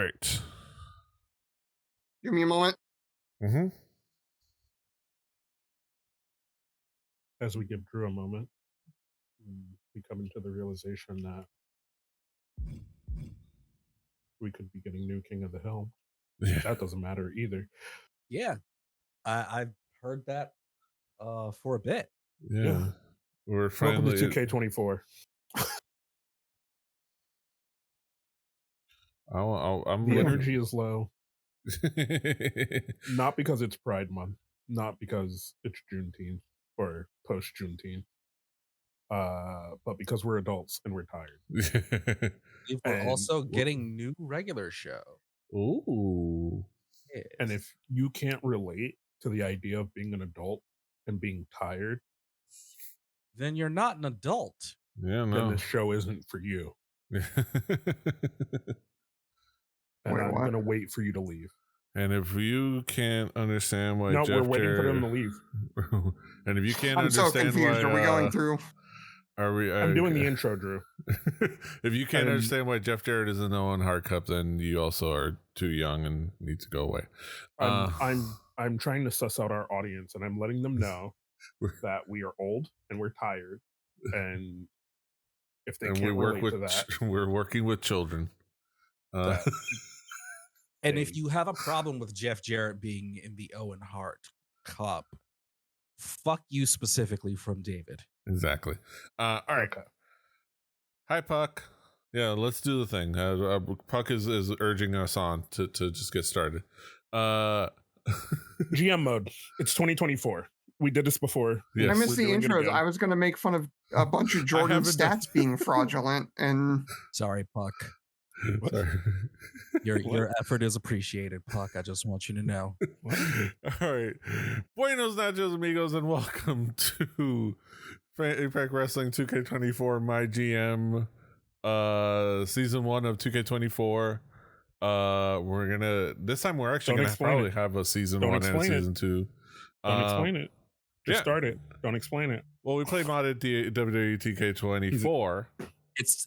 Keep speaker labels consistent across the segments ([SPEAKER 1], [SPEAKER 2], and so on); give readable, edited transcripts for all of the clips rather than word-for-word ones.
[SPEAKER 1] right.
[SPEAKER 2] Give me a moment.
[SPEAKER 1] Mm-hmm.
[SPEAKER 3] As we give Drew a moment, we come into the realization that we could be getting new King of the Hill.
[SPEAKER 1] Yeah.
[SPEAKER 3] That doesn't matter either.
[SPEAKER 4] Yeah, I've heard that for a bit.
[SPEAKER 1] Yeah. We're
[SPEAKER 3] Welcome
[SPEAKER 1] finally
[SPEAKER 3] to 2K24.
[SPEAKER 1] I'm
[SPEAKER 3] The
[SPEAKER 1] looking-
[SPEAKER 3] energy is low, not because it's Pride Month, not because it's Juneteenth or post Juneteenth, but because we're adults and we're tired.
[SPEAKER 4] We're
[SPEAKER 3] And
[SPEAKER 4] also getting new regular show.
[SPEAKER 1] Ooh.
[SPEAKER 4] Yes.
[SPEAKER 3] And if you can't relate to the idea of being an adult and being tired,
[SPEAKER 4] then you're not an adult.
[SPEAKER 1] Yeah,
[SPEAKER 3] then
[SPEAKER 1] no.
[SPEAKER 3] this show isn't for you. And
[SPEAKER 2] Wait,
[SPEAKER 3] I'm
[SPEAKER 2] what?
[SPEAKER 3] going to wait for you to leave.
[SPEAKER 1] And if you can't understand why
[SPEAKER 3] No,
[SPEAKER 1] Jeff
[SPEAKER 3] we're waiting for them
[SPEAKER 1] Jarrett-
[SPEAKER 3] to leave.
[SPEAKER 1] and if you can't
[SPEAKER 2] I'm so
[SPEAKER 1] understand
[SPEAKER 2] confused.
[SPEAKER 1] why
[SPEAKER 2] Are we going through?
[SPEAKER 1] Are we?
[SPEAKER 3] I'm doing the intro, Drew.
[SPEAKER 1] If you can't
[SPEAKER 3] And-
[SPEAKER 1] understand why Jeff Jarrett is in the Owen Hart Cup, then you also are too young and need to go away.
[SPEAKER 3] I'm trying to suss out our audience, and I'm letting them know that we are old and we're tired, and if they
[SPEAKER 1] and
[SPEAKER 3] can't
[SPEAKER 1] we work
[SPEAKER 3] relate
[SPEAKER 1] with
[SPEAKER 3] to that,
[SPEAKER 1] we're working with children.
[SPEAKER 3] that
[SPEAKER 4] And
[SPEAKER 3] they-
[SPEAKER 4] if you have a problem with Jeff Jarrett being in the Owen Hart Cup, fuck you specifically from David.
[SPEAKER 1] Exactly. All right.
[SPEAKER 3] Okay.
[SPEAKER 1] Hi, Puck. Yeah, let's do the thing. Puck is urging us on to just get started.
[SPEAKER 3] GM mode. It's 2024. We did this before.
[SPEAKER 1] Yes.
[SPEAKER 2] I missed
[SPEAKER 3] We're
[SPEAKER 2] the
[SPEAKER 3] doing it
[SPEAKER 2] intros.
[SPEAKER 3] again.
[SPEAKER 2] I was going to make fun of a bunch of Jordan
[SPEAKER 1] haven't done-
[SPEAKER 2] stats being fraudulent, and
[SPEAKER 4] Sorry, Puck.
[SPEAKER 1] Sorry.
[SPEAKER 4] Your effort is appreciated, Puck. I just want you to know.
[SPEAKER 1] All right. Buenos nachos, amigos, and welcome to Impact Wrestling 2K24 MyGM season 1 of 2K24. We're gonna this time we're actually
[SPEAKER 3] Don't
[SPEAKER 1] gonna
[SPEAKER 3] explain
[SPEAKER 1] probably
[SPEAKER 3] it.
[SPEAKER 1] have a season
[SPEAKER 3] Don't
[SPEAKER 1] 1 and a
[SPEAKER 3] explain it.
[SPEAKER 1] season 2.
[SPEAKER 3] Don't explain it. Just
[SPEAKER 1] yeah.
[SPEAKER 3] start it. Don't explain it.
[SPEAKER 1] Well, we played modded WWE 2K24.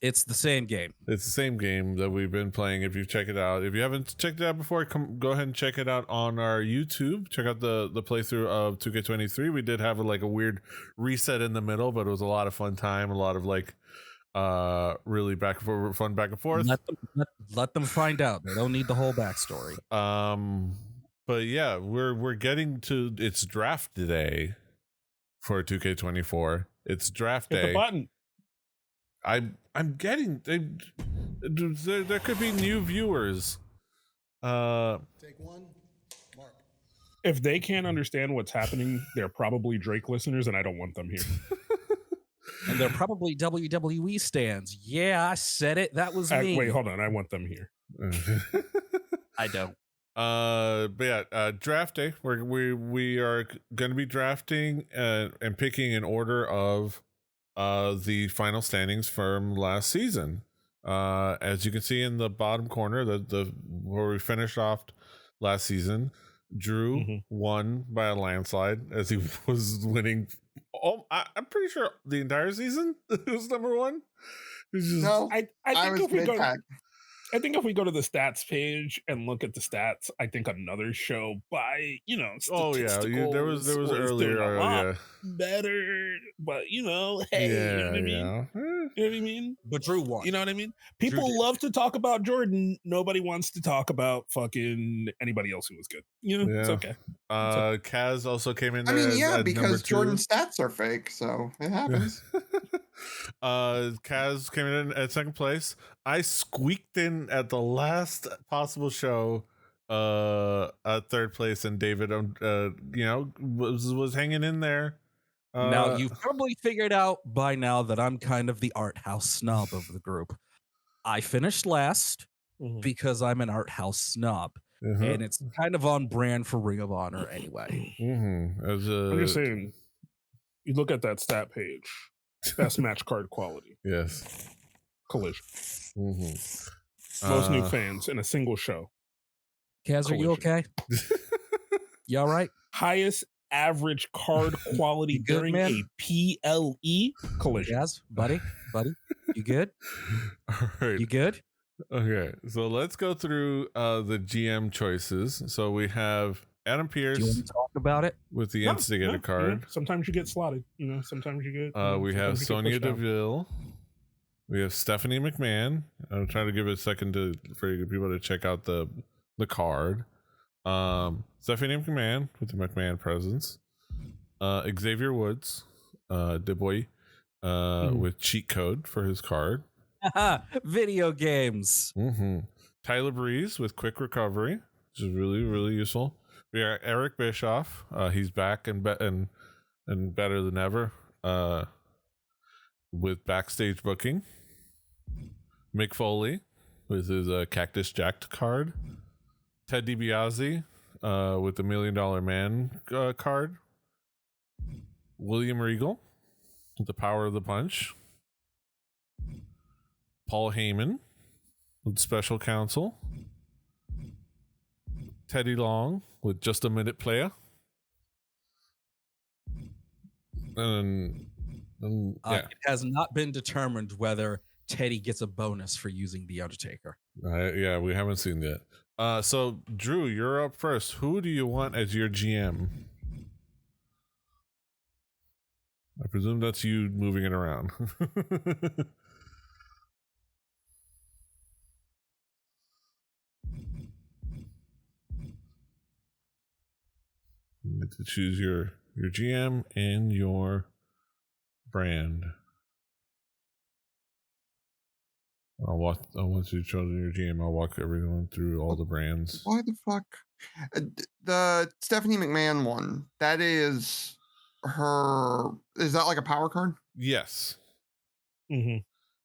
[SPEAKER 4] It's the same game.
[SPEAKER 1] It's the same game that we've been playing. If you check it out, if you haven't checked it out before, go ahead and check it out on our YouTube. Check out the playthrough of 2K23. We did have a weird reset in the middle, but it was a lot of fun time. A lot of really fun back and forth.
[SPEAKER 4] Let them find out. They don't need the whole backstory.
[SPEAKER 1] But yeah, we're getting to it's draft day for 2K24. It's draft
[SPEAKER 3] Hit
[SPEAKER 1] day.
[SPEAKER 3] the button.
[SPEAKER 1] I'm getting there could be new viewers.
[SPEAKER 5] Take one, Mark.
[SPEAKER 3] If they can't understand what's happening, they're probably Drake listeners, and I don't want them here.
[SPEAKER 4] And they're probably WWE stands. Yeah, I said it. That was me.
[SPEAKER 3] Wait, hold on. I want them here.
[SPEAKER 4] I don't.
[SPEAKER 1] But yeah, draft day. We are going to be drafting and picking in order of the final standings from last season. As you can see in the bottom corner, the where we finished off last season, Drew won by a landslide as he was winning. I'm pretty sure the entire season it was number one.
[SPEAKER 2] no,
[SPEAKER 3] I
[SPEAKER 2] I
[SPEAKER 3] think
[SPEAKER 2] was
[SPEAKER 3] if we go,
[SPEAKER 2] mid-pack.
[SPEAKER 3] I think if we go to the stats page and look at the stats, I think another show by
[SPEAKER 1] Oh yeah, there was
[SPEAKER 3] statisticals
[SPEAKER 1] earlier.
[SPEAKER 3] doing a lot
[SPEAKER 1] Yeah,
[SPEAKER 3] better, but hey, you know what I mean.
[SPEAKER 1] yeah.
[SPEAKER 3] You know what I mean?
[SPEAKER 4] But Drew won.
[SPEAKER 3] You know what I mean? People
[SPEAKER 4] did.
[SPEAKER 3] love to talk about Jordan. Nobody wants to talk about fucking anybody else who was good. It's
[SPEAKER 1] Yeah.
[SPEAKER 3] okay.
[SPEAKER 1] Kaz also came in
[SPEAKER 2] I
[SPEAKER 1] there.
[SPEAKER 2] mean, yeah,
[SPEAKER 1] at
[SPEAKER 2] because
[SPEAKER 1] number 2.
[SPEAKER 2] Jordan's stats are fake, so it happens.
[SPEAKER 1] Kaz came in at second place. I squeaked in at the last possible show at third place, and David was hanging in there.
[SPEAKER 4] Now, you've probably figured out by now that I'm kind of the art house snob of the group. I finished last because I'm an art house snob, and it's kind of on brand for Ring of Honor anyway.
[SPEAKER 3] I'm just saying, you look at that stat page, best match card quality,
[SPEAKER 1] yes.
[SPEAKER 3] Collision,
[SPEAKER 1] Mm-hmm.
[SPEAKER 3] most new fans in a single show,
[SPEAKER 4] Kaz, are you okay? You all right?
[SPEAKER 3] highest average card quality
[SPEAKER 4] You good,
[SPEAKER 3] during
[SPEAKER 4] man?
[SPEAKER 3] a PLE Collision.
[SPEAKER 4] Kaz, buddy, you good?
[SPEAKER 1] All right.
[SPEAKER 4] You good?
[SPEAKER 1] Okay, so let's go through the GM choices. So we have Adam
[SPEAKER 4] Do you want
[SPEAKER 1] Pearce
[SPEAKER 4] to talk about it?
[SPEAKER 1] with the instigator card.
[SPEAKER 3] Sometimes you get slotted. Sometimes you get.
[SPEAKER 1] We have Sonya
[SPEAKER 3] Deville.
[SPEAKER 1] Deville. We have Stephanie McMahon. I'm trying to give it a second for people to check out the card. Stephanie McMahon with the McMahon presence. Xavier Woods, Deboy, with cheat code for his card.
[SPEAKER 4] Video games.
[SPEAKER 1] Mm-hmm. Tyler Breeze with quick recovery, which is really, really useful. We got Eric Bischoff. He's back and better than ever. With backstage booking. Mick Foley with his Cactus Jacked card. Ted DiBiase with the $1 Million Man card. William Regal with the power of the punch. Paul Heyman with special counsel. Teddy Long with just a minute player. And yeah.
[SPEAKER 4] It has not been determined whether Teddy gets a bonus for using The Undertaker.
[SPEAKER 1] Yeah, we haven't seen that. So, Drew, you're up first. Who do you want as your GM? I presume that's you moving it around. You get to choose your GM and your brand. Once you've chosen your GM, I'll walk everyone through all the brands.
[SPEAKER 2] Why the fuck? The Stephanie McMahon one, that is her. Is that like a power card?
[SPEAKER 1] Yes.
[SPEAKER 3] Mm-hmm.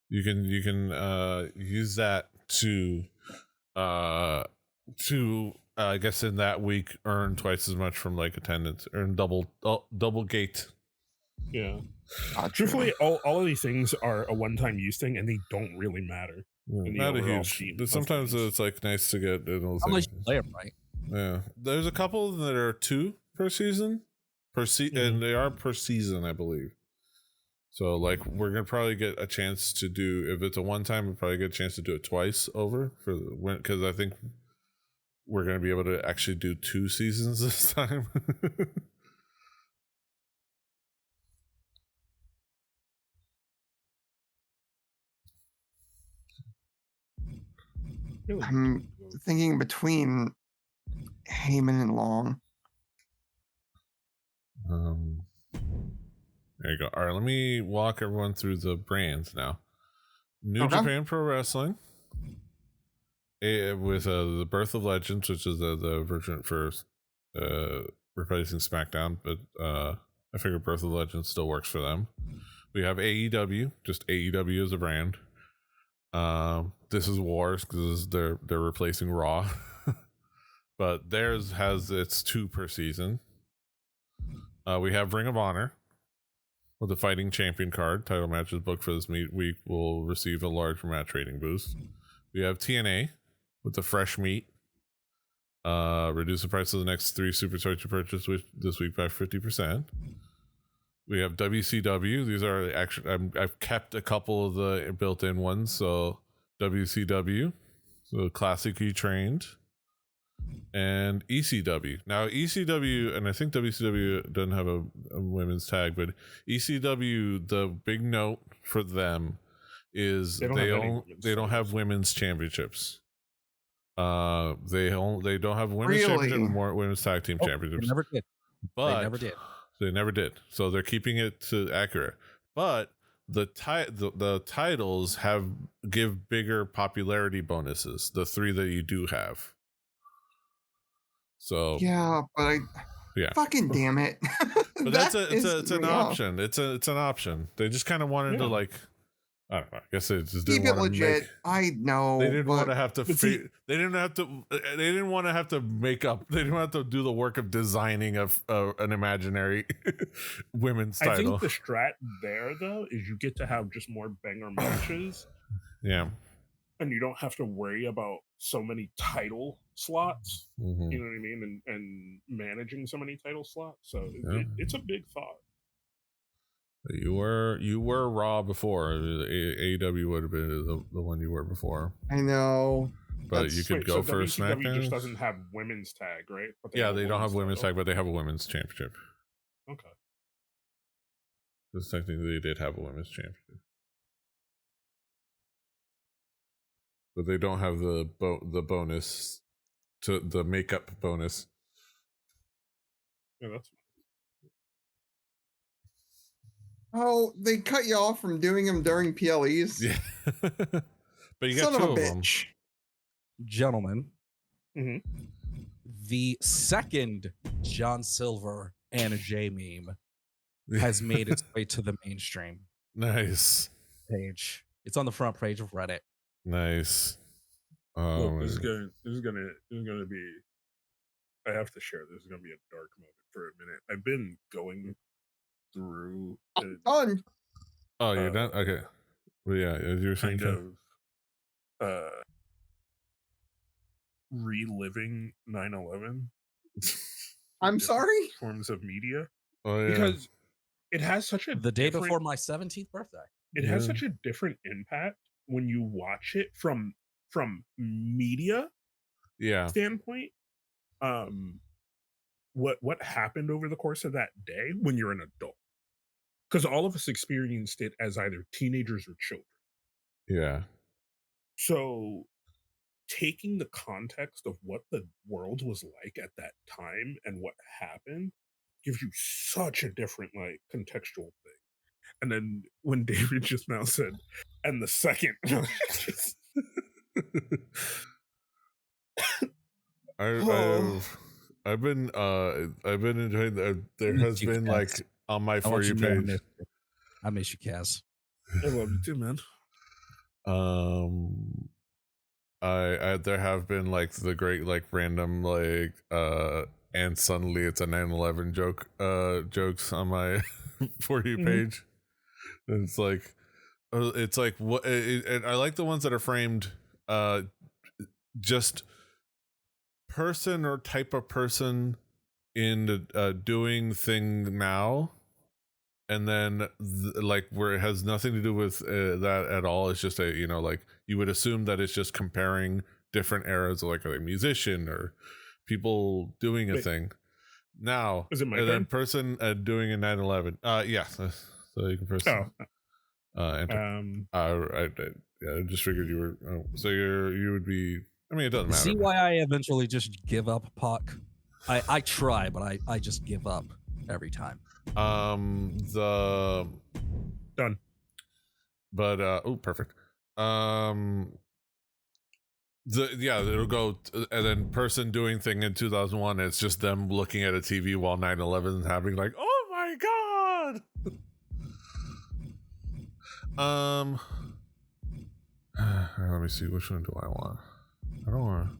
[SPEAKER 1] You can use that to I guess in that week earn twice as much from like attendance, earn double gate.
[SPEAKER 3] Yeah. Truthfully, all of these things are a one-time use thing, and they don't really matter.
[SPEAKER 1] Not a huge, but sometimes it's like nice to get those.
[SPEAKER 4] Unless you play them right.
[SPEAKER 1] Yeah, there's a couple that are 2 per season, and they are per season, I believe. So like we're gonna probably get a chance to do, if it's a one time, we'll probably get a chance to do it twice over because I think we're gonna be able to actually do 2 seasons this time.
[SPEAKER 2] I'm thinking between Heyman and Long.
[SPEAKER 1] There you go. All right, let me walk everyone through the brands now. New Japan Pro Wrestling with the Birth of Legends, which is the version for replacing SmackDown, but I figure Birth of Legends still works for them. We have AEW, just AEW as a brand. This is Wars because they're replacing Raw, but theirs has its 2 per season. We have Ring of Honor with the Fighting Champion card. Title matches booked for this week will receive a large match rating boost. We have TNA with the Fresh Meat. Reduce the price of the next 3 superstars you purchase this week by 50%. We have WCW. These are actually, I've kept a couple of the built-in ones. So WCW, so classically trained, and ECW. Now ECW, and I think WCW doesn't have a women's tag, but ECW, the big note for them is they don't have women's championships. They don't have women's championship or women's tag team championships.
[SPEAKER 4] They never did.
[SPEAKER 1] But
[SPEAKER 4] they never did.
[SPEAKER 1] They never did. So they're keeping it to accurate. But the titles give bigger popularity bonuses. The 3 that you do have. So
[SPEAKER 2] yeah, but fucking damn it.
[SPEAKER 1] But it's an option. It's an option. They just kind of wanted to like, I don't know. I guess they just didn't want to legit.
[SPEAKER 2] I know.
[SPEAKER 1] They didn't want to have to. They didn't want to have to make up. They didn't have to do the work of designing an imaginary women's title.
[SPEAKER 3] I think the strat there though is you get to have just more banger matches.
[SPEAKER 1] Yeah.
[SPEAKER 3] And you don't have to worry about so many title slots.
[SPEAKER 1] Mm-hmm.
[SPEAKER 3] You know what I mean, and managing so many title slots. So it's a big thought.
[SPEAKER 1] You were Raw before. AEW would have been the one you were before.
[SPEAKER 2] I know.
[SPEAKER 1] But you could go for
[SPEAKER 3] WCW
[SPEAKER 1] SmackDown.
[SPEAKER 3] just doesn't have women's tag, right? But
[SPEAKER 1] they don't have women's tag, but they have a women's championship.
[SPEAKER 3] Okay.
[SPEAKER 1] Because technically they did have a women's championship. But they don't have the bonus, to the makeup bonus.
[SPEAKER 3] Yeah, that's.
[SPEAKER 2] Oh, they cut you off from doing them during PLEs.
[SPEAKER 1] Yeah. But you got
[SPEAKER 2] Son
[SPEAKER 1] two
[SPEAKER 2] of a
[SPEAKER 1] of them.
[SPEAKER 2] bitch.
[SPEAKER 4] Gentlemen,
[SPEAKER 3] Mm-hmm.
[SPEAKER 4] the second John Silver Anna J meme has made its way to the mainstream
[SPEAKER 1] Nice.
[SPEAKER 4] page. It's on the front page of Reddit.
[SPEAKER 1] Nice.
[SPEAKER 3] Look, this is gonna be. I have to share. This is gonna be a dark moment for a minute. I've been going through.
[SPEAKER 2] Done.
[SPEAKER 1] Oh, you're done? Okay. Well, yeah, as you were saying,
[SPEAKER 3] kind of reliving 9/11.
[SPEAKER 2] I'm sorry?
[SPEAKER 3] Forms of media.
[SPEAKER 1] Oh, yeah.
[SPEAKER 3] Because it has such a
[SPEAKER 4] The day before my 17th birthday.
[SPEAKER 3] It has such a different impact when you watch it from media standpoint. What happened over the course of that day when you're an adult? Because all of us experienced it as either teenagers or children.
[SPEAKER 1] Yeah.
[SPEAKER 3] So taking the context of what the world was like at that time and what happened gives you such a different contextual thing. And then when David just now said, and the second
[SPEAKER 1] I've been enjoying that. There has been
[SPEAKER 4] Kaz.
[SPEAKER 1] On my For You page.
[SPEAKER 4] I miss you, Kaz.
[SPEAKER 3] I love you too, man.
[SPEAKER 1] I there have been the great random and suddenly it's a 9/11 jokes on my For You page. And it's what, and I like the ones that are framed just person or type of person in the doing thing now, and then where it has nothing to do with that at all. It's just you would assume that it's just comparing different eras, like a musician or people doing a thing. Now
[SPEAKER 3] is it my
[SPEAKER 1] turn? Person doing a 9/11. Yeah, so you can press. Enter. I just figured you were. So you would be. I mean, it doesn't matter.
[SPEAKER 4] See why I eventually just give up, Puck? I try, but I just give up every time.
[SPEAKER 1] The
[SPEAKER 3] done.
[SPEAKER 1] But perfect. It'll go and then person doing thing in 2001. It's just them looking at a TV while 9/11 and having oh my god. Let me see, which one do I want? I don't want.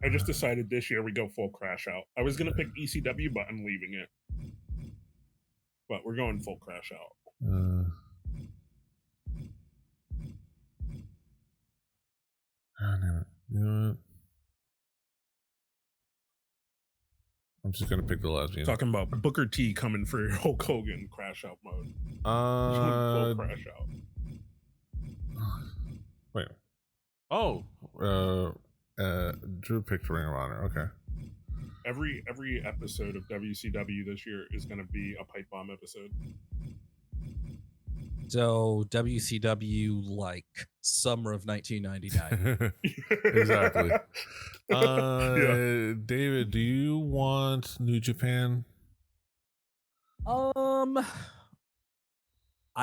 [SPEAKER 3] I just decided this year we go full crash out. I was gonna pick ECW, but I'm leaving it. But we're going full crash out.
[SPEAKER 1] You know what? I'm just gonna pick the last one.
[SPEAKER 3] Talking about Booker T coming for Hulk Hogan crash out mode. Full crash out.
[SPEAKER 1] Wait. Oh, Drew picked Ring of Honor. Okay.
[SPEAKER 3] Every episode of WCW this year is going to be a pipe bomb episode.
[SPEAKER 4] So WCW summer of 1999.
[SPEAKER 1] Exactly. Yeah. David, do you want New Japan?
[SPEAKER 4] I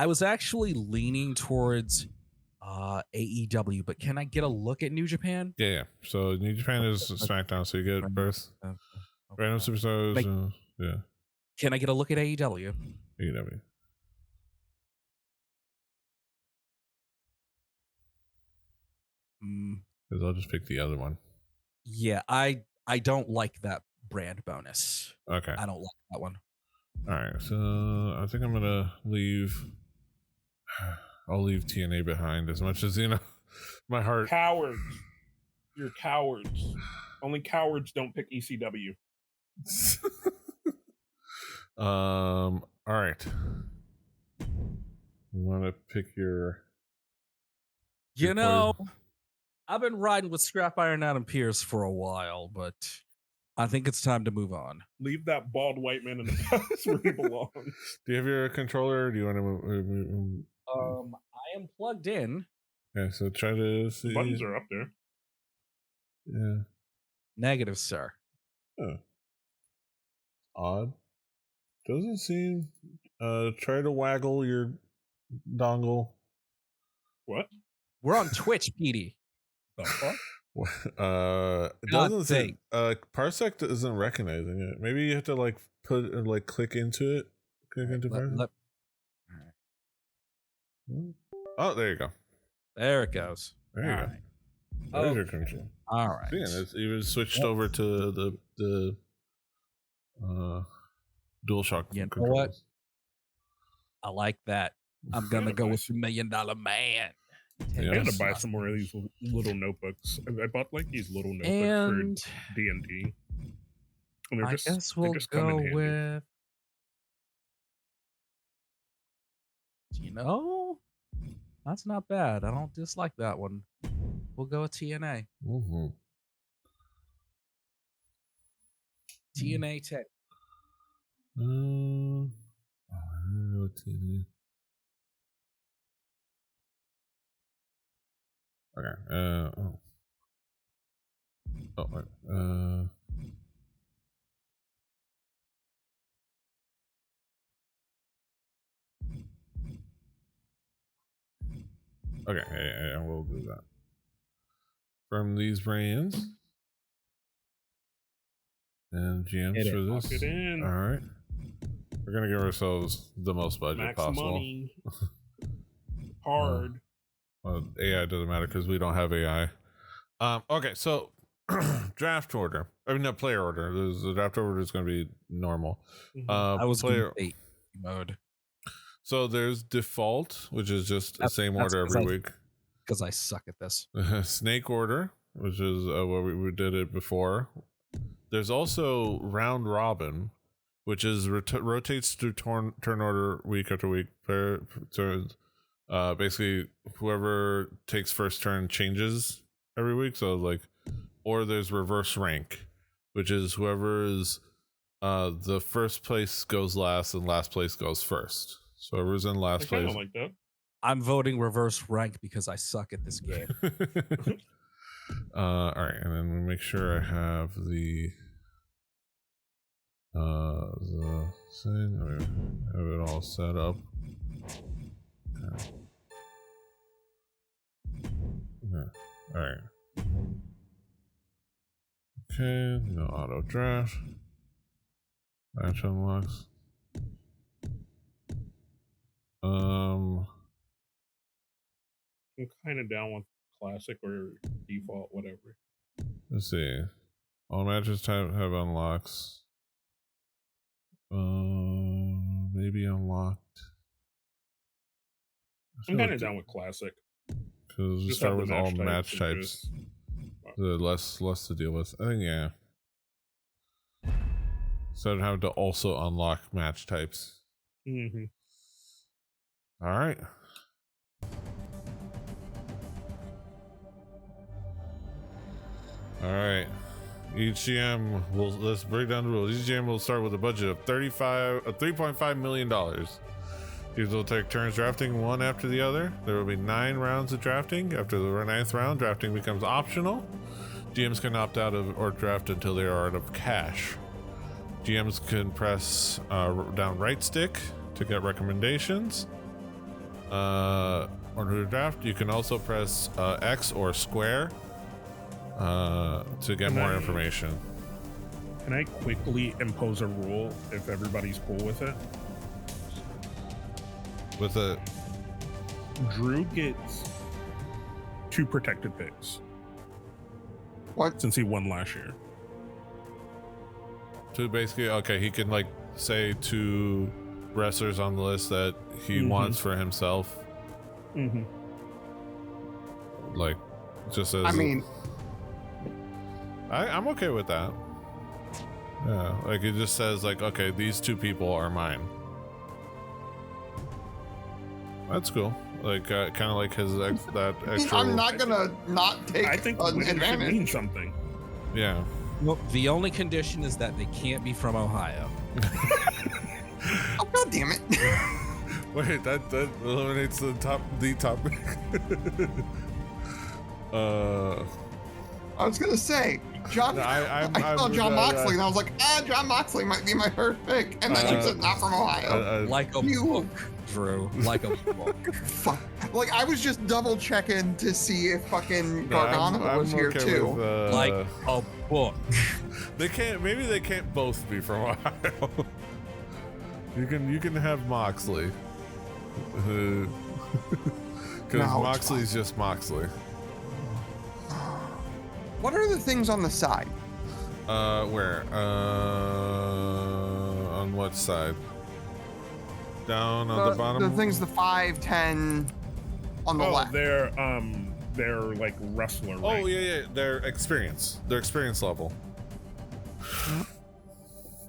[SPEAKER 4] was actually leaning towards AEW, but can I get a look at New Japan?
[SPEAKER 1] Yeah. So New Japan is SmackDown, so you get both random superstars. Yeah.
[SPEAKER 4] Can I get a look at AEW?
[SPEAKER 1] AEW. Because I'll just pick the other one.
[SPEAKER 4] Yeah, I don't like that brand bonus.
[SPEAKER 1] Okay.
[SPEAKER 4] I don't like that one.
[SPEAKER 1] All right, so I think I'm gonna leave. I'll leave TNA behind, as much as my heart.
[SPEAKER 3] Cowards, you're cowards. Only cowards don't pick ECW.
[SPEAKER 1] All right. You want to pick your...
[SPEAKER 4] You know, I've been riding with Scrap Iron Adam Pierce for a while, but I think it's time to move on.
[SPEAKER 3] Leave that bald white man in the past where he belongs.
[SPEAKER 1] Do you have your controller? Or do you want to move?
[SPEAKER 4] I am plugged in.
[SPEAKER 1] Okay, so try to see.
[SPEAKER 3] The buttons are up there.
[SPEAKER 1] Yeah.
[SPEAKER 4] Negative, sir.
[SPEAKER 1] Oh. Odd. Doesn't seem. Try to waggle your dongle.
[SPEAKER 3] What?
[SPEAKER 4] We're on Twitch, Petey.
[SPEAKER 3] The fuck?
[SPEAKER 1] It doesn't say. Parsec isn't recognizing it. Maybe you have to like click into it. Click into Parsec. Oh, there you go.
[SPEAKER 4] There it goes.
[SPEAKER 1] There you go. There's your control.
[SPEAKER 4] All right.
[SPEAKER 1] Yeah, it's even switched over to the DualShock.
[SPEAKER 4] You know what? I like that. I'm gonna go with $1 Million Man.
[SPEAKER 3] Yeah, I gotta buy some more of these little notebooks. I bought like these little notebooks for D&D. And
[SPEAKER 4] I guess we'll go with. You know, that's not bad. I don't dislike that one. We'll go with TNA.
[SPEAKER 1] Mm-hmm.
[SPEAKER 4] TNA 10.
[SPEAKER 1] TNA. Okay. Okay, I will do that. From these brands and GMs for this. All right. We're gonna give ourselves the most budget
[SPEAKER 3] Max
[SPEAKER 1] possible.
[SPEAKER 3] Money. Hard.
[SPEAKER 1] Well, AI doesn't matter because we don't have AI. Okay, so draft order. I mean, no, player order. The draft order is going to be normal.
[SPEAKER 4] I was
[SPEAKER 1] player
[SPEAKER 4] in mode.
[SPEAKER 1] So there's default, which is just the same order every week.
[SPEAKER 4] Because I suck at this.
[SPEAKER 1] Snake order, which is what we did it before. There's also round robin, which is rotates through turn order week after week. Basically, whoever takes first turn changes every week. So like, or there's reverse rank, which is whoever is the first place goes last and last place goes first. So whoever's in last place.
[SPEAKER 3] Like that.
[SPEAKER 4] I'm voting reverse rank because I suck at this game.
[SPEAKER 1] All right, and then we make sure I have the thing. I have it all set up. Okay. All right. Okay, no auto draft. Match unlocks.
[SPEAKER 3] I'm kind of down with classic or default, whatever.
[SPEAKER 1] Let's see. All matches have unlocks. Maybe unlocked.
[SPEAKER 3] I'm kind of down with classic.
[SPEAKER 1] Because we start with all match types. Less to deal with. I think, yeah. So I'd have to also unlock match types.
[SPEAKER 3] Mm-hmm.
[SPEAKER 1] All right. All right. Each GM will, let's break down the rules. Each GM will start with a budget of $3.5 million. These will take turns drafting one after the other. There will be 9 rounds of drafting. After the 9th round, drafting becomes optional. GMs can opt out of or draft until they are out of cash. GMs can press down right stick to get recommendations. Or to draft, you can also press X or square to get more information.
[SPEAKER 3] Can I quickly impose a rule if everybody's cool with it?
[SPEAKER 1] With it,
[SPEAKER 3] Drew gets 2 protected picks.
[SPEAKER 2] What?
[SPEAKER 3] Since he won last year.
[SPEAKER 1] to basically, okay, he can like say to wrestlers on the list that he wants for himself. Like, just as
[SPEAKER 2] I mean,
[SPEAKER 1] I'm okay with that. Yeah, like it just says like, okay, these 2 people are mine. That's cool. Like kind of like his that extra.
[SPEAKER 2] I'm not gonna not take.
[SPEAKER 3] I think
[SPEAKER 2] an
[SPEAKER 3] winning should
[SPEAKER 2] advantage.
[SPEAKER 3] mean something.
[SPEAKER 1] Yeah.
[SPEAKER 4] Well, the only condition is that they can't be from Ohio.
[SPEAKER 2] Oh god damn it!
[SPEAKER 1] Wait, that eliminates the top.
[SPEAKER 2] I was gonna say John.
[SPEAKER 1] No,
[SPEAKER 2] I saw John Moxley, and I was like, John Moxley might be my first pick, and then you said not from Ohio.
[SPEAKER 4] Like a book, Drew. Like a book.
[SPEAKER 2] Fuck. Like I was just double checking to see if fucking Gargano was here
[SPEAKER 1] okay
[SPEAKER 2] too.
[SPEAKER 1] with,
[SPEAKER 4] Like a book.
[SPEAKER 1] They can't. Maybe they can't both be from Ohio. You can have Moxley. Because
[SPEAKER 2] No,
[SPEAKER 1] Moxley's just Moxley.
[SPEAKER 2] What are the things on the side?
[SPEAKER 1] Where? On what side? Down on the bottom?
[SPEAKER 2] The things, the 5, 10 on the left.
[SPEAKER 3] They're like wrestler.
[SPEAKER 1] Oh, yeah. Their experience level.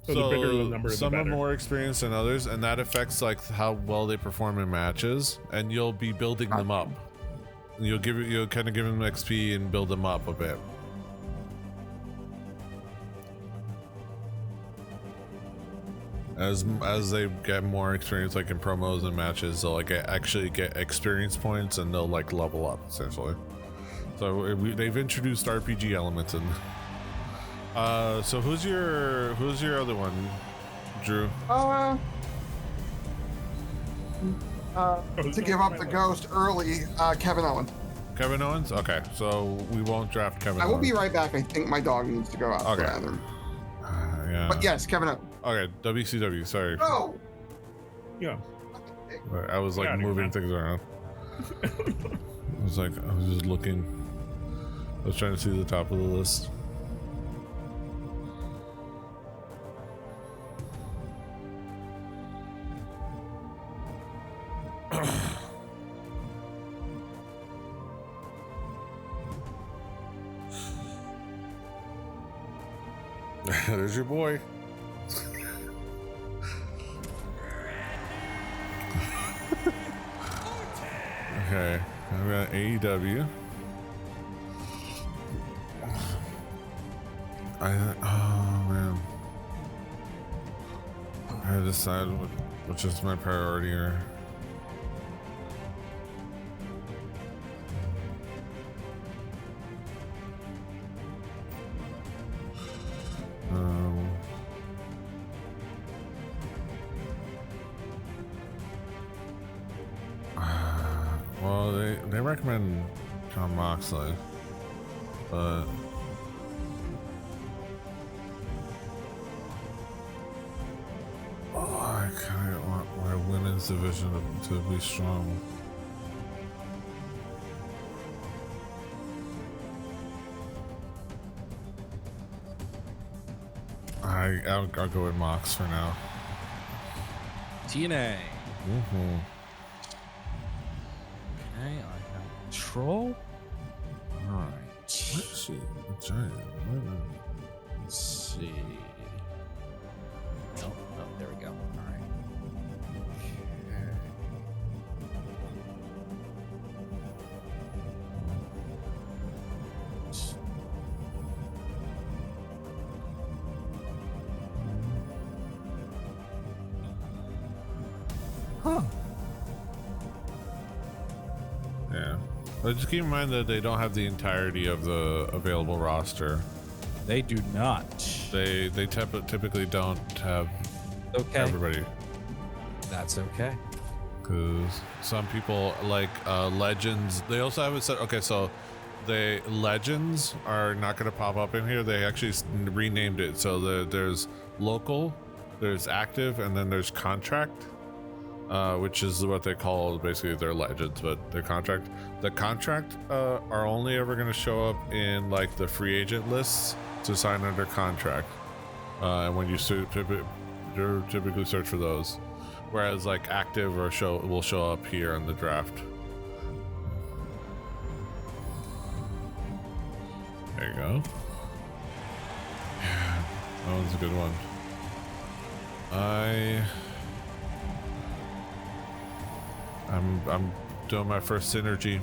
[SPEAKER 3] So the bigger the number,
[SPEAKER 1] some
[SPEAKER 3] the
[SPEAKER 1] are
[SPEAKER 3] better.
[SPEAKER 1] more experienced than others, and that affects like how well they perform in matches, and you'll be building them up. You'll kind of give them XP and build them up a bit. As they get more experience, like in promos and matches, they'll like actually get experience points, and they'll like level up essentially. So they've introduced RPG elements in. So who's your other one, Drew?
[SPEAKER 2] To give up the ghost early, Kevin Owens.
[SPEAKER 1] Kevin Owens? Okay, so we won't draft Kevin
[SPEAKER 2] I
[SPEAKER 1] Owens.
[SPEAKER 2] will be right back. I think my dog needs to go out.
[SPEAKER 1] Okay.
[SPEAKER 2] Rather.
[SPEAKER 1] Yeah.
[SPEAKER 2] But yes, Kevin Owens.
[SPEAKER 1] Okay, WCW, sorry.
[SPEAKER 2] Oh!
[SPEAKER 3] Yeah.
[SPEAKER 1] I was like moving things around. I was just looking. I was trying to see the top of the list. There's your boy. Okay, I've got AEW. Oh man, I had to decide which is my priority here. Well, they recommend John Moxley, but I kind of want my women's division to be strong. I'll go with Mox for now.
[SPEAKER 4] TNA.
[SPEAKER 1] Mm-hmm.
[SPEAKER 4] Okay, I have control. All right.
[SPEAKER 1] Let's see. A giant.
[SPEAKER 4] Let's see. No, there we go. All right. Huh.
[SPEAKER 1] Yeah. But just keep in mind that they don't have the entirety of the available roster.
[SPEAKER 4] They do not.
[SPEAKER 1] They typically don't have everybody.
[SPEAKER 4] That's okay.
[SPEAKER 1] Because some people like legends. They also have it set. Okay, so the legends are not going to pop up in here. They actually renamed it. So there's local, there's active, and then there's contract. Which is what they call basically their legends, but their contract. The contract are only ever going to show up in like the free agent lists to sign under contract. And when you typically search for those, whereas like active or will show up here in the draft. There you go. Yeah, that one's a good one. I'm doing my first synergy.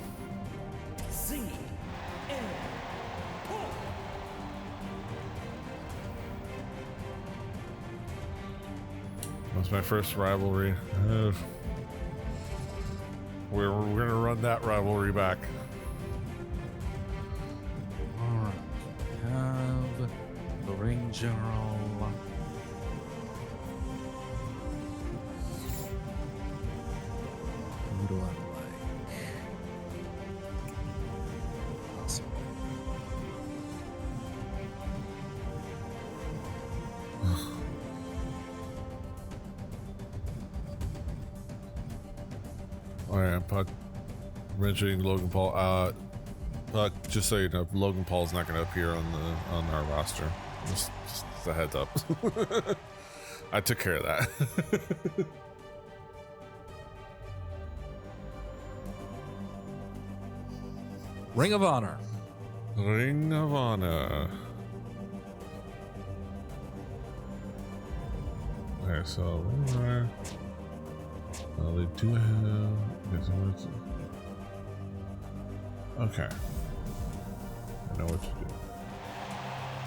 [SPEAKER 1] That's my first rivalry. We're gonna run that rivalry back.
[SPEAKER 4] All right. We have the ring general. Who do I like? Awesome.
[SPEAKER 1] All right, Puck mentioning Logan Paul. Puck, just so you know, Logan Paul's not going to appear on our roster. Just a heads up. I took care of that.
[SPEAKER 4] Ring of Honor.
[SPEAKER 1] Ring of Honor. Okay, so they do have. Okay, I know what to do.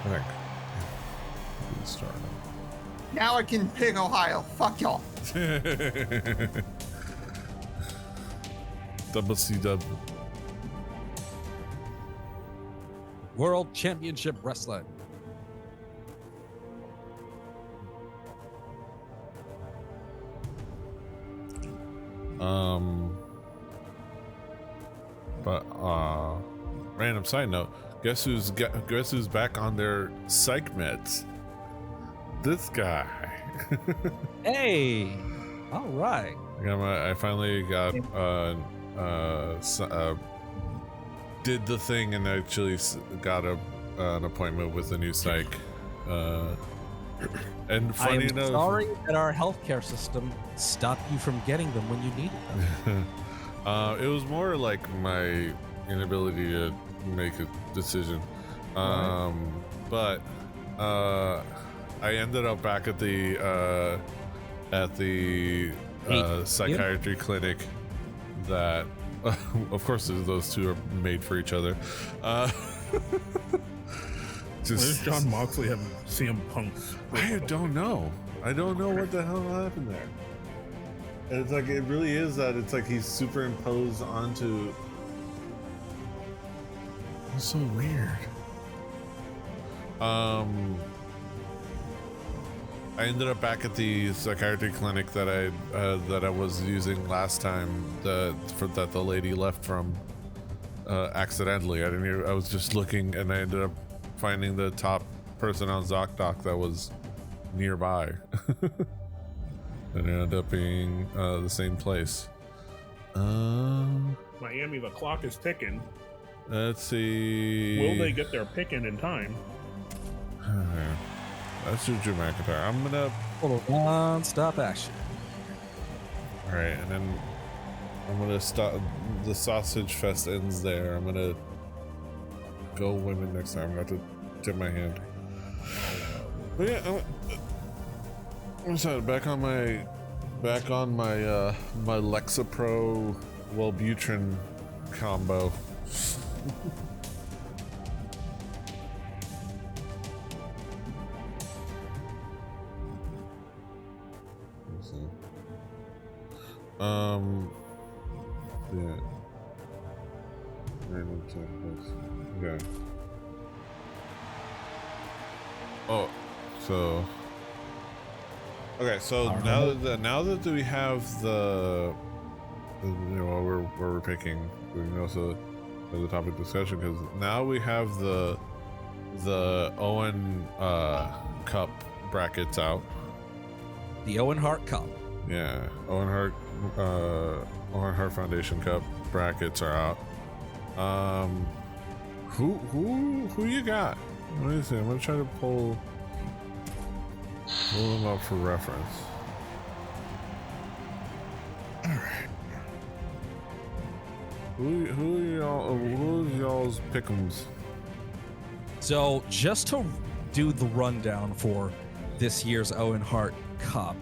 [SPEAKER 1] I think. Start.
[SPEAKER 2] Now I can pick Ohio. Fuck y'all.
[SPEAKER 1] WCW.
[SPEAKER 4] World Championship Wrestling.
[SPEAKER 1] But random side note, guess who's back on their psych meds? This guy.
[SPEAKER 4] Hey, all right.
[SPEAKER 1] I finally got did the thing and actually got an appointment with a new psych. And funny enough,
[SPEAKER 4] sorry that our healthcare system stopped you from getting them when you needed them.
[SPEAKER 1] it was more like my inability to make a decision. But I ended up back at the psychiatry clinic that of course those two are made for each other.
[SPEAKER 3] Where's John Moxley having CM Punk's?
[SPEAKER 1] I don't know what the hell happened there. And it's like, it really is that it's like he's superimposed onto. It's so weird. I ended up back at the psychiatry clinic that I was using last time that the lady left from accidentally. I was just looking and I ended up finding the top person on ZocDoc that was nearby. And it ended up being the same place.
[SPEAKER 3] Miami, the clock is ticking.
[SPEAKER 1] Let's see.
[SPEAKER 3] Will they get their pick in time?
[SPEAKER 1] That's Drew McIntyre. I'm gonna
[SPEAKER 4] Hold on, non-stop action.
[SPEAKER 1] all right, and then I'm gonna stop. The sausage fest ends there. I'm gonna go women next time. I'm gonna have to tip my hand. But yeah, I'm sorry, back on my my Lexapro Wellbutrin combo. Yeah. Okay. Oh, so. Okay, so now that we have the where we're picking, we can also have the topic discussion because now we have the Owen Cup brackets out.
[SPEAKER 4] The Owen Hart Cup.
[SPEAKER 1] Yeah, Owen Hart Foundation Cup brackets are out. Who you got? Let me see. I'm gonna try to pull them up for reference. All right. Who's y'all's pick'ems?
[SPEAKER 4] So just to do the rundown for this year's Owen Hart Cup,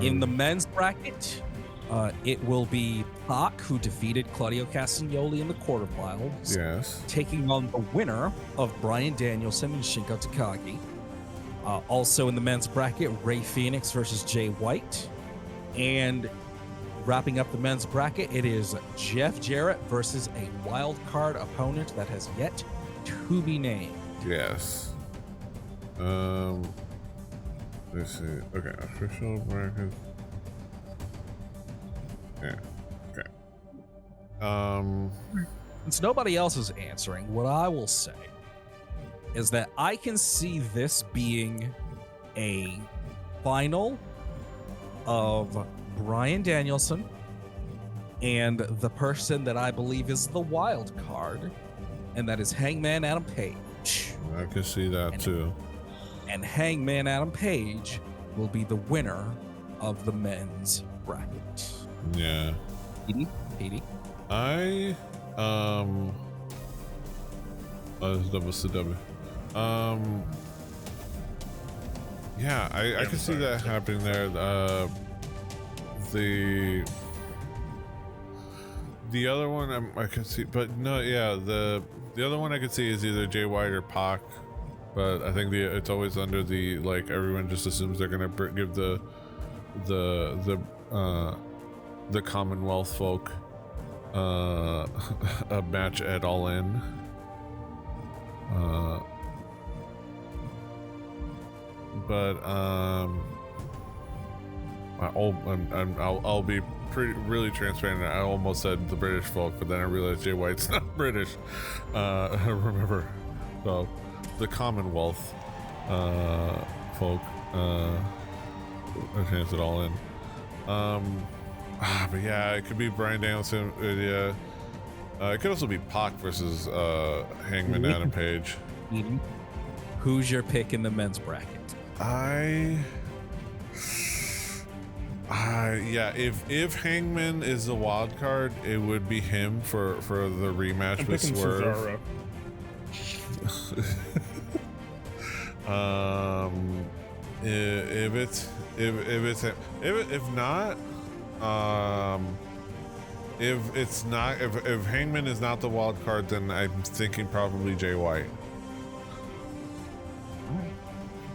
[SPEAKER 4] in the men's bracket, It will be Pac, who defeated Claudio Castagnoli in the quarterfinals.
[SPEAKER 1] Yes.
[SPEAKER 4] Taking on the winner of Bryan Danielson and Shingo Takagi. Also in the men's bracket, Ray Phoenix versus Jay White. And wrapping up the men's bracket, it is Jeff Jarrett versus a wild card opponent that has yet to be named.
[SPEAKER 1] Yes. Let's see. Okay, official bracket. Yeah. Okay.
[SPEAKER 4] Since nobody else is answering, what I will say is that I can see this being a final of Bryan Danielson and the person that I believe is the wild card, and that is Hangman Adam Page.
[SPEAKER 1] I can see that too.
[SPEAKER 4] And Hangman Adam Page will be the winner of the men's bracket.
[SPEAKER 1] Yeah.
[SPEAKER 4] Petey?
[SPEAKER 1] WCW. Yeah, I can see that happening there. The other one I can see, but no, yeah, the other one I could see is either Jay White or Pac, but I think it's always under the, like, everyone just assumes they're gonna give the Commonwealth folk a match at All In. But I'll be really transparent. I almost said the British folk, but then I realized Jay White's not British. I remember, so the Commonwealth folk a chance at All In. But yeah, it could be Bryan Danielson. Yeah, it could also be Pac versus Hangman Adam Page.
[SPEAKER 4] Who's your pick in the men's bracket?
[SPEAKER 1] Yeah, if Hangman is the wild card, it would be him for the rematch with Swerve. If Hangman is not the wild card, then I'm thinking probably Jay White.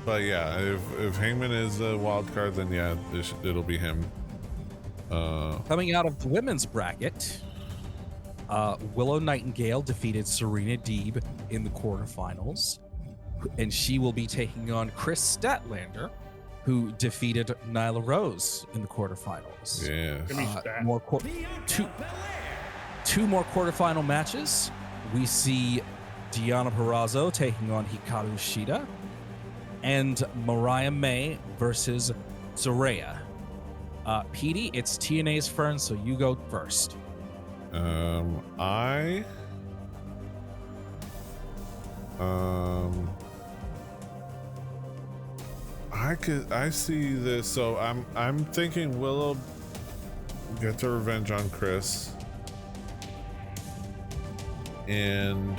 [SPEAKER 1] But yeah, if Hangman is the wild card, then yeah, it'll be him.
[SPEAKER 4] Coming out of the women's bracket, Willow Nightingale defeated Serena Deeb in the quarterfinals, and she will be taking on Chris Statlander, who defeated Nyla Rose in the quarterfinals.
[SPEAKER 1] Yeah.
[SPEAKER 4] Two more quarterfinal matches. We see Deonna Purrazzo taking on Hikaru Shida, and Mariah May versus Soraya. Petey, it's TNA's turn, so you go first.
[SPEAKER 1] I see this, so I'm thinking Willow gets her revenge on Chris, and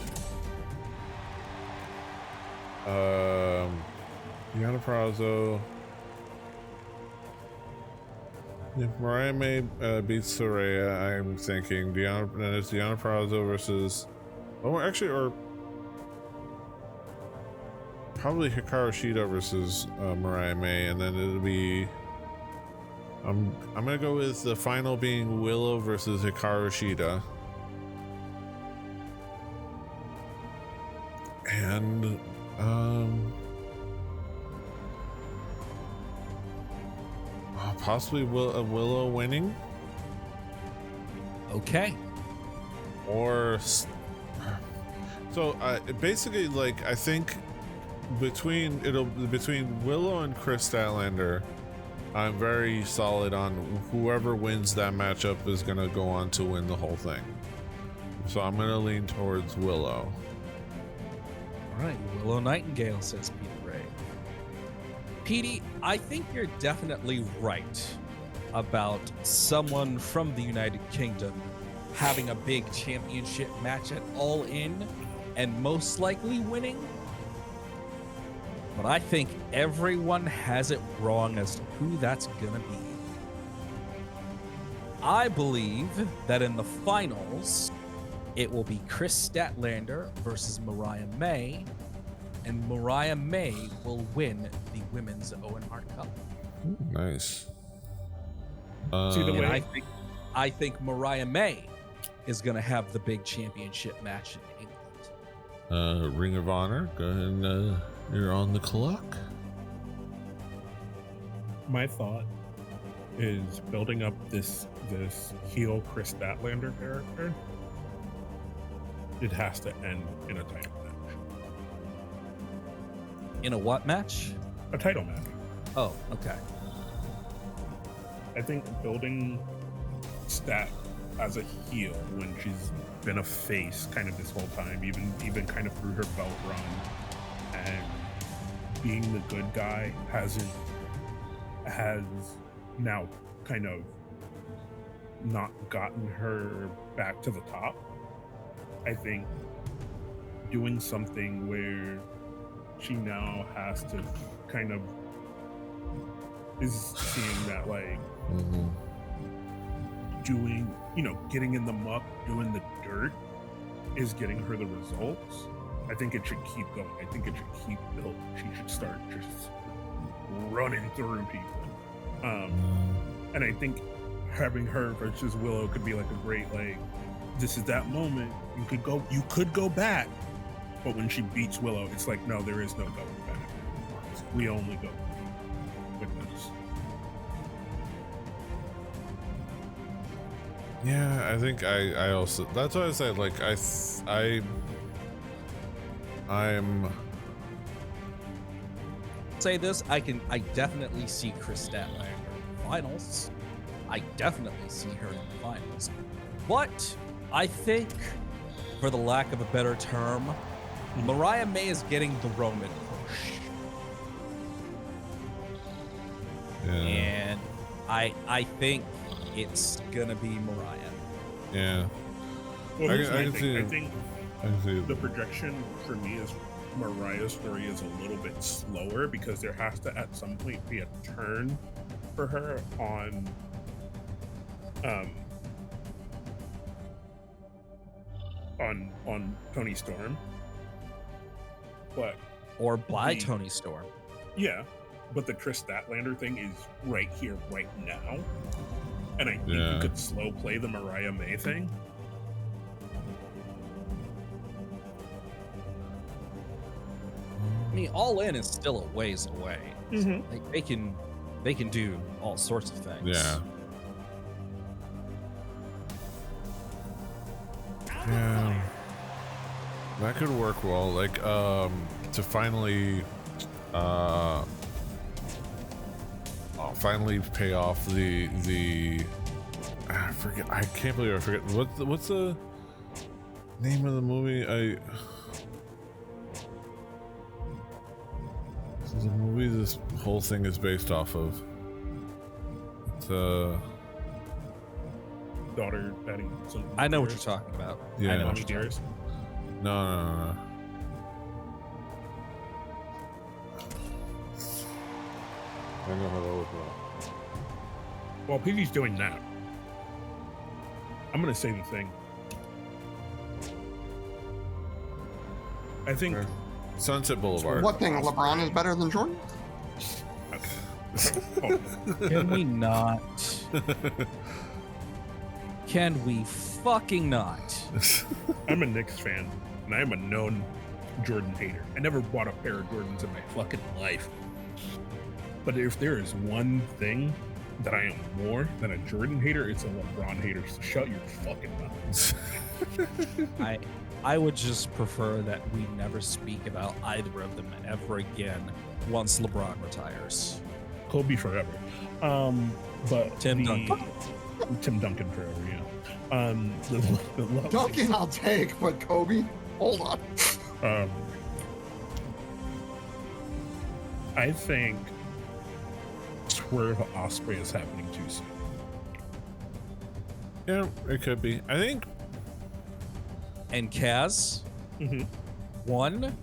[SPEAKER 1] Deonna Purrazzo. If Mariah May beats Soraya, I'm thinking Deonna Purrazzo versus, or probably Hikaru Shida versus Mariah May, and then it'll be I'm gonna go with the final being Willow versus Hikaru Shida, and possibly Willow winning.
[SPEAKER 4] Okay.
[SPEAKER 1] Or so basically, like, I think between Willow and Chris Statlander, I'm very solid on whoever wins that matchup is gonna go on to win the whole thing. So I'm gonna lean towards Willow.
[SPEAKER 4] All right, Willow Nightingale, says Peter Ray. Petey, I think you're definitely right about someone from the United Kingdom having a big championship match at All In and most likely winning. But I think everyone has it wrong as to who that's gonna be. I believe that in the finals, it will be Chris Statlander versus Mariah May, and Mariah May will win the Women's Owen Hart Cup.
[SPEAKER 1] Nice.
[SPEAKER 3] See the
[SPEAKER 4] And
[SPEAKER 3] way
[SPEAKER 4] I think Mariah May is going to have the big championship match in England.
[SPEAKER 1] Ring of Honor, go ahead and you're on the clock.
[SPEAKER 3] my thought is building up this heel Chris Statlander character. It has to end in a title match.
[SPEAKER 4] In a what match?
[SPEAKER 3] A title match.
[SPEAKER 4] Oh, okay.
[SPEAKER 3] I think building Stat as a heel when she's been a face kind of this whole time, even kind of through her belt run, and being the good guy has now kind of not gotten her back to the top. I think doing something where she now has to kind of is seeing that like doing, getting in the muck, doing the dirt is getting her the results. I think it should keep going. I think it should keep building. She should start just running through people. And I think having her versus Willow could be like a great, this is that moment. You could go back, but when she beats Willow, it's like, no, there is no going back. We only go with this.
[SPEAKER 1] Yeah, I think I also, that's why I said, I'm
[SPEAKER 4] Say this, I definitely see Chris Statlander in the finals. I definitely see her in the finals. But I think, for the lack of a better term, Mariah May is getting the Roman push.
[SPEAKER 1] yeah.
[SPEAKER 4] And I think it's gonna be Mariah.
[SPEAKER 1] Yeah.
[SPEAKER 3] Well,
[SPEAKER 1] I
[SPEAKER 3] here's
[SPEAKER 1] can
[SPEAKER 3] my
[SPEAKER 1] see
[SPEAKER 3] thing. I
[SPEAKER 1] it.
[SPEAKER 3] think
[SPEAKER 1] I can see
[SPEAKER 3] the projection for me is Mariah's story is a little bit slower because there has to at some point be a turn for her on Tony Storm. But
[SPEAKER 4] Or by Tony Storm.
[SPEAKER 3] yeah, but the Chris Statlander thing is right here, right now. And I think
[SPEAKER 1] Yeah.
[SPEAKER 3] you could slow play the Mariah May thing.
[SPEAKER 4] I mean, All In is still a ways away.
[SPEAKER 3] Mm-hmm.
[SPEAKER 4] Like, they can do all sorts of things.
[SPEAKER 1] Yeah. Yeah. That could work well. To finally finally pay off the I forget. I can't believe I forget. What's the name of the movie? This is a movie this whole thing is based off of. It's
[SPEAKER 3] Daughter, daddy, son.
[SPEAKER 4] I know what you're talking about.
[SPEAKER 1] Yeah.
[SPEAKER 4] I know what
[SPEAKER 3] Mommy
[SPEAKER 4] you're
[SPEAKER 3] dearest.
[SPEAKER 1] No. I know how to look at.
[SPEAKER 3] While PV's doing that, I'm gonna say the thing. I think
[SPEAKER 1] Sunset Boulevard.
[SPEAKER 2] What thing? LeBron is better than Jordan?
[SPEAKER 4] Can we not? Can we fucking not?
[SPEAKER 3] I'm a Knicks fan, and I'm a known Jordan hater. I never bought a pair of Jordans in my fucking life. But if there is one thing that I am more than a Jordan hater, it's a LeBron hater. So shut your fucking mouth.
[SPEAKER 4] I would just prefer that we never speak about either of them ever again once LeBron retires.
[SPEAKER 3] Kobe forever. But
[SPEAKER 4] Tim Duncan.
[SPEAKER 3] Tim Duncan forever, yeah. The love
[SPEAKER 2] Duncan, I'll take, but Kobe, hold on.
[SPEAKER 3] I think Swerve Osprey is happening too soon.
[SPEAKER 1] Yeah, it could be. I think.
[SPEAKER 4] And Kaz,
[SPEAKER 3] Mm-hmm.
[SPEAKER 4] one,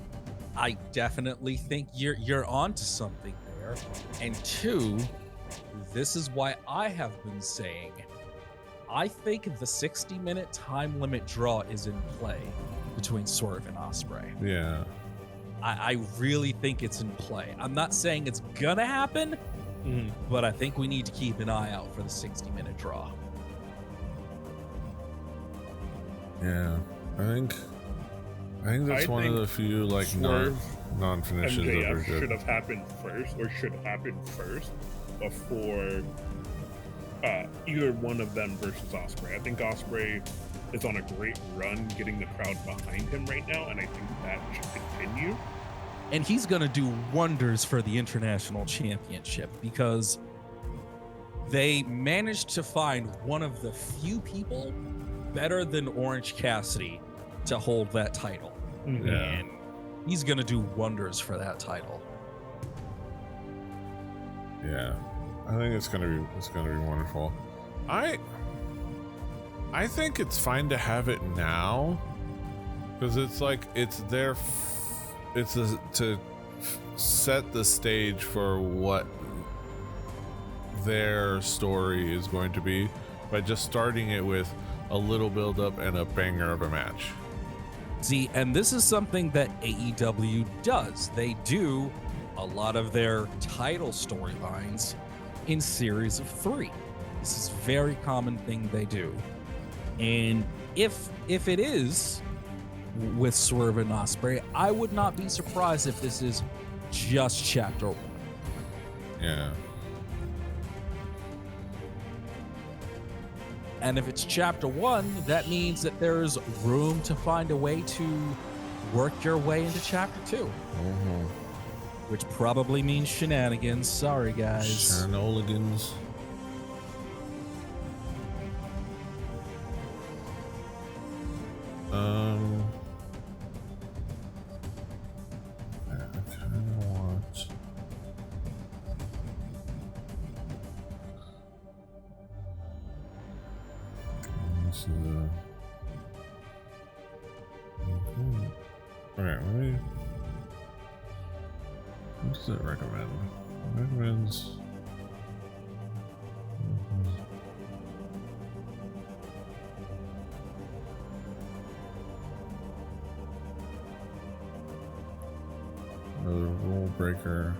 [SPEAKER 4] I definitely think you're onto something there. And two, this is why I have been saying I think the 60-minute time limit draw is in play between Swerve and Ospreay.
[SPEAKER 1] Yeah.
[SPEAKER 4] I really think it's in play. I'm not saying it's gonna happen, but I think we need to keep an eye out for the 60-minute draw.
[SPEAKER 1] Yeah, I think that's one of the few like non-finishes that are
[SPEAKER 3] MJF
[SPEAKER 1] good.
[SPEAKER 3] should have happened first, or should happen first before either one of them versus Ospreay. I think Ospreay is on a great run, getting the crowd behind him right now, and I think that should continue.
[SPEAKER 4] And he's going to do wonders for the International Championship because they managed to find one of the few people better than Orange Cassidy to hold that title.
[SPEAKER 1] Yeah.
[SPEAKER 4] And he's going to do wonders for that title.
[SPEAKER 1] Yeah, I think it's gonna be wonderful. I think it's fine to have it now because it's like it's there. To set the stage for what their story is going to be by just starting it with a little build up and a banger of a match.
[SPEAKER 4] See, and this is something that AEW does. They do a lot of their title storylines in series of 3. This is a very common thing they do. And if it is with Swerve and Ospreay, I would not be surprised if this is just chapter 1.
[SPEAKER 1] Yeah.
[SPEAKER 4] And if it's chapter 1, that means that there's room to find a way to work your way into chapter 2. Which probably means shenanigans. Sorry, guys.
[SPEAKER 1] Shenanigans. I kind of want. This is okay, let me. What does it recommend? It recommends. Another rule breaker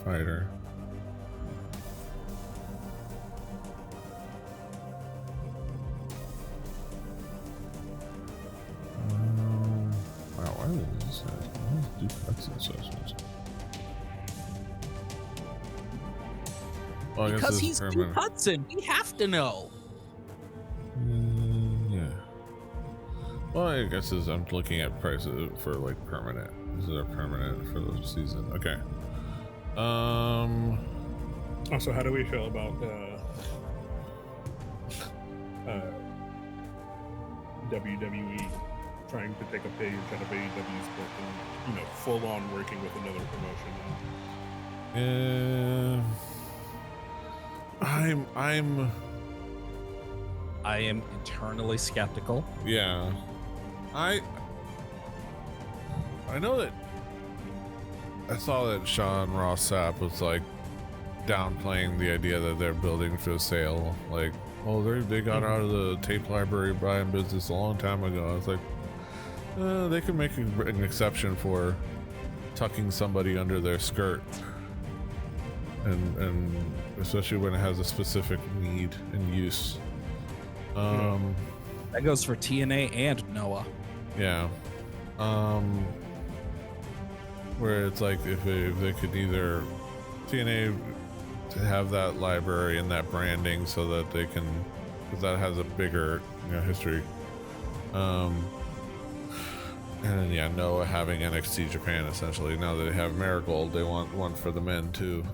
[SPEAKER 1] fighter. Wow, why does this say? Why does do cuts and assessments? Well, I guess
[SPEAKER 4] Because
[SPEAKER 1] this
[SPEAKER 4] he's
[SPEAKER 1] is
[SPEAKER 4] Duke
[SPEAKER 1] permanent.
[SPEAKER 4] Hudson. We have to know.
[SPEAKER 1] Yeah. Well, I guess I'm looking at prices for like permanent. This is a permanent for the season. Okay.
[SPEAKER 3] Also, how do we feel about WWE trying to take a page out of AEW's book and, full on working with another promotion now?
[SPEAKER 4] I am internally skeptical.
[SPEAKER 1] Yeah. I know that I saw that Sean Ross Sapp was like downplaying the idea that they're building for sale. Like, oh, they got out of the tape library buying business a long time ago. I was like, they could make an exception for tucking somebody under their skirt, and especially when it has a specific need and use.
[SPEAKER 4] That goes for TNA and Noah.
[SPEAKER 1] Yeah. Where it's like if they could either TNA to have that library and that branding so that they can, because that has a bigger history. And then Noah having NXT Japan essentially. Now that they have Marigold, they want one for the men too.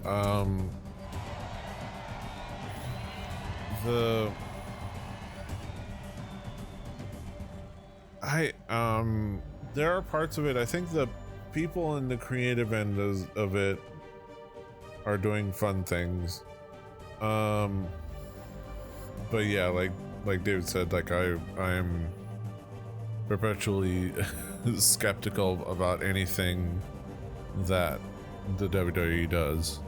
[SPEAKER 1] There are parts of it. I think the people in the creative end of it are doing fun things. But yeah, like David said, like I am perpetually skeptical about anything that the WWE does,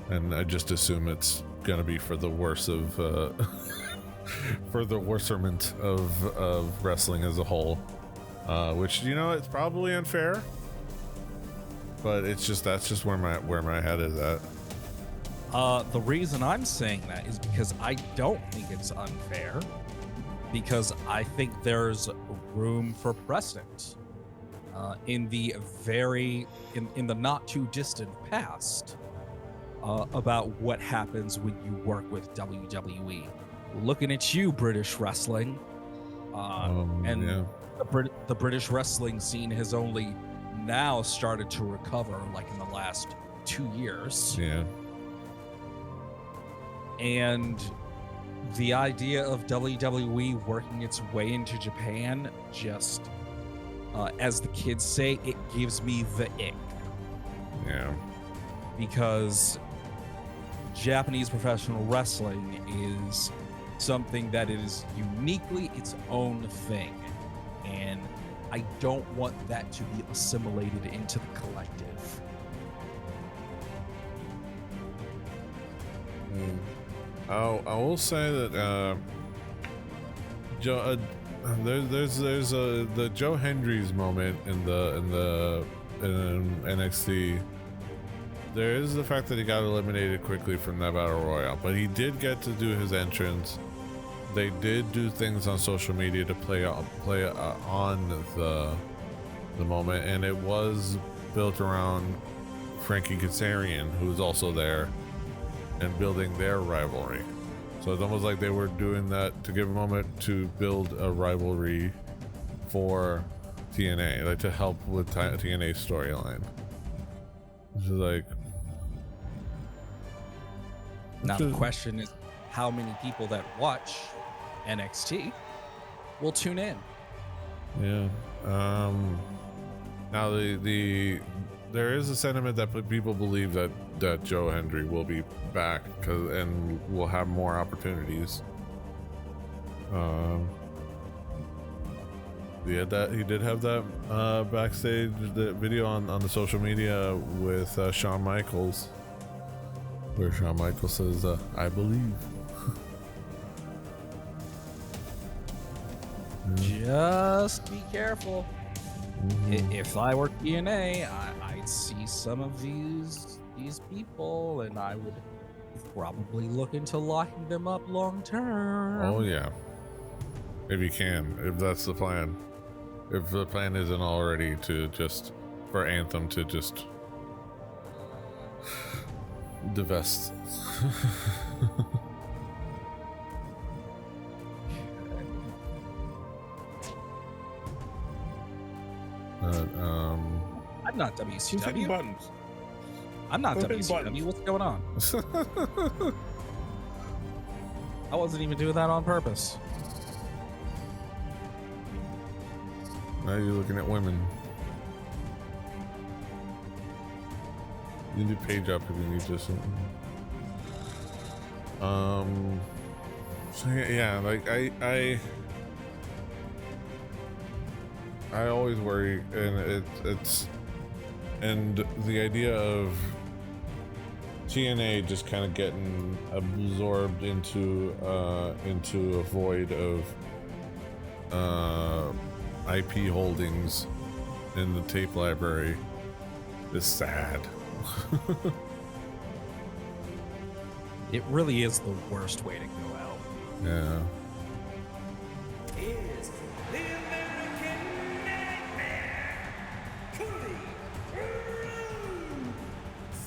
[SPEAKER 1] and I just assume it's gonna be for the worse of for the worserment of wrestling as a whole, which, you know, it's probably unfair, but that's just where my head is at.
[SPEAKER 4] The reason I'm saying that is because I don't think it's unfair, because I think there's room for precedent. In the not too distant past, about what happens when you work with WWE. Looking at you, British wrestling, and the British wrestling scene has only now started to recover, like in the last 2 years.
[SPEAKER 1] Yeah.
[SPEAKER 4] And the idea of WWE working its way into Japan just, as the kids say, it gives me the ick.
[SPEAKER 1] Yeah.
[SPEAKER 4] Because Japanese professional wrestling is something that is uniquely its own thing. And I don't want that to be assimilated into the collective.
[SPEAKER 1] I will say that there's the Joe Hendry's moment in NXT. There is the fact that he got eliminated quickly from that battle royale, but he did get to do his entrance. They did do things on social media to play on the moment, and it was built around Frankie Kazarian, who's also there, and building their rivalry. So it's almost like they were doing that to give a moment to build a rivalry for TNA, like to help with TNA's storyline. Which is like,
[SPEAKER 4] now the question is, how many people that watch NXT will tune in?
[SPEAKER 1] Yeah. Now there is a sentiment that people believe that Joe Hendry will be back and will have more opportunities. He did have that backstage video on the social media with Shawn Michaels, where Shawn Michaels says, "I believe."
[SPEAKER 4] Just be careful. If I were TNA, I'd see some of these people, and I would probably look into locking them up long term.
[SPEAKER 1] Oh yeah, if you can, if that's the plan. If the plan isn't already to just for Anthem to just divest.
[SPEAKER 4] I'm not
[SPEAKER 3] Who's hitting
[SPEAKER 4] WCW.
[SPEAKER 3] buttons?
[SPEAKER 4] I'm not
[SPEAKER 3] Who's hitting
[SPEAKER 4] WCW.
[SPEAKER 3] buttons?
[SPEAKER 4] What's going on? I wasn't even doing that on purpose.
[SPEAKER 1] Now you're looking at women. You need to page up if you need to. So yeah, like I always worry, and it's the idea of TNA just kind of getting absorbed into a void of IP holdings in the tape library is sad.
[SPEAKER 4] It really is the worst way to go out.
[SPEAKER 1] Yeah.
[SPEAKER 6] Is the American Nightmare, Cody Rhodes.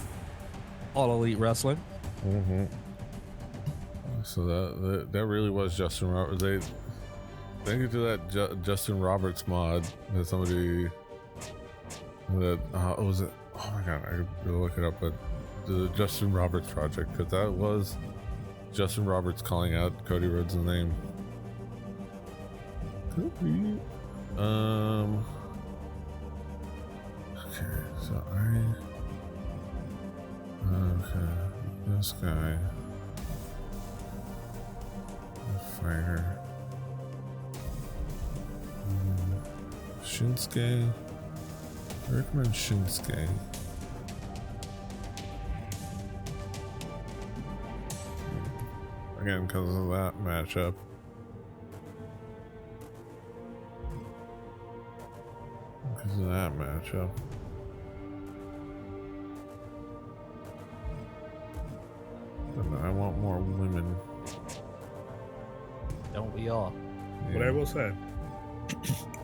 [SPEAKER 4] All Elite Wrestling.
[SPEAKER 1] Mm-hmm. So that really was Justin Roberts. They could do that Justin Roberts mod that somebody that was it? Oh my god, I could go look it up, but the Justin Roberts project, because that was Justin Roberts calling out Cody Rhodes' name. Could be. Okay, so this guy, the fighter, Shinsuke. I recommend Shinsuke. Again, because of that matchup. that matchup. I want more women.
[SPEAKER 4] Don't we all?
[SPEAKER 1] Yeah.
[SPEAKER 3] But I will say,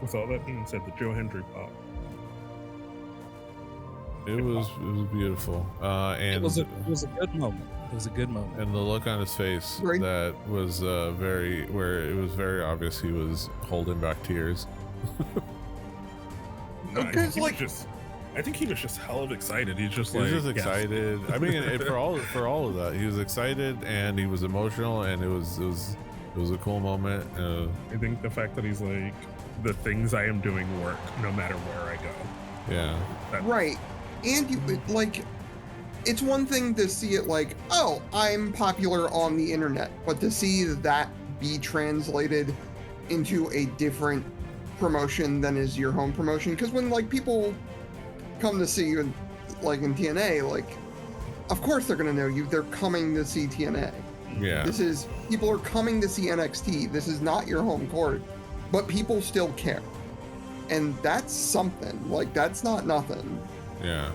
[SPEAKER 3] with all that being said, the Joe Hendry pop.
[SPEAKER 1] It was beautiful. And
[SPEAKER 4] It was a good moment. It was a good moment.
[SPEAKER 1] and the look on his face
[SPEAKER 2] Right.
[SPEAKER 1] that was where it was very obvious he was holding back tears.
[SPEAKER 3] No,
[SPEAKER 2] Because,
[SPEAKER 3] he
[SPEAKER 2] like-
[SPEAKER 3] was just, I think he was just hell of excited. He's just
[SPEAKER 1] He
[SPEAKER 3] like
[SPEAKER 1] was just
[SPEAKER 3] yes.
[SPEAKER 1] excited. I mean, for all of that, he was excited and he was emotional, and it was a cool moment.
[SPEAKER 3] I think the fact that he's like, the things I am doing work no matter where I go.
[SPEAKER 1] Yeah,
[SPEAKER 2] Right. And you like, it's one thing to see it like, oh, I'm popular on the internet, but to see that be translated into a different promotion than is your home promotion, because when like people come to see you in, like in TNA, like, of course they're gonna know you. They're coming to see TNA.
[SPEAKER 1] yeah,
[SPEAKER 2] People are coming to see NXT. This is not your home court, but people still care. And that's something. Like, that's not nothing.
[SPEAKER 1] yeah.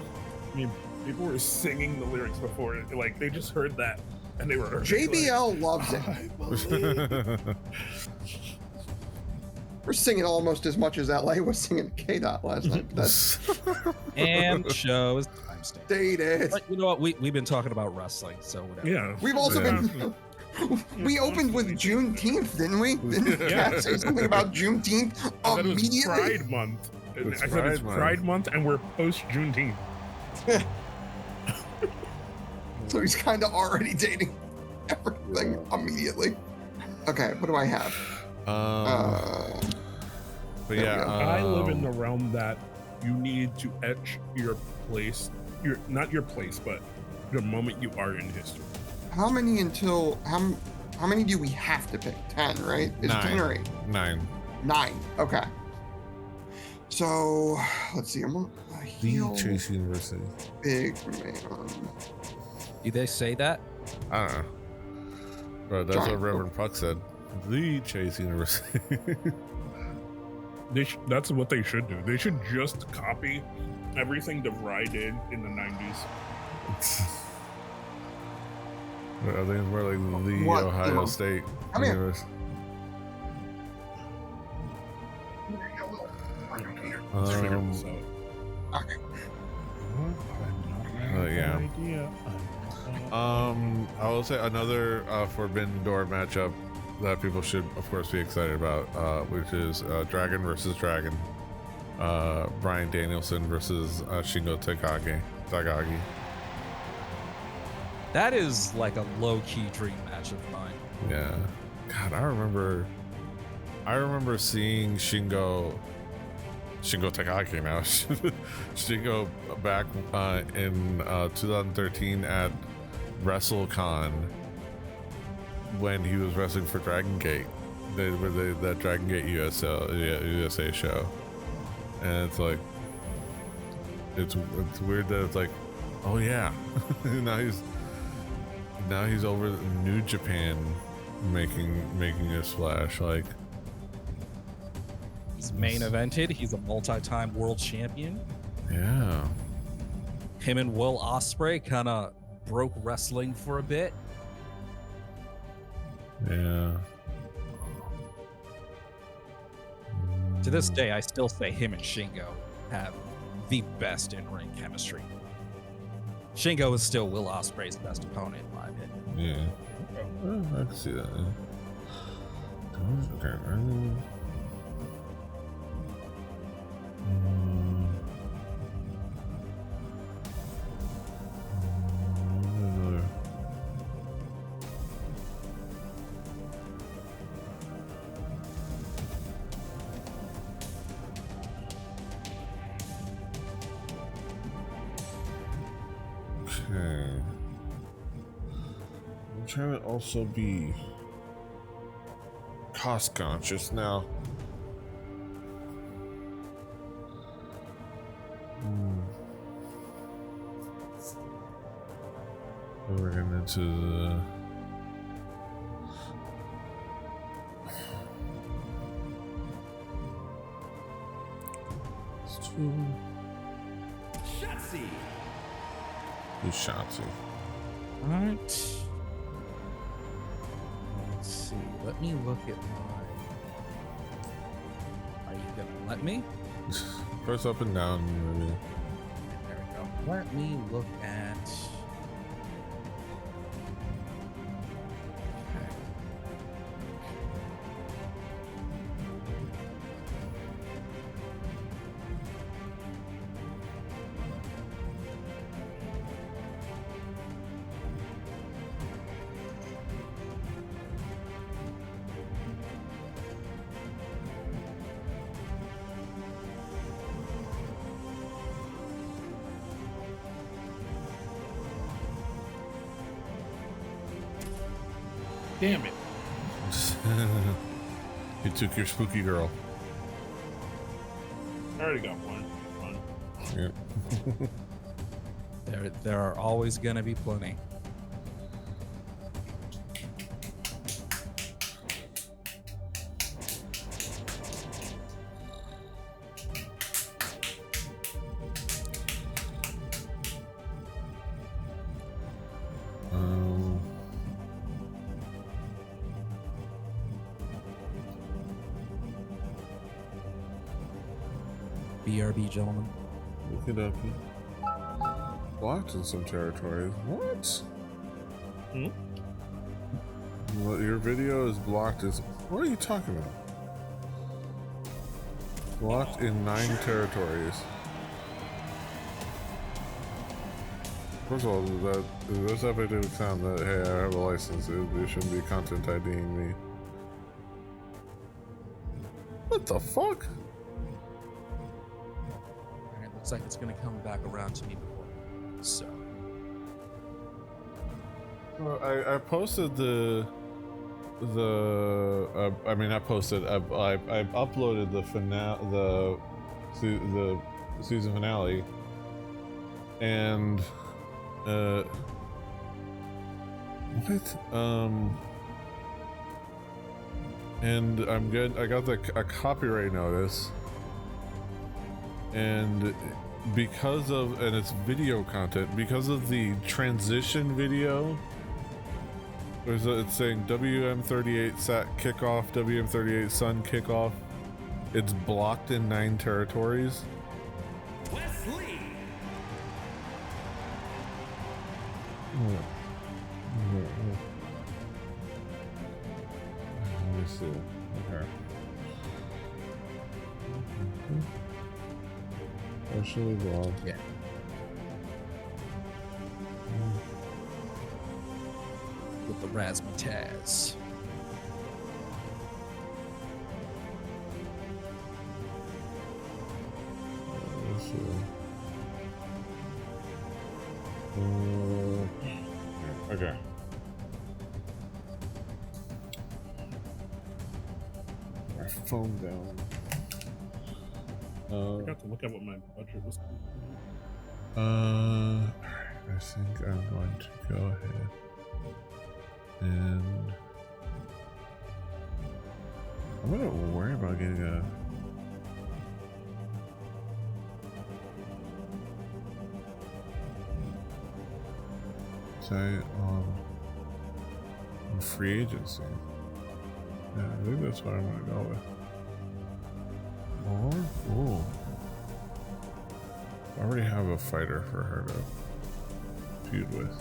[SPEAKER 3] I mean, people were singing the lyrics before it. Like, they just heard that and they were
[SPEAKER 2] JBL loves it.
[SPEAKER 3] I believe.
[SPEAKER 2] We're singing almost as much as LA was singing K-Dot last night. That's
[SPEAKER 4] And show is timestamp.
[SPEAKER 2] dated.
[SPEAKER 4] But you know what? We've been talking about wrestling, so whatever.
[SPEAKER 3] Yeah.
[SPEAKER 2] We've also
[SPEAKER 1] Yeah.
[SPEAKER 2] been... We opened with Juneteenth, didn't we? Didn't Kat say something about Juneteenth
[SPEAKER 3] I said it was
[SPEAKER 2] immediately?
[SPEAKER 3] Pride Month. And
[SPEAKER 1] It's
[SPEAKER 3] I said it's
[SPEAKER 1] Pride Month.
[SPEAKER 3] Pride Month and we're post Juneteenth.
[SPEAKER 2] So he's kind of already dating everything immediately. Okay, what do I have?
[SPEAKER 1] But
[SPEAKER 2] there we
[SPEAKER 1] yeah,
[SPEAKER 2] go.
[SPEAKER 3] I live in the realm that you need to etch your place, not your place, but the moment you are in history.
[SPEAKER 2] How many until how many do we have to pick? 10, right? Is it 10 or 8?
[SPEAKER 1] 9.
[SPEAKER 2] 9. Okay. So let's see. I'm gonna
[SPEAKER 1] The
[SPEAKER 2] heal
[SPEAKER 1] Chase University.
[SPEAKER 2] big man.
[SPEAKER 4] Do they say that?
[SPEAKER 1] I don't know. But that's
[SPEAKER 2] Giant
[SPEAKER 1] what Reverend Puck said. The Chase University.
[SPEAKER 3] That's what they should do. They should just copy everything DeVry did in the 90s.
[SPEAKER 1] I think it's more like the
[SPEAKER 2] What?
[SPEAKER 1] Ohio State
[SPEAKER 2] Come here.
[SPEAKER 1] University.
[SPEAKER 3] Let's figure this out.
[SPEAKER 2] Okay.
[SPEAKER 1] Yeah. I will say another Forbidden Door matchup that people should, of course, be excited about, which is Dragon versus Dragon. Bryan Danielson versus Shingo Takagi.
[SPEAKER 4] That is like a low-key dream match of mine.
[SPEAKER 1] Yeah. God, I remember seeing Shingo Takagi now. Shingo back in 2013 at WrestleCon when he was wrestling for Dragon Gate. That Dragon Gate USA show. And it's like it's weird that it's like, oh yeah. now he's over in New Japan making a splash. Like,
[SPEAKER 4] He's main evented. He's a multi-time world champion.
[SPEAKER 1] yeah.
[SPEAKER 4] Him and Will Ospreay kind of broke wrestling for a bit.
[SPEAKER 1] Yeah.
[SPEAKER 4] To this day, I still say him and Shingo have the best in-ring chemistry. Shingo is still Will Ospreay's best opponent, in my opinion.
[SPEAKER 1] Yeah. I can see that. Okay. Okay. I'm trying to also be cost conscious now. We're getting into the
[SPEAKER 6] Shotzi.
[SPEAKER 1] Who's Shotzi?
[SPEAKER 4] All right. Let's see. Let me look at my. Are you gonna let me?
[SPEAKER 1] Press up and down. Maybe.
[SPEAKER 4] There we go. Let me look at.
[SPEAKER 3] Damn it.
[SPEAKER 1] You took your spooky girl.
[SPEAKER 3] I already got one.
[SPEAKER 1] Yeah.
[SPEAKER 4] There are always gonna be plenty. BRB, gentlemen.
[SPEAKER 1] Look it up. Blocked in some territories. What? Well, your video is blocked. What are you talking about? Blocked in 9 territories. First of all, that's epic sound that, hey, I have a license. It shouldn't be content IDing me. What the fuck?
[SPEAKER 4] Alright, looks like it's gonna come back around to me before. So.
[SPEAKER 1] Well, I posted I uploaded the finale, the season finale, and and I'm good. I got a copyright notice, and it's video content, because of the transition video. It's saying WM38 SAT kickoff, WM38 Sun kickoff. It's blocked in 9 territories.
[SPEAKER 6] Wesley.
[SPEAKER 1] Let me see. Okay. Partially blocked.
[SPEAKER 4] Yeah. With the razzmatazz.
[SPEAKER 1] Let's see. Okay. My phone down.
[SPEAKER 3] I got to look at what my budget was.
[SPEAKER 1] I think I'm going to go ahead and I'm gonna worry about getting a site on free agency. Yeah, I think that's what I'm gonna go with. Or, ooh, I already have a fighter for her to feud with.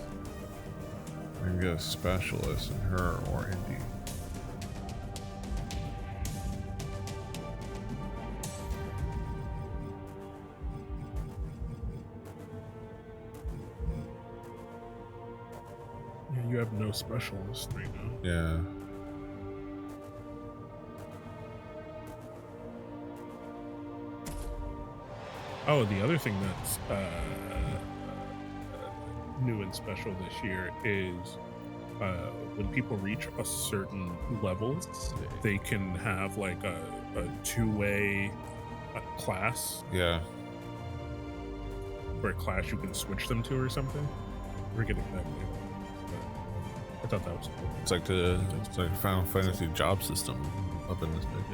[SPEAKER 1] I can get a specialist in her or Indy.
[SPEAKER 3] Yeah, you have no specialist right now.
[SPEAKER 1] Yeah.
[SPEAKER 3] Oh, the other thing that's new and special this year is when people reach a certain level, they can have like a two-way class.
[SPEAKER 1] Yeah.
[SPEAKER 3] Or a class you can switch them to or something. We're getting that name. I thought that was cool.
[SPEAKER 1] It's like Final Fantasy job system up in this bit.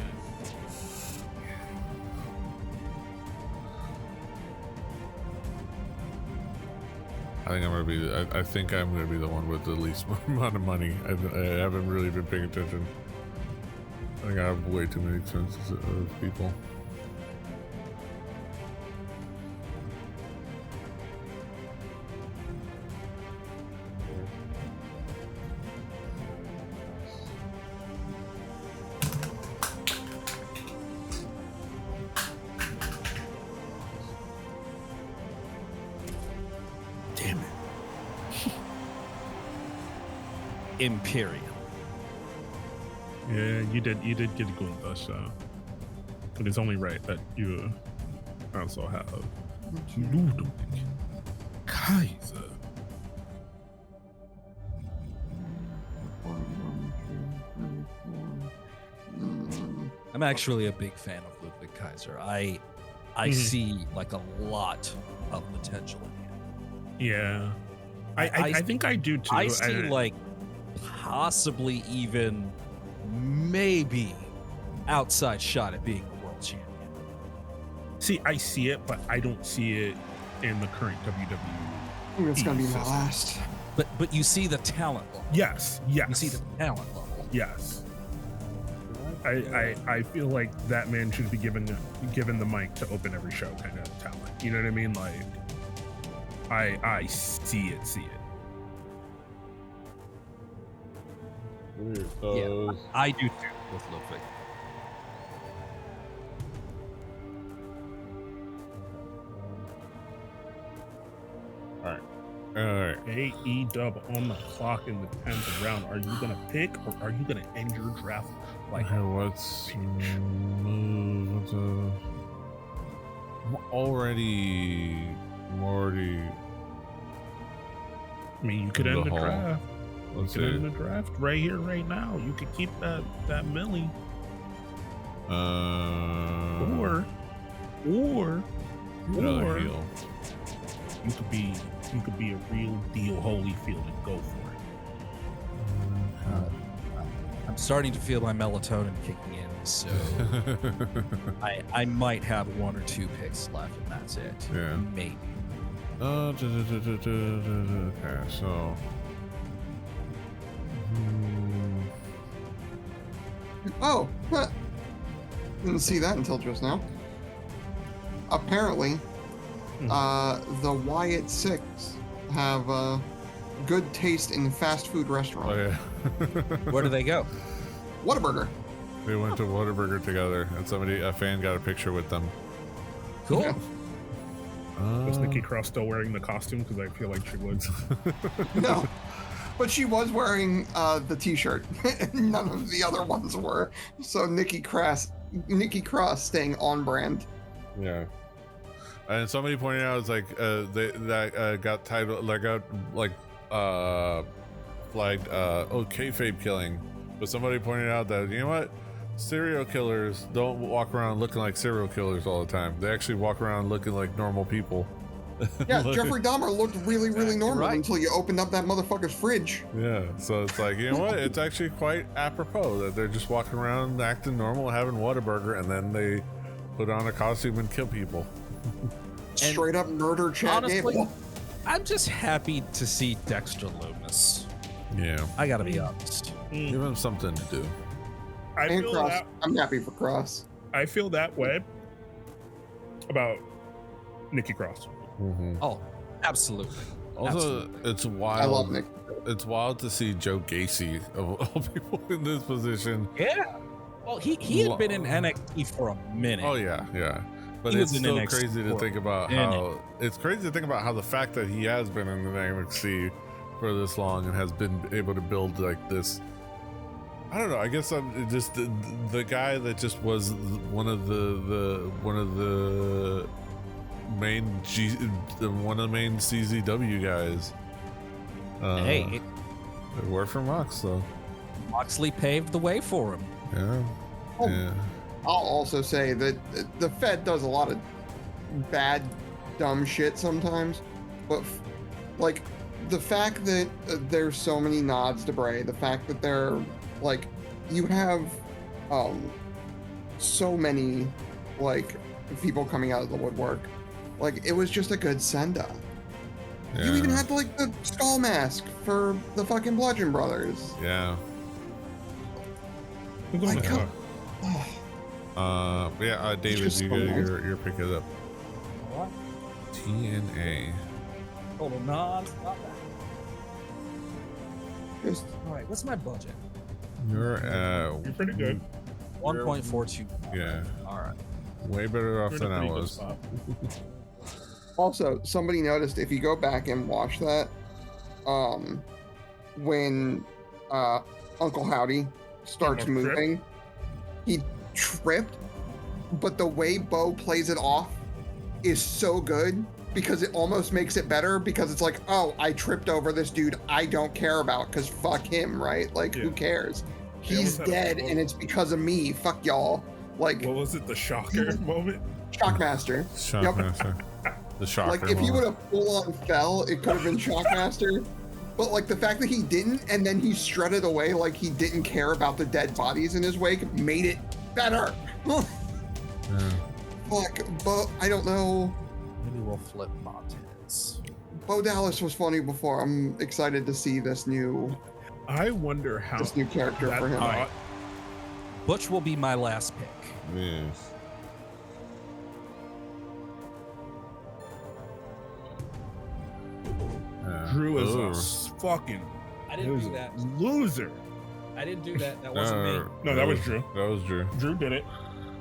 [SPEAKER 1] I think I'm gonna be. I think I'm gonna be the one with the least amount of money. I haven't really been paying attention. I think I have way too many expenses of people.
[SPEAKER 3] Damn it.
[SPEAKER 4] Imperial.
[SPEAKER 3] Yeah, you did get a good touch, but it's only right that you also have Ludwig Kaiser.
[SPEAKER 4] I'm actually a big fan of Ludwig Kaiser. I see like a lot of potential in him.
[SPEAKER 3] Yeah, I think I do too.
[SPEAKER 4] I see like possibly even maybe outside shot at being a world champion.
[SPEAKER 3] See, I see it, but I don't see it in the current WWE.
[SPEAKER 2] I think it's gonna be my
[SPEAKER 3] system.
[SPEAKER 2] last.
[SPEAKER 4] But you see the talent level.
[SPEAKER 3] Yes.
[SPEAKER 4] You see the talent level.
[SPEAKER 3] Yes. I feel like that man should be given the mic to open every show kind of talent. You know what I mean? Like I see it.
[SPEAKER 4] Yeah, I do too with Ludwig.
[SPEAKER 1] All right.
[SPEAKER 3] AEW on the clock in the 10th round. Are you gonna pick or are you gonna end your draft like
[SPEAKER 1] What's I'm already.
[SPEAKER 3] I mean, you could end the
[SPEAKER 1] hall.
[SPEAKER 3] draft.
[SPEAKER 1] Let's
[SPEAKER 3] You could
[SPEAKER 1] see.
[SPEAKER 3] end the draft right here, right now. You could keep that millie, or
[SPEAKER 1] another heel.
[SPEAKER 3] you could be a real deal Holyfield and go for it.
[SPEAKER 4] I'm starting to feel my melatonin kicking in, so I might have one or two picks left, and that's it.
[SPEAKER 1] Yeah.
[SPEAKER 4] Maybe.
[SPEAKER 1] Okay, so.
[SPEAKER 2] Oh, huh. Didn't see that until just now. Apparently, the Wyatt Six have good taste in fast food restaurants.
[SPEAKER 1] Oh yeah.
[SPEAKER 4] Where do they go?
[SPEAKER 2] Whataburger.
[SPEAKER 1] They went to Whataburger together, and a fan got a picture with them.
[SPEAKER 4] Cool.
[SPEAKER 2] Yeah.
[SPEAKER 3] Was Nikki Cross still wearing the costume? Because I feel like she would.
[SPEAKER 2] No, but she was wearing the T-shirt. None of the other ones were. So Nikki Cross staying on brand.
[SPEAKER 1] Yeah. And somebody pointed out, it's like that got titled, like got like flagged kayfabe killing, but somebody pointed out that, you know what, serial killers don't walk around looking like serial killers all the time. They actually walk around looking like normal people.
[SPEAKER 2] Yeah, Jeffrey Dahmer looked really, really normal
[SPEAKER 4] right.
[SPEAKER 2] until you opened up that motherfucker's fridge.
[SPEAKER 1] Yeah, so it's like, you know what, it's actually quite apropos that they're just walking around acting normal, having Whataburger, and then they put on a costume and kill people.
[SPEAKER 2] Straight up murder Chad
[SPEAKER 4] Honestly,
[SPEAKER 2] Gable.
[SPEAKER 4] I'm just happy to see Dexter Lumis.
[SPEAKER 1] Yeah,
[SPEAKER 4] I gotta be honest.
[SPEAKER 1] give them something to do.
[SPEAKER 3] I
[SPEAKER 2] And
[SPEAKER 3] feel
[SPEAKER 2] Cross.
[SPEAKER 3] that.
[SPEAKER 2] I'm happy for Cross.
[SPEAKER 3] I feel that way about Nikki Cross.
[SPEAKER 4] Oh, absolutely.
[SPEAKER 1] Also,
[SPEAKER 4] Absolutely.
[SPEAKER 1] it's wild.
[SPEAKER 2] I love Nick.
[SPEAKER 1] It's wild to see Joe Gacy of all people in this position.
[SPEAKER 4] Yeah. Well, he had been in NXT for a minute.
[SPEAKER 1] Oh yeah. But
[SPEAKER 4] He
[SPEAKER 1] it's
[SPEAKER 4] was in
[SPEAKER 1] still
[SPEAKER 4] NXT
[SPEAKER 1] crazy to
[SPEAKER 4] for
[SPEAKER 1] think about
[SPEAKER 4] a minute.
[SPEAKER 1] how it's crazy to think about how the fact that he has been in the NXT for this long and has been able to build like this. I don't know. I guess I'm just the guy that just was one of the main one of the main CZW guys.
[SPEAKER 4] Hey,
[SPEAKER 1] It worked for Mox though.
[SPEAKER 4] Moxley paved the way for him.
[SPEAKER 1] Yeah.
[SPEAKER 2] Oh,
[SPEAKER 1] Yeah.
[SPEAKER 2] I'll also say that the Fed does a lot of bad, dumb shit sometimes, but like the fact that there's so many nods to Bray, the fact that they're like, you have so many like people coming out of the woodwork, like it was just a good send up. You even had like the skull mask for the fucking Bludgeon Brothers.
[SPEAKER 1] Yeah.
[SPEAKER 2] Like,
[SPEAKER 1] David,
[SPEAKER 2] just
[SPEAKER 1] you
[SPEAKER 2] so
[SPEAKER 1] get
[SPEAKER 2] nice.
[SPEAKER 1] your pick it up.
[SPEAKER 4] What?
[SPEAKER 1] TNA.
[SPEAKER 4] Hold on, no, stop that.
[SPEAKER 2] Just
[SPEAKER 4] All right, what's my budget?
[SPEAKER 1] You're
[SPEAKER 3] pretty good.
[SPEAKER 4] 1.42.
[SPEAKER 1] yeah,
[SPEAKER 4] All right.
[SPEAKER 1] way better off
[SPEAKER 3] You're in a
[SPEAKER 1] than I
[SPEAKER 3] pretty good
[SPEAKER 1] was.
[SPEAKER 3] spot.
[SPEAKER 2] also, somebody noticed if you go back and watch that, when Uncle Howdy starts
[SPEAKER 3] Almost tripped.
[SPEAKER 2] moving, he tripped, but the way Bo plays it off is so good because it almost makes it better because it's like, oh, I tripped over this dude I don't care about because fuck him, right? Like, who cares? He's dead and it's because of me. Fuck y'all. Like,
[SPEAKER 3] What was it? The shocker moment?
[SPEAKER 2] Shockmaster.
[SPEAKER 1] Shockmaster. The shocker.
[SPEAKER 2] Like, if he
[SPEAKER 1] moment.
[SPEAKER 2] would have full on fell, it could have been Shockmaster. But like the fact that he didn't, and then he strutted away like he didn't care about the dead bodies in his wake, made it better. Fuck, Bo, I don't know.
[SPEAKER 4] Maybe we'll flip Montez.
[SPEAKER 2] Bo Dallas was funny before. I'm excited to see this new
[SPEAKER 3] I wonder how
[SPEAKER 2] character
[SPEAKER 3] that
[SPEAKER 2] for him.
[SPEAKER 4] All right. Butch will be my last pick.
[SPEAKER 1] Yes.
[SPEAKER 3] Drew is
[SPEAKER 1] Ooh.
[SPEAKER 3] a fucking
[SPEAKER 4] I didn't do that.
[SPEAKER 3] loser.
[SPEAKER 4] I didn't do that. That wasn't me.
[SPEAKER 3] No, that was Drew.
[SPEAKER 1] That was Drew.
[SPEAKER 3] Drew did it.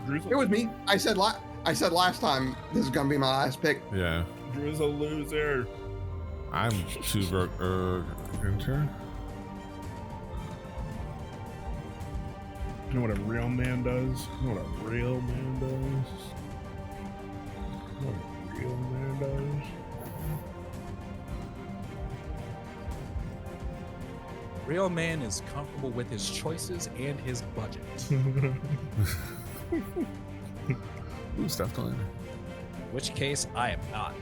[SPEAKER 3] Drew's a
[SPEAKER 2] It was me. I said last time this is gonna be my last pick.
[SPEAKER 1] Yeah.
[SPEAKER 3] Drew's a loser.
[SPEAKER 1] I'm too broke. Enter.
[SPEAKER 3] You know what a real man does? You know what a real man does? You know what a real man does?
[SPEAKER 4] Real man is comfortable with his choices and his budget.
[SPEAKER 1] Ooh, stepped on.
[SPEAKER 4] In which case, I am not.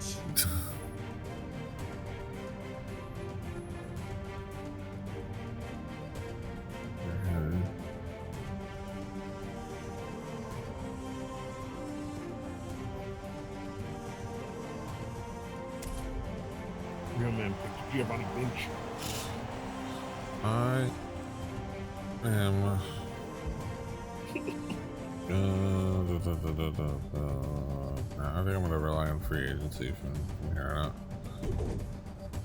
[SPEAKER 3] Real man picked Giovanni Bench.
[SPEAKER 1] I am. I think I'm gonna rely on free agency from here on out.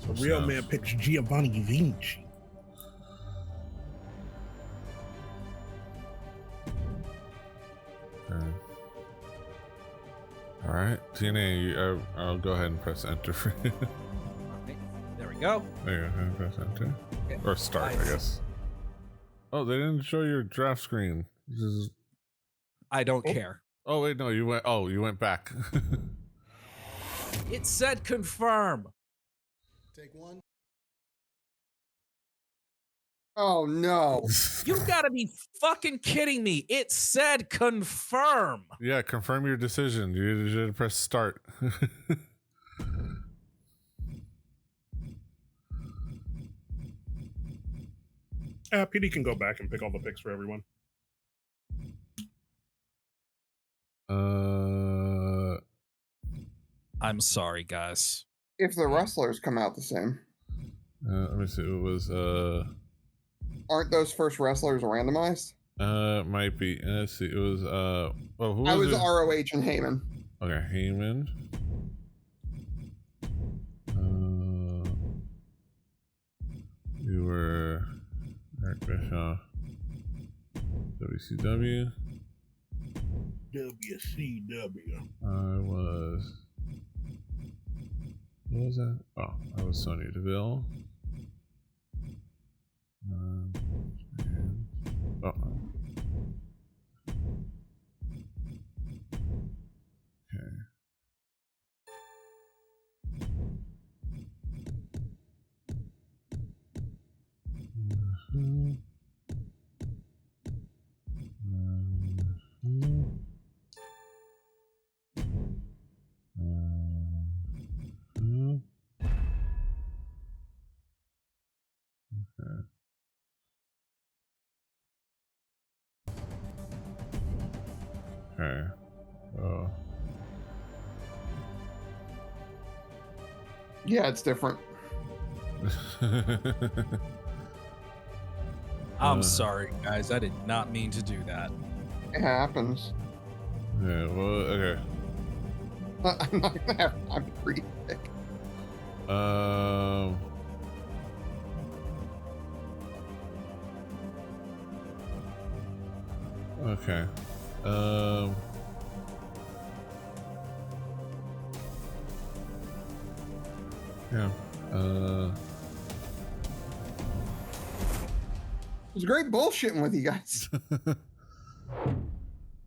[SPEAKER 3] A real man picks Giovanni Vinci.
[SPEAKER 1] Okay. All right, TNA. I'll go ahead and press enter for you.
[SPEAKER 4] Okay, there we go.
[SPEAKER 1] There you go. Press enter
[SPEAKER 4] Okay.
[SPEAKER 1] or start, I guess. Oh, they didn't show your draft screen. This is...
[SPEAKER 4] I don't care.
[SPEAKER 1] Oh wait, no, you went. Oh, you went back.
[SPEAKER 4] It said confirm.
[SPEAKER 5] Take one.
[SPEAKER 2] Oh no.
[SPEAKER 4] You gotta be fucking kidding me. It said confirm.
[SPEAKER 1] Yeah, confirm your decision. You should press start.
[SPEAKER 3] PD can go back and pick all the picks for everyone.
[SPEAKER 4] I'm sorry, guys.
[SPEAKER 2] If the wrestlers come out the same,
[SPEAKER 1] let me see. It was
[SPEAKER 2] aren't those first wrestlers randomized?
[SPEAKER 1] might be. Let's see. It was well, who
[SPEAKER 2] I
[SPEAKER 1] was
[SPEAKER 2] was
[SPEAKER 1] it?
[SPEAKER 2] ROH and Heyman.
[SPEAKER 1] Okay, Heyman. You were Eric Bischoff. WCW.
[SPEAKER 3] WCW.
[SPEAKER 1] I was. What was that? Oh, I was Sonya Deville. Oh. Okay. Okay. Oh.
[SPEAKER 2] Yeah, it's different.
[SPEAKER 4] I'm sorry, guys. I did not mean to do that.
[SPEAKER 2] It happens.
[SPEAKER 1] Yeah, well, okay.
[SPEAKER 2] I'm not gonna have time to read it.
[SPEAKER 1] Okay. Yeah.
[SPEAKER 2] It was great bullshitting with you guys.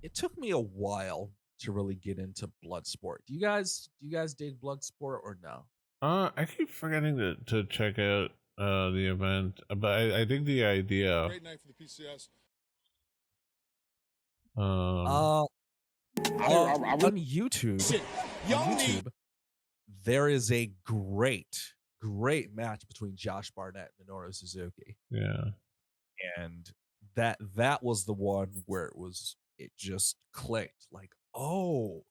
[SPEAKER 4] It took me a while to really get into Bloodsport. Do you guys dig Bloodsport or no?
[SPEAKER 1] I keep forgetting to check out the event, but I think the idea.
[SPEAKER 5] Great night for the PCS.
[SPEAKER 4] On YouTube, there is a great match between Josh Barnett and Minoru Suzuki.
[SPEAKER 1] Yeah.
[SPEAKER 4] And that was the one where it just clicked, like, oh,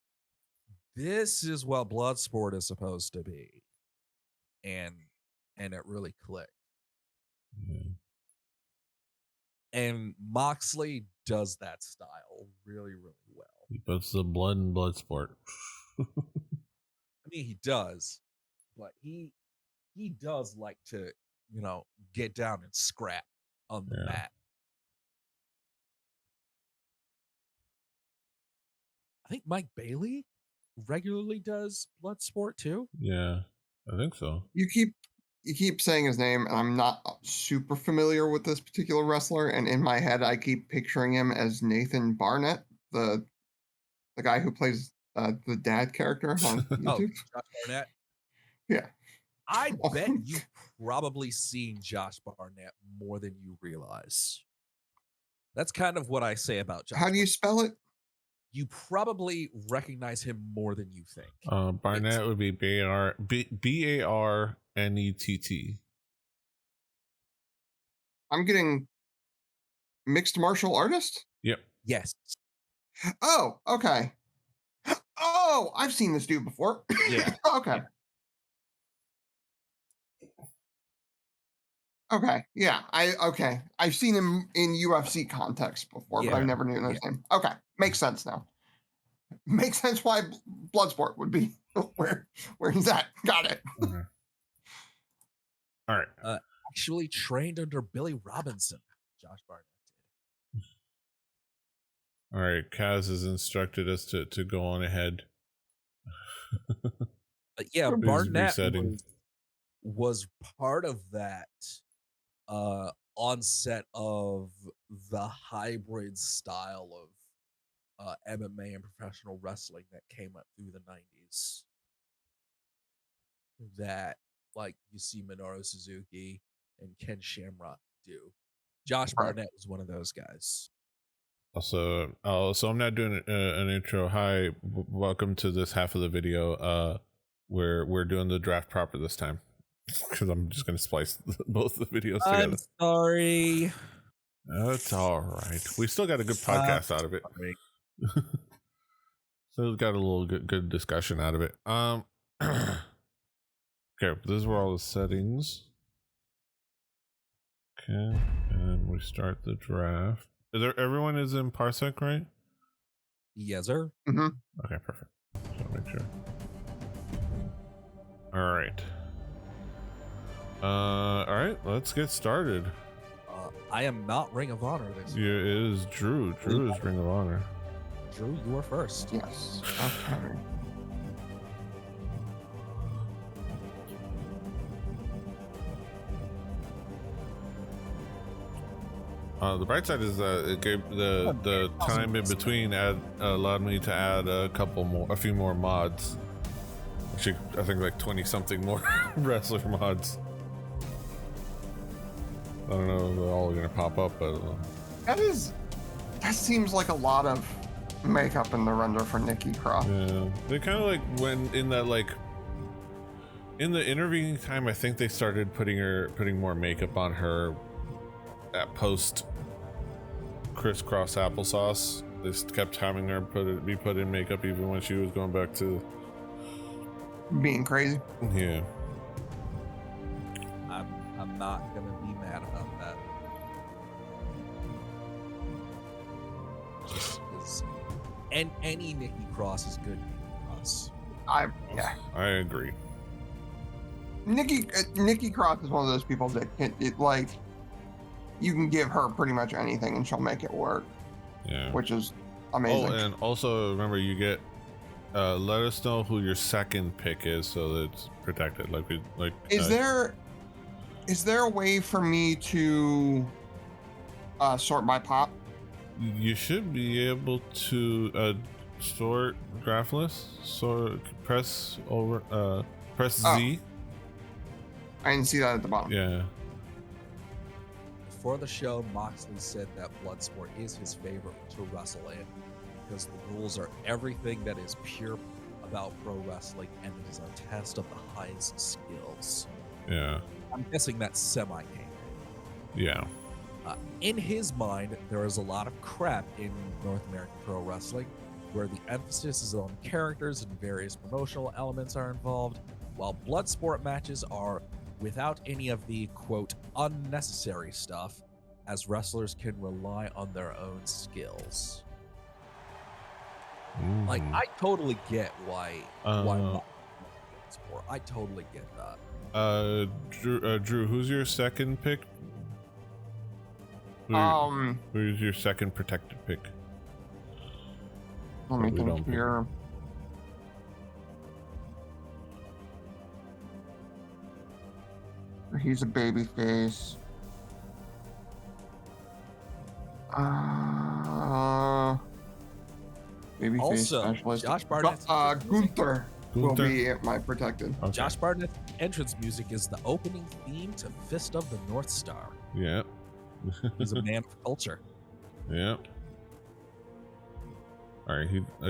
[SPEAKER 4] this is what Bloodsport is supposed to be. And it really clicked.
[SPEAKER 1] Yeah.
[SPEAKER 4] And Moxley does that style really, really well.
[SPEAKER 1] He puts the blood in Bloodsport.
[SPEAKER 4] I mean, he does, but he does like to, get down and scrap on the mat. I think Mike Bailey regularly does Bloodsport too.
[SPEAKER 1] Yeah, I think so.
[SPEAKER 2] You keep saying his name, and I'm not super familiar with this particular wrestler. And in my head, I keep picturing him as Nathan Barnett, the guy who plays the dad character on YouTube.
[SPEAKER 4] Oh, Josh Barnett.
[SPEAKER 2] Yeah.
[SPEAKER 4] I bet you've probably seen Josh Barnett more than you realize. That's kind of what I say about Josh.
[SPEAKER 2] How do you spell it?
[SPEAKER 4] You probably recognize him more than you think.
[SPEAKER 1] Barnett would be BARNETT.
[SPEAKER 2] I'm getting mixed martial artist?
[SPEAKER 1] Yep.
[SPEAKER 4] Yes.
[SPEAKER 2] Oh, okay. Oh, I've seen this dude before.
[SPEAKER 4] Yeah.
[SPEAKER 2] Okay. Okay. Yeah. I've seen him in UFC context before, but I never knew his name. Okay. Makes sense now. Makes sense why Bloodsport would be where he's at. Got it.
[SPEAKER 1] Okay. All right.
[SPEAKER 4] Actually trained under Billy Robinson, Josh Barnett did.
[SPEAKER 1] All right. Kaz has instructed us to go on ahead.
[SPEAKER 4] Yeah, Barnett was part of that onset of the hybrid style of MMA and professional wrestling that came up through the 90s. That, like, you see Minoru Suzuki and Ken Shamrock do. Josh Barnett was one of those guys.
[SPEAKER 1] Also, so I'm not doing an intro. Hi, welcome to this half of the video. We're doing the draft proper this time because I'm just gonna splice both the videos together.
[SPEAKER 4] I'm sorry.
[SPEAKER 1] That's all right. We still got a good podcast out of it. So we got a little good discussion out of it. Okay, this is where all the settings. Okay, and we start the draft. Everyone is in Parsec, right?
[SPEAKER 4] Yes, sir.
[SPEAKER 2] Mm-hmm.
[SPEAKER 1] Okay, perfect. So make sure. All right, let's get started.
[SPEAKER 4] I am not Ring of Honor this
[SPEAKER 1] Yeah, it is Drew. Drew is Ring of Honor.
[SPEAKER 4] Drew, you are first.
[SPEAKER 2] Yes. Okay.
[SPEAKER 1] The bright side is that it gave the time in between allowed me to add a few more mods. Actually, I think like 20 something more wrestler mods. I don't know if they're all gonna pop up, but
[SPEAKER 2] That seems like a lot of makeup in the render for Nikki Cross.
[SPEAKER 1] yeah, they kind of like went in that like in the intervening time. I think they started putting more makeup on her at post crisscross applesauce. They just kept having her be put in makeup even when she was going back to
[SPEAKER 2] Being crazy.
[SPEAKER 1] yeah.
[SPEAKER 4] not gonna be mad about that. Just is, and any Nikki Cross is good Nikki Cross.
[SPEAKER 2] I
[SPEAKER 1] agree.
[SPEAKER 2] Nikki Cross is one of those people that you can give her pretty much anything and she'll make it work.
[SPEAKER 1] Yeah.
[SPEAKER 2] Which is amazing.
[SPEAKER 1] Oh, and also remember, you get let us know who your second pick is so that it's protected. Is
[SPEAKER 2] there a way for me to sort by pop?
[SPEAKER 1] You should be able to sort draft list. So press Z.
[SPEAKER 2] I didn't see that at the bottom.
[SPEAKER 1] Yeah.
[SPEAKER 4] Before the show, Moxley said that Bloodsport is his favorite to wrestle in because the rules are everything that is pure about pro wrestling, and it is a test of the highest skills.
[SPEAKER 1] Yeah.
[SPEAKER 4] I'm guessing that's semi-canon.
[SPEAKER 1] Yeah.
[SPEAKER 4] In his mind, there is a lot of crap in North American pro wrestling where the emphasis is on characters and various promotional elements are involved, while Bloodsport matches are without any of the, quote, unnecessary stuff, as wrestlers can rely on their own skills. Like, I totally get why Bloodsport. I totally get that.
[SPEAKER 1] Drew, who's your second pick? Who's your second protected pick?
[SPEAKER 2] Let me think here. He's a baby face. Babyface
[SPEAKER 4] Also,
[SPEAKER 2] specialist.
[SPEAKER 4] Josh Barnett's
[SPEAKER 2] Gunther will be my protected.
[SPEAKER 1] Okay.
[SPEAKER 4] Josh Barnett's entrance music is the opening theme to Fist of the North Star.
[SPEAKER 1] Yeah.
[SPEAKER 4] He's a man of culture.
[SPEAKER 1] Yeah. All right.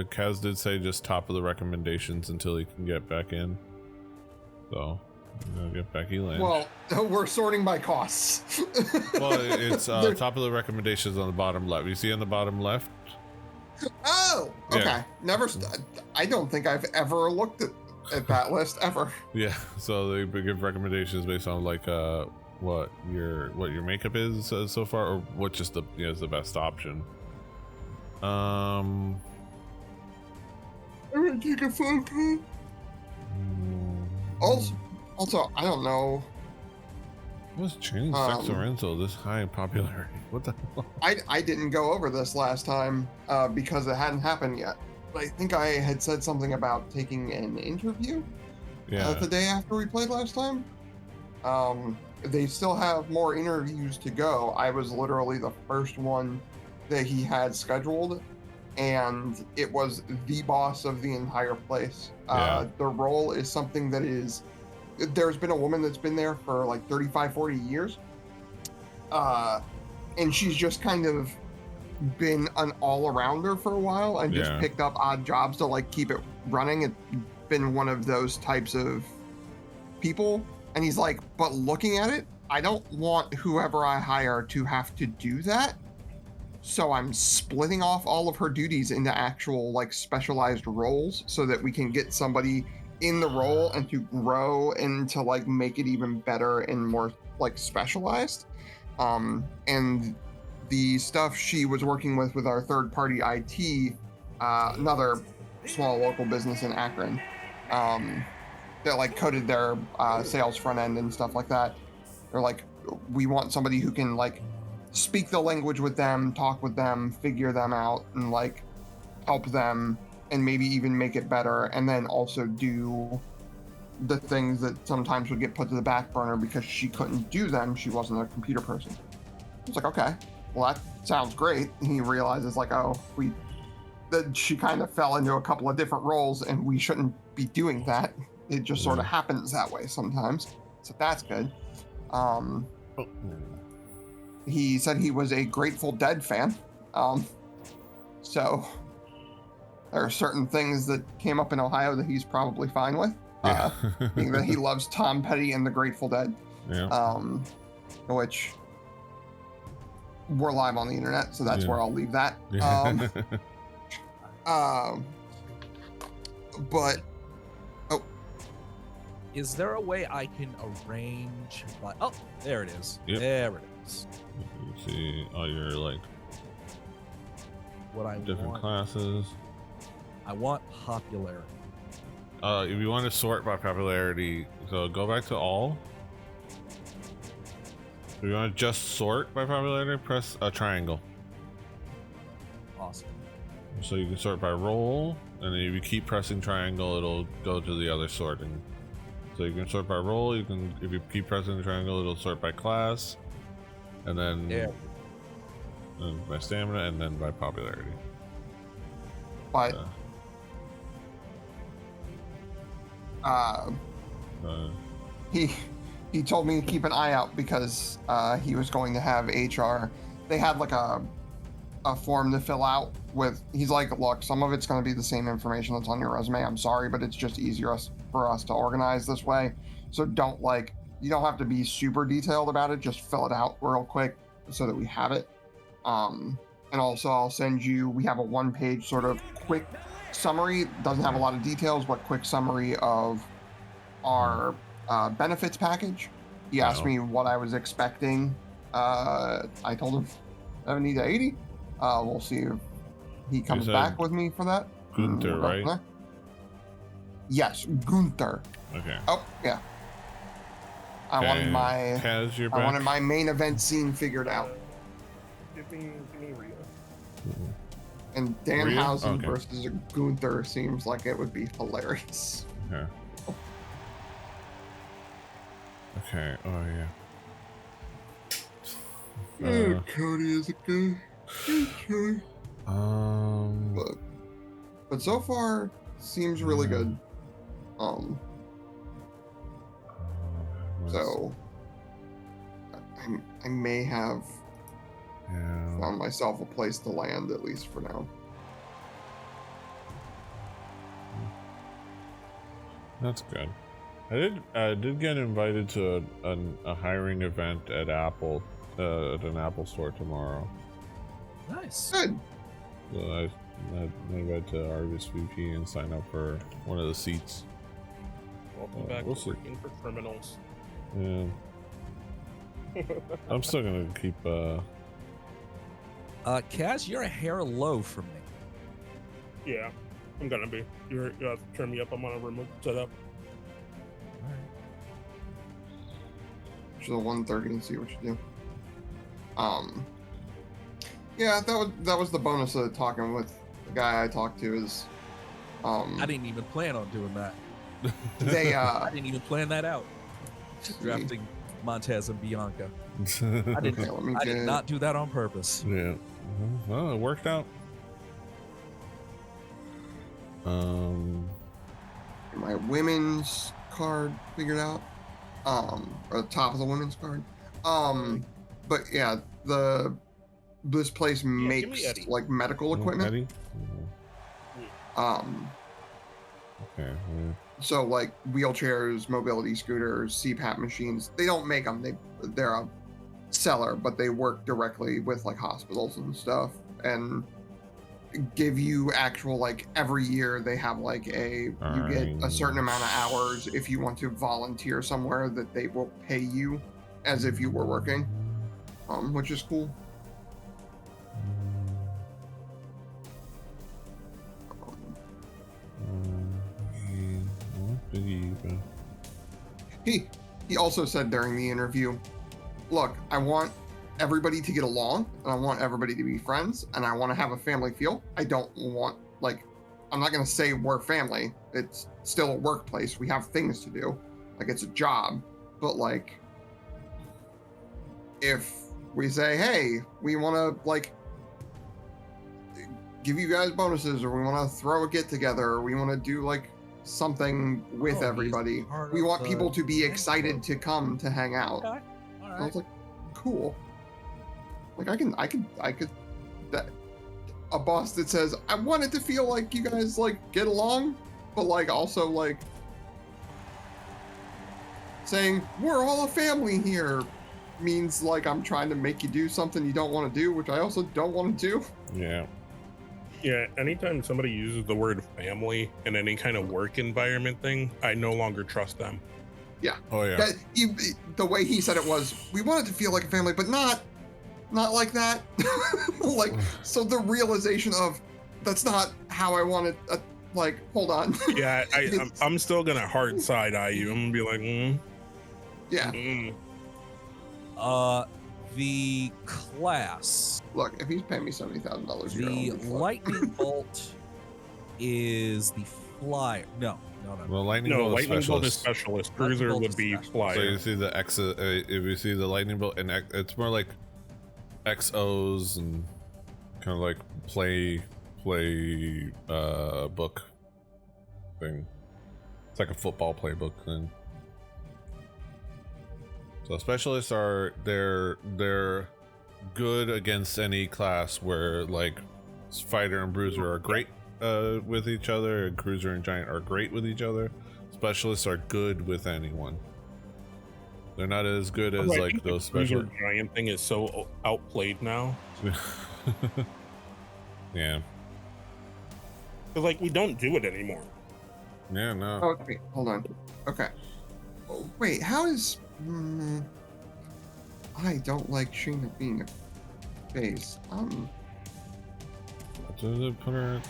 [SPEAKER 1] Kaz did say just top of the recommendations until he can get back in. So I'll get Becky Lynch.
[SPEAKER 2] Well, we're sorting by costs.
[SPEAKER 1] Well, it's top of the recommendations on the bottom left. You see on the bottom left?
[SPEAKER 2] Oh, okay.
[SPEAKER 1] Yeah.
[SPEAKER 2] Never. I don't think I've ever looked at that list ever.
[SPEAKER 1] Yeah. So they give recommendations based on what your makeup is so far, or what just is the best option.
[SPEAKER 2] I'm gonna take a photo. Also, I don't know.
[SPEAKER 1] What's changed Sex Lorenzo this high in popularity? What the hell?
[SPEAKER 2] I didn't go over this last time because it hadn't happened yet. But I think I had said something about taking an interview the day after we played last time. They still have more interviews to go. I was literally the first one that he had scheduled, and it was the boss of the entire place. The role is something that is, there's been a woman that's been there for like 35, 40 years. And she's just kind of been an all-arounder for a while and just picked up odd jobs to like keep it running. It's been one of those types of people. And he's like, but looking at it, I don't want whoever I hire to have to do that. So I'm splitting off all of her duties into actual like specialized roles so that we can get somebody in the role and to grow and to like make it even better and more like specialized. And the stuff she was working with our third party IT, another small local business in Akron, that like coded their sales front end and stuff like that. They're like, we want somebody who can like speak the language with them, talk with them, figure them out, and like help them and maybe even make it better, and then also do the things that sometimes would get put to the back burner because she couldn't do them. She wasn't a computer person. It's like, okay, well, that sounds great. And he realizes like, that she kind of fell into a couple of different roles and we shouldn't be doing that. It just sort of happens that way sometimes. So that's good. He said he was a Grateful Dead fan. So there are certain things that came up in Ohio that he's probably fine with. Being that he loves Tom Petty and the Grateful Dead. Which we're live on the internet, so that's where I'll leave that. But
[SPEAKER 4] Is there a way I can arrange? Oh, there it is.
[SPEAKER 1] Yep.
[SPEAKER 4] There it is.
[SPEAKER 1] You see all your like
[SPEAKER 4] What I
[SPEAKER 1] different
[SPEAKER 4] want.
[SPEAKER 1] classes.
[SPEAKER 4] I want popularity.
[SPEAKER 1] If you want to sort by popularity, so go back to all. If you want to just sort by popularity, press a triangle.
[SPEAKER 4] Awesome.
[SPEAKER 1] So you can sort by role, and then if you keep pressing triangle, it'll go to the other sorting. So you can sort by role. You can, if you keep pressing the triangle, it'll sort by class, and then by stamina, and then by popularity.
[SPEAKER 2] But he told me to keep an eye out because he was going to have HR. They had like a form to fill out with. He's like, look, some of it's going to be the same information that's on your resume. I'm sorry, but it's just easier for us to organize this way. So you don't have to be super detailed about it. Just fill it out real quick so that we have it. And also I'll send you, we have a 1-page sort of quick summary. Doesn't have a lot of details, but quick summary of our benefits package. He asked me what I was expecting. I told him 70 to 80. We'll see if he comes back with me for that.
[SPEAKER 1] Gunther, right?
[SPEAKER 2] Yes, Gunther.
[SPEAKER 1] Okay.
[SPEAKER 2] Oh, yeah. I wanted my main event scene figured out.
[SPEAKER 3] Give me Rhea.
[SPEAKER 2] And Danhausen versus Gunther seems like it would be hilarious.
[SPEAKER 1] Okay. Okay. Oh yeah.
[SPEAKER 2] Cody is a good Cody. But so far seems really good. So I may have found myself a place to land, at least for now.
[SPEAKER 1] That's good. I did get invited to a hiring event at Apple, at an Apple store tomorrow.
[SPEAKER 4] Nice.
[SPEAKER 2] Good.
[SPEAKER 1] So I invited to RSVP and sign up for one of the seats.
[SPEAKER 3] Welcome back to working for criminals.
[SPEAKER 1] Yeah. I'm still gonna keep.
[SPEAKER 4] Kaz, you're a hair low from me.
[SPEAKER 3] Yeah, I'm gonna be. You have to turn me up. I'm on a remote setup.
[SPEAKER 2] To the 130 and see what you do. Yeah, that was the bonus of talking with the guy I talked to is.
[SPEAKER 4] I didn't even plan on doing that.
[SPEAKER 2] They
[SPEAKER 4] I didn't even plan that out. Drafting Montez and Bianca. I did not do that on purpose.
[SPEAKER 1] Yeah. Well, it worked out.
[SPEAKER 2] My women's card figured out. Or the top of the women's card. But yeah, this place makes like medical equipment.
[SPEAKER 1] Okay. Yeah.
[SPEAKER 2] So like wheelchairs, mobility scooters, CPAP machines. They don't make them. They're a seller, but they work directly with like hospitals and stuff, and give you actual like every year they have like you get a certain amount of hours if you want to volunteer somewhere that they will pay you as if you were working, which is cool. He also said during the interview, look, I want everybody to get along, and I want everybody to be friends, and I want to have a family feel. I don't want, like, I'm not going to say we're family. It's still a workplace. We have things to do. Like, it's a job. But, like, if we say, hey, we want to, like, give you guys bonuses, or we want to throw a get-together, or we want to do, like, something with everybody. We want people to be excited to come to hang out.
[SPEAKER 4] Okay. All right.
[SPEAKER 2] I was like, cool. Like I could that a boss that says, I want it to feel like you guys like get along, but like also like saying we're all a family here means like I'm trying to make you do something you don't want to do, which I also don't want to do.
[SPEAKER 1] Yeah.
[SPEAKER 3] Yeah, anytime somebody uses the word family in any kind of work environment thing, I no longer trust them.
[SPEAKER 2] Yeah.
[SPEAKER 1] Oh yeah.
[SPEAKER 2] The way he said it was, we want it to feel like a family, but not like that. Like, so the realization of that's not how I want it. Like, hold on.
[SPEAKER 3] Yeah, I'm still gonna hard side eye you. I'm gonna be like,
[SPEAKER 2] yeah.
[SPEAKER 4] The class.
[SPEAKER 2] Look, if he's paying me $70,000 a year,
[SPEAKER 4] The lightning bolt is the flyer. No.
[SPEAKER 1] Well, lightning
[SPEAKER 3] no,
[SPEAKER 1] bolt is
[SPEAKER 3] lightning bolt is
[SPEAKER 1] specialist.
[SPEAKER 3] specialist. Cruiser would be
[SPEAKER 4] specialist.
[SPEAKER 3] flyer.
[SPEAKER 1] So you see the X. If you see the lightning bolt, and it's more like XOs and kind of like play book thing. It's like a football playbook thing. So specialists are they're good against any class where like fighter and bruiser are great with each other, and cruiser and giant are great with each other. Specialists are good with anyone. They're not as good as like those special
[SPEAKER 3] giant thing is so outplayed now.
[SPEAKER 1] Yeah.
[SPEAKER 3] Because like we don't do it anymore.
[SPEAKER 1] Yeah, no.
[SPEAKER 2] Oh, wait, hold on. Okay. Oh, wait, how is... I don't like Sheena being a face.
[SPEAKER 1] Put her at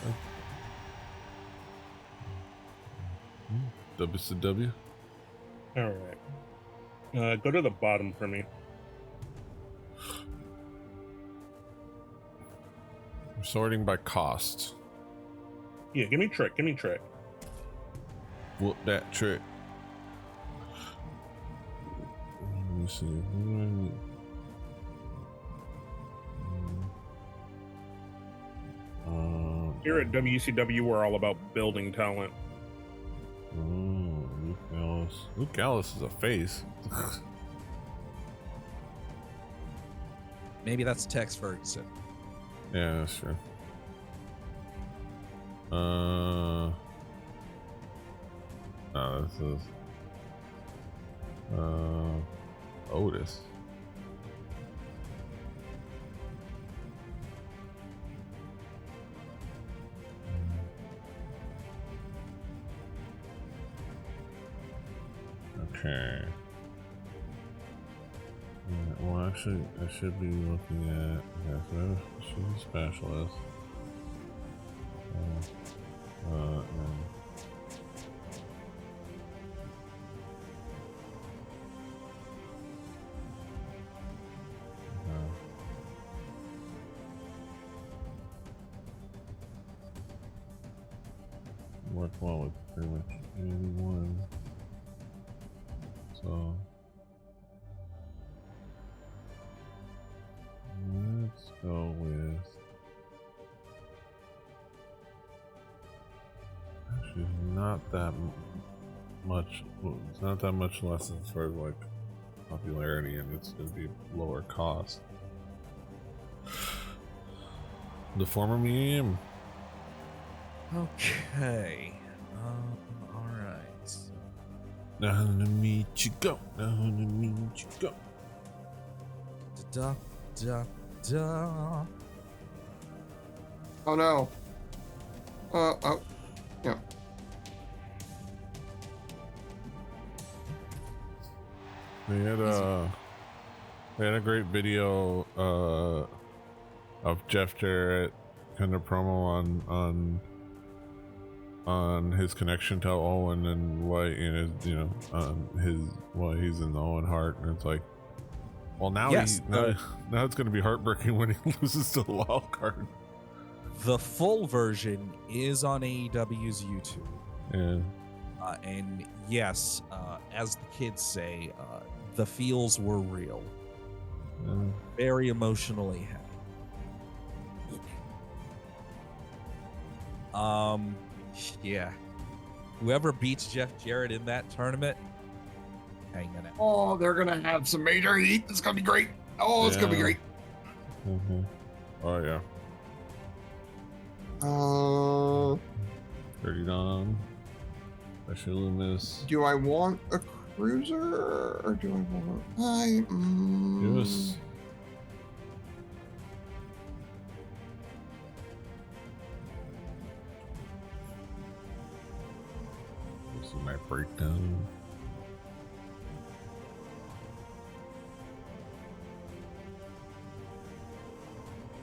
[SPEAKER 1] WCW.
[SPEAKER 3] All right. Go to the bottom for me.
[SPEAKER 1] I'm sorting by cost.
[SPEAKER 3] Yeah, give me trick.
[SPEAKER 1] Whoop that trick. Let me see.
[SPEAKER 3] Here at WCW, we're all about building talent.
[SPEAKER 1] Luke Gallows. Luke Gallows is a face.
[SPEAKER 4] Maybe that's Tex Ferguson.
[SPEAKER 1] Yeah, that's true. No, this is Otis. Okay. Yeah, well, actually, I should be looking at. Yeah, so she's a specialist. And worked well with pretty much anyone. So let's go with. Actually, not that much. Well, it's not that much less as far as like popularity, and it's going to be lower cost. The former MyGM.
[SPEAKER 4] Okay. All right.
[SPEAKER 1] Now to meet you go. Now to meet you go.
[SPEAKER 4] Da da da.
[SPEAKER 2] Oh no. Oh. Yeah.
[SPEAKER 1] They had a great video of Jeff Jarrett kind of promo on his connection to Owen and why why he's in the Owen Hart, and it's like, well, now
[SPEAKER 4] Yes,
[SPEAKER 1] now it's going to be heartbreaking when he loses to the wild card.
[SPEAKER 4] The full version is on AEW's YouTube.
[SPEAKER 1] Yeah.
[SPEAKER 4] And yes, as the kids say, the feels were real. Very emotionally heavy. Yeah. Whoever beats Jeff Jarrett in that tournament, hanging out.
[SPEAKER 2] Oh, they're gonna have some major heat. It's gonna be great. Oh, it's gonna be great.
[SPEAKER 1] Mm-hmm. Oh yeah. Dirty Dom. Special Loomis.
[SPEAKER 2] Do I want a cruiser or do I want?
[SPEAKER 1] Give us. This is my breakdown.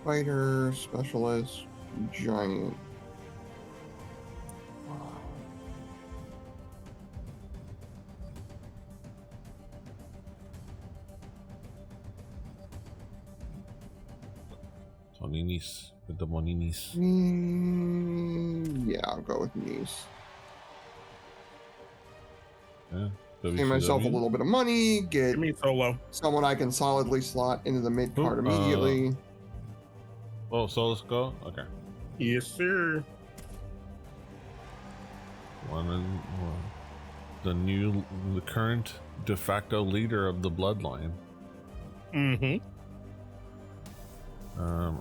[SPEAKER 2] Fighter, specialist, giant.
[SPEAKER 1] Toninis with the Moninis.
[SPEAKER 2] Yeah, I'll go with Nice.
[SPEAKER 1] Yeah.
[SPEAKER 2] Save myself a
[SPEAKER 1] WCW.
[SPEAKER 2] little bit of money, get
[SPEAKER 3] Give me Solo.
[SPEAKER 2] someone I can solidly slot into the mid card
[SPEAKER 1] Who,
[SPEAKER 2] immediately.
[SPEAKER 1] Oh, so let's go. Okay.
[SPEAKER 3] Yes, sir.
[SPEAKER 1] The current de facto leader of the bloodline.
[SPEAKER 3] Mm-hmm.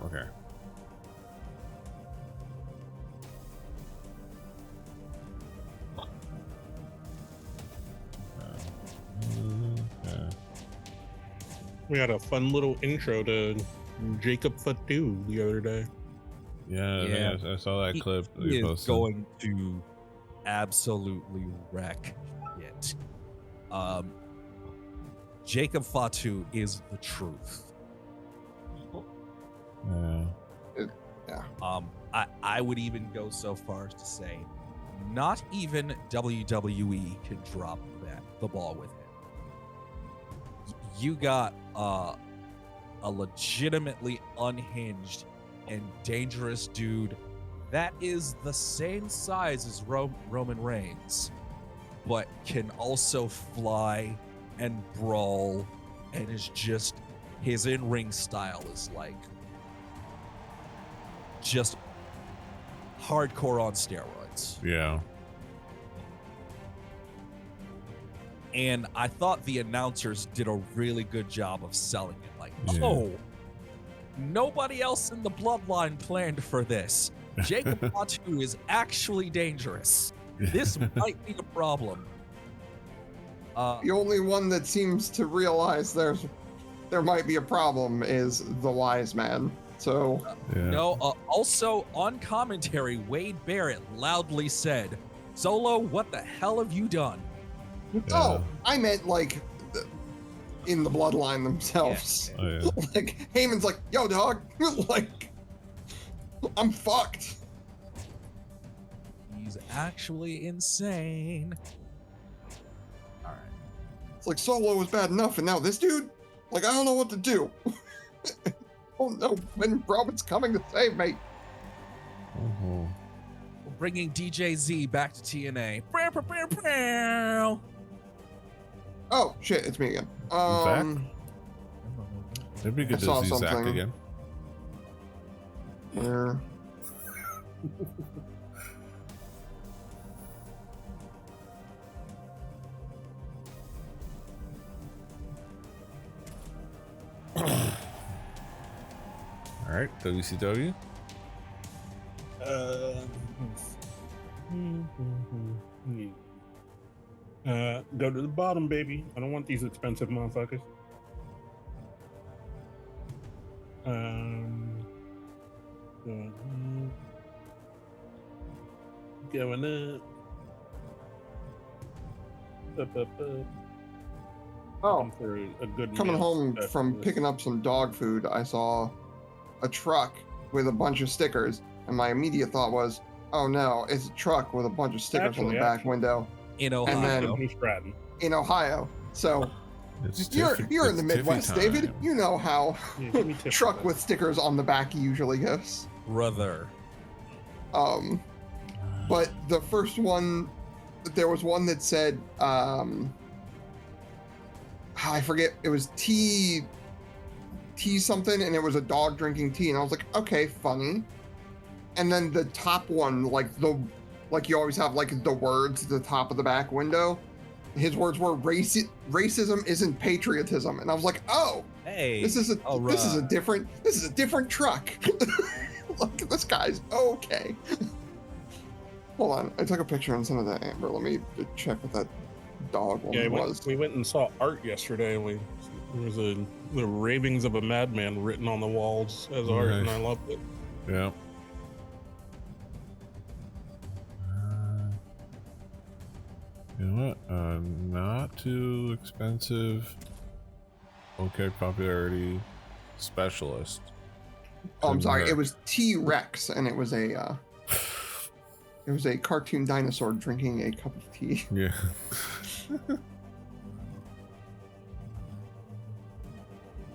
[SPEAKER 1] Okay. Okay.
[SPEAKER 3] We had a fun little intro to Jacob Fatu the other day.
[SPEAKER 1] Yeah, I saw that clip.
[SPEAKER 4] He
[SPEAKER 1] you
[SPEAKER 4] is
[SPEAKER 1] posted.
[SPEAKER 4] going to absolutely wreck it. Jacob Fatu is the truth.
[SPEAKER 1] Yeah.
[SPEAKER 4] I would even go so far as to say, not even WWE can drop the ball with him. You got a legitimately unhinged and dangerous dude that is the same size as Roman Reigns, but can also fly and brawl, and is just, his in-ring style is like just hardcore on steroids.
[SPEAKER 1] Yeah.
[SPEAKER 4] And I thought the announcers did a really good job of selling it. Like,
[SPEAKER 1] Yeah.
[SPEAKER 4] oh, nobody else in the bloodline planned for this. Jacob Fatu is actually dangerous. This might be a problem.
[SPEAKER 2] The only one that seems to realize there might be a problem is the wise man. So
[SPEAKER 4] No, also on commentary, Wade Barrett loudly said, "Solo, what the hell have you done?"
[SPEAKER 2] Oh, I meant like in the bloodline themselves.
[SPEAKER 1] Oh, yeah.
[SPEAKER 2] Like Heyman's like, yo, dog, like I'm fucked.
[SPEAKER 4] He's actually insane. All right.
[SPEAKER 2] It's like Solo was bad enough, and now this dude, like I don't know what to do. Oh no, when Roman's coming to save me.
[SPEAKER 1] Mhm.
[SPEAKER 4] We're bringing DJ Z back to TNA. Bow, bow, bow, bow.
[SPEAKER 2] Oh shit, it's me again.
[SPEAKER 1] It'd be
[SPEAKER 2] I
[SPEAKER 1] good
[SPEAKER 2] saw
[SPEAKER 1] to see Zach
[SPEAKER 2] something.
[SPEAKER 1] again.
[SPEAKER 2] Where?
[SPEAKER 1] All right, WCW.
[SPEAKER 3] Go to the bottom, baby. I don't want these expensive motherfuckers. Going up.
[SPEAKER 2] Oh,
[SPEAKER 3] For a good
[SPEAKER 2] coming
[SPEAKER 3] meal
[SPEAKER 2] home from
[SPEAKER 3] specialist.
[SPEAKER 2] picking up some dog food, I saw a truck with a bunch of stickers, and my immediate thought was, "Oh no, it's a truck with a bunch of stickers on the back window
[SPEAKER 4] In
[SPEAKER 2] And
[SPEAKER 4] Ohio.
[SPEAKER 2] then-
[SPEAKER 3] Tiffany Stratton.
[SPEAKER 2] in Ohio." So
[SPEAKER 1] It's
[SPEAKER 2] you're
[SPEAKER 1] Tiffy-
[SPEAKER 2] in the
[SPEAKER 1] it's Tiffy
[SPEAKER 2] Midwest, David.
[SPEAKER 1] time.
[SPEAKER 2] You know how
[SPEAKER 3] Yeah, give me Tiffany.
[SPEAKER 2] truck with stickers on the back usually goes.
[SPEAKER 4] Brother.
[SPEAKER 2] But the first one, there was one that said, I forget, it was tea something, and it was a dog drinking tea, and I was like, okay, funny. And then the top one, like you always have like the words at the top of the back window. His words were racism isn't patriotism, and I was like, oh,
[SPEAKER 4] Hey.
[SPEAKER 2] this is a
[SPEAKER 4] alright.
[SPEAKER 2] different truck. Look at this guy's okay. Hold on, I took a picture and sent it to Amber. Let me check what that dog one
[SPEAKER 3] Yeah,
[SPEAKER 2] was.
[SPEAKER 3] we went and saw art yesterday, and there was the ravings of a madman written on the walls as art, and I loved it.
[SPEAKER 1] Yeah. You know what? Not too expensive. Okay, popularity specialist.
[SPEAKER 2] Oh, I'm
[SPEAKER 1] Didn't
[SPEAKER 2] sorry.
[SPEAKER 1] hurt.
[SPEAKER 2] It was T-Rex, and it was a cartoon dinosaur drinking a cup of tea.
[SPEAKER 1] Yeah.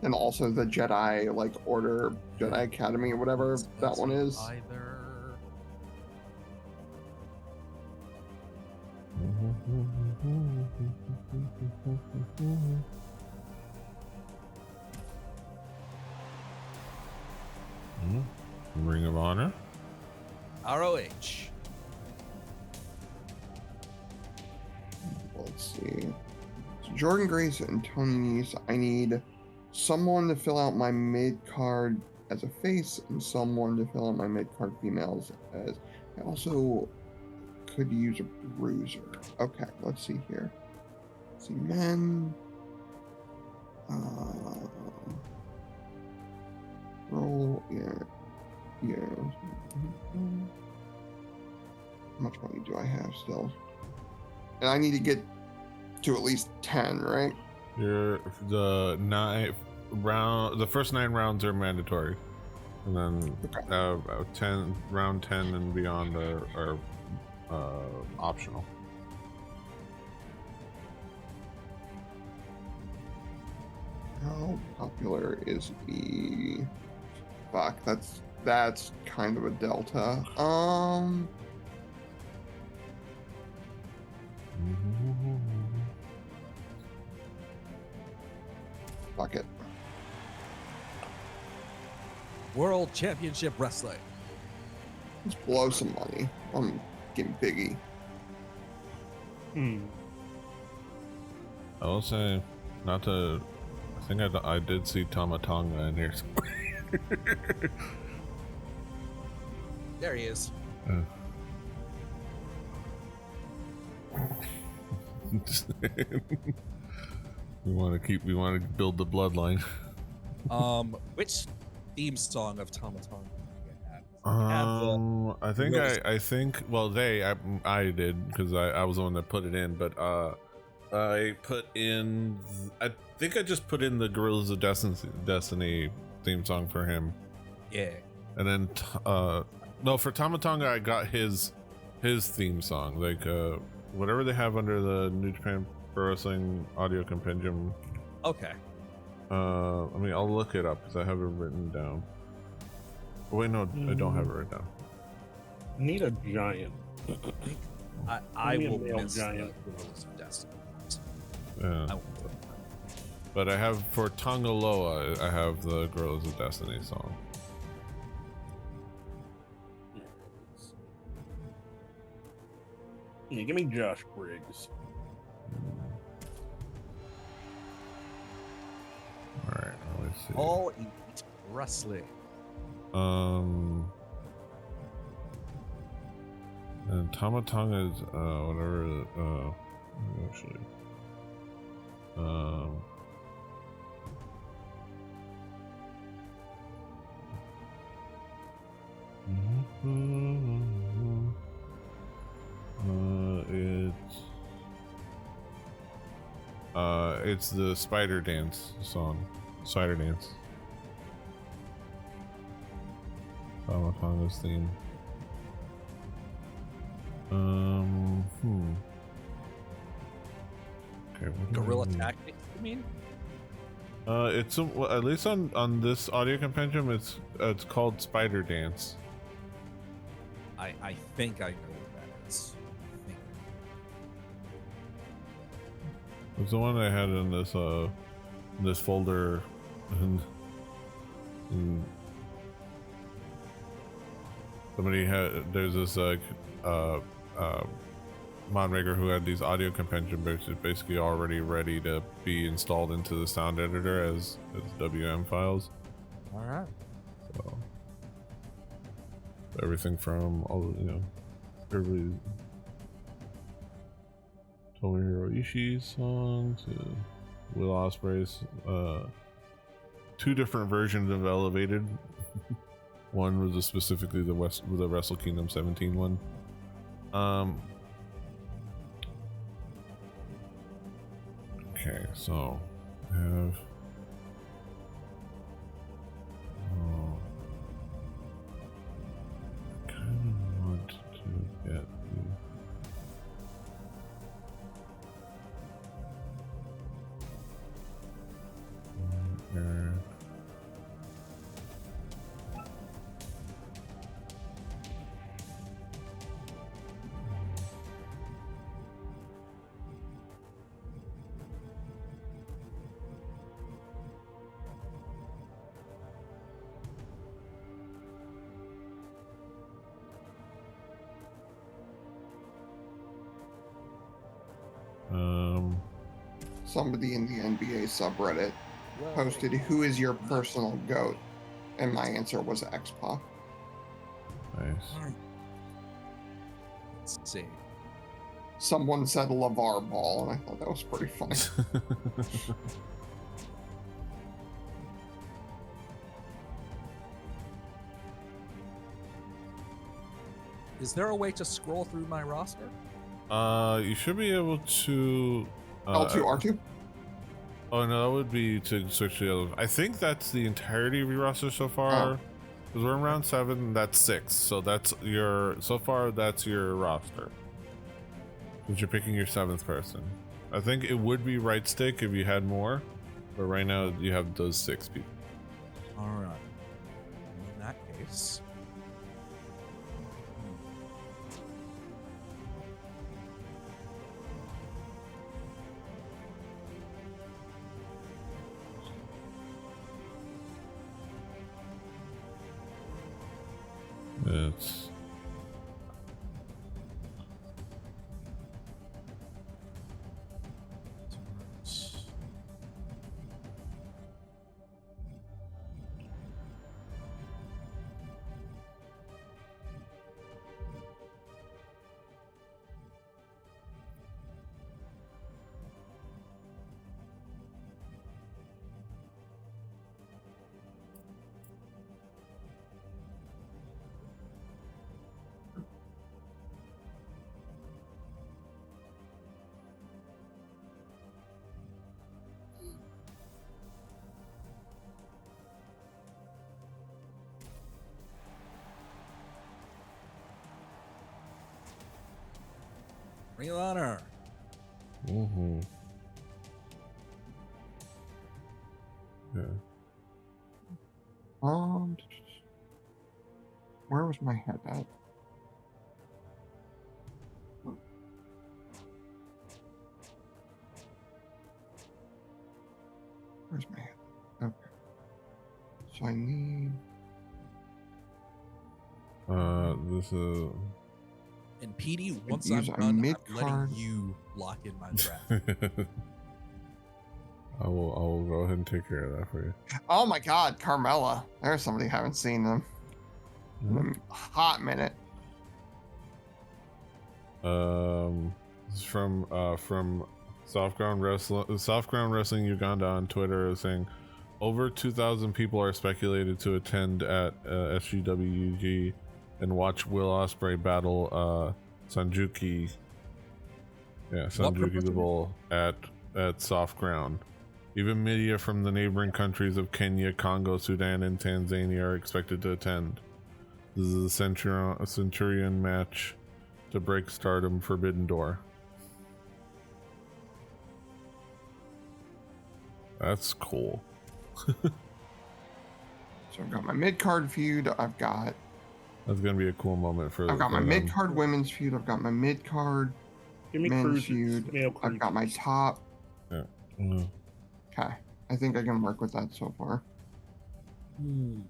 [SPEAKER 2] And also the Jedi like Order, Jedi Academy, or whatever that one is.
[SPEAKER 4] Either.
[SPEAKER 1] Ring of Honor.
[SPEAKER 4] ROH.
[SPEAKER 2] Let's see. So Jordan Grace and Tony Nese. I need someone to fill out my mid card as a face, and someone to fill out my mid card females as. I also could use a bruiser. Okay, let's see here. Let's see, men. Roll, yeah. How much money do I have still? And I need to get to at least 10, right?
[SPEAKER 1] The first 9 rounds are mandatory, and then
[SPEAKER 2] Okay.
[SPEAKER 1] round 10 and beyond are optional.
[SPEAKER 2] How popular is E? Fuck, that's kind of a delta. Fuck it.
[SPEAKER 4] World Championship Wrestling.
[SPEAKER 2] Let's blow some money. I'm getting biggie.
[SPEAKER 1] I will say, not to. I think I did see Tama Tonga in here.
[SPEAKER 4] There he is.
[SPEAKER 1] We want to build the bloodline.
[SPEAKER 4] Which theme song of Tomatonga?
[SPEAKER 1] I think well I did, because I was the one that put it in, but I put in, I think I just put in the Gorillas of Destiny theme song for him.
[SPEAKER 4] Yeah.
[SPEAKER 1] And then no, for Tomatonga I got his theme song, like whatever they have under the New Japan Pro Wrestling audio compendium.
[SPEAKER 4] Okay.
[SPEAKER 1] I mean, I'll look it up because I have it written down. Oh, wait, no, I don't have it written down.
[SPEAKER 3] Need a giant.
[SPEAKER 4] I
[SPEAKER 3] Give me a
[SPEAKER 4] will
[SPEAKER 3] male
[SPEAKER 4] miss
[SPEAKER 3] giant.
[SPEAKER 4] the Gorillas of Destiny.
[SPEAKER 1] Yeah.
[SPEAKER 4] I will put it.
[SPEAKER 1] But I have, for Tongaloa, I have the Gorillas of Destiny song.
[SPEAKER 3] Yeah, give me Josh Briggs.
[SPEAKER 1] All right, let me see.
[SPEAKER 4] All Elite Wrestling.
[SPEAKER 1] And Tomatonga is whatever. Actually, it's the Spider Dance song. Spider Dance. Tomatonga's theme. Okay, what do I
[SPEAKER 4] Guerrilla
[SPEAKER 1] need?
[SPEAKER 4] Tactics, you mean?
[SPEAKER 1] It's well, at least on this audio compendium, it's called Spider Dance.
[SPEAKER 4] I think I know what that is. I think.
[SPEAKER 1] It's the one I had in this folder, and somebody had, there's this mod maker who had these audio compendium basically already ready to be installed into the sound editor as WM files.
[SPEAKER 4] All right.
[SPEAKER 1] So everything from all, everybody, Tomohiro Ishii's song to Will Ospreay's 2 different versions of Elevated. One was specifically the Wrestle Kingdom 17 one. Okay, so I have
[SPEAKER 2] somebody in the NBA subreddit posted, "Who is your personal GOAT?" And my answer was X-Pac.
[SPEAKER 1] Nice.
[SPEAKER 4] Let's see.
[SPEAKER 2] Someone said LeVar Ball, and I thought that was pretty funny.
[SPEAKER 4] Is there a way to scroll through my roster?
[SPEAKER 1] You should be able to.
[SPEAKER 2] L2, R2?
[SPEAKER 1] Oh no, that would be to switch to the other. I think that's the entirety of your roster so far. Because we're in round 7, that's 6. So that's your that's your roster. Because you're picking your 7th person. I think it would be right stick if you had more, but right now you have those 6 people.
[SPEAKER 4] All right. In that case.
[SPEAKER 1] It's
[SPEAKER 4] Ring of Honor.
[SPEAKER 1] mm-hmm. Yeah.
[SPEAKER 2] Where was my head at? Where's my head? Okay. So I need.
[SPEAKER 1] This is.
[SPEAKER 4] And PD, once I'm
[SPEAKER 2] use a
[SPEAKER 4] done, I'm
[SPEAKER 2] mid-card.
[SPEAKER 4] letting you lock in my draft.
[SPEAKER 1] I will go ahead and take care of that for you.
[SPEAKER 2] Oh my God, Carmella. There's somebody I haven't seen them in a hot minute.
[SPEAKER 1] This is from Soft Ground Wrestling Uganda on Twitter, saying over 2,000 people are speculated to attend at SGWUG and watch Will Ospreay battle Sanjuki. Yeah, Sanjuki the Bull at Soft Ground. Even media from the neighboring countries of Kenya, Congo, Sudan, and Tanzania are expected to attend. This is a Centurion match to break Stardom Forbidden Door. That's cool.
[SPEAKER 2] So I've got my mid-card feud. I've got
[SPEAKER 1] gonna be a cool moment for.
[SPEAKER 2] I've got my mid-card women's feud. I've got my mid-card men's feud. I've got my top.
[SPEAKER 1] Yeah.
[SPEAKER 2] Okay, I think I can work with that so far.
[SPEAKER 3] You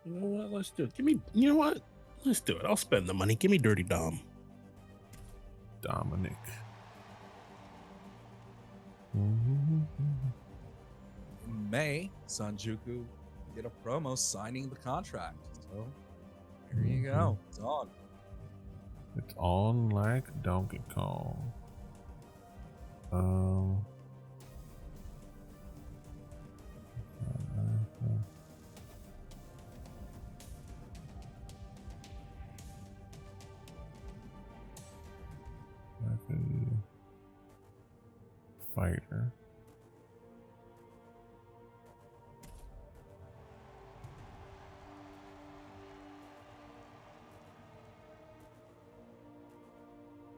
[SPEAKER 3] know what? Let's do it. You know what? Let's do it. I'll spend the money. Give me Dirty Dom.
[SPEAKER 1] Dominic.
[SPEAKER 4] In May, Sanjuku did a promo signing the contract. So here you go. It's on.
[SPEAKER 1] It's on like Donkey Kong. Fighter.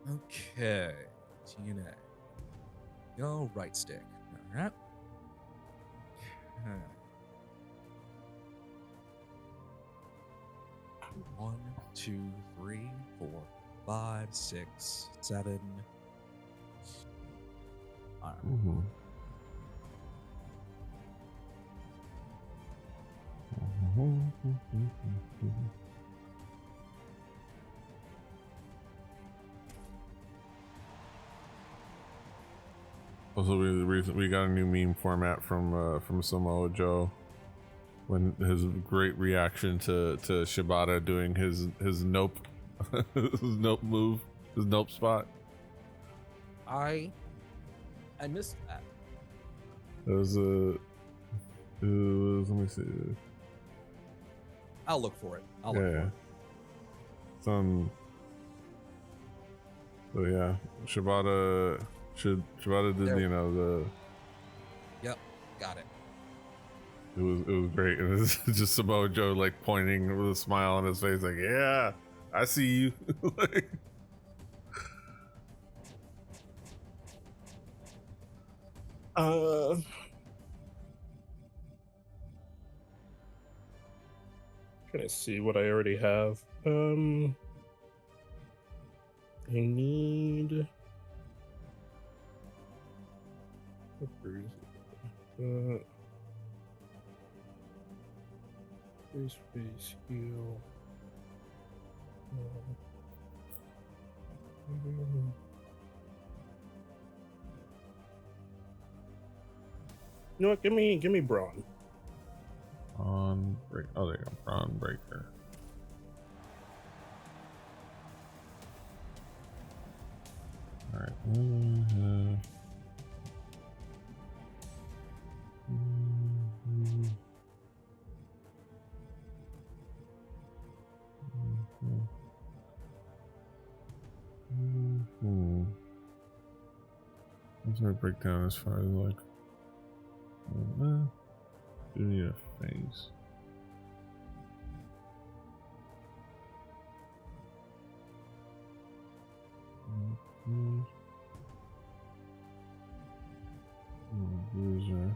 [SPEAKER 4] Okay. TNA. Go right stick. All right. Okay. 1, 2, 3, 4, 5, 6, 7. All right.
[SPEAKER 1] Also, we got a new meme format from Samoa Joe when his great reaction to Shibata doing his nope his nope move, his nope spot.
[SPEAKER 4] I missed that.
[SPEAKER 1] It was let me see.
[SPEAKER 4] I'll look for it. I'll look for it.
[SPEAKER 1] Some. So yeah, Shibata did
[SPEAKER 4] There.
[SPEAKER 1] the.
[SPEAKER 4] Yep, got it.
[SPEAKER 1] It was great. It was just Samoa Joe like pointing with a smile on his face, like, yeah, I see you. Like,
[SPEAKER 3] Trying to see what I already have. I need. Space heal. You know what? Give me Braun.
[SPEAKER 1] on break. Oh, there you go. Braun Breaker. All right. What's our breakdown as far as like give me a face. Bruiser.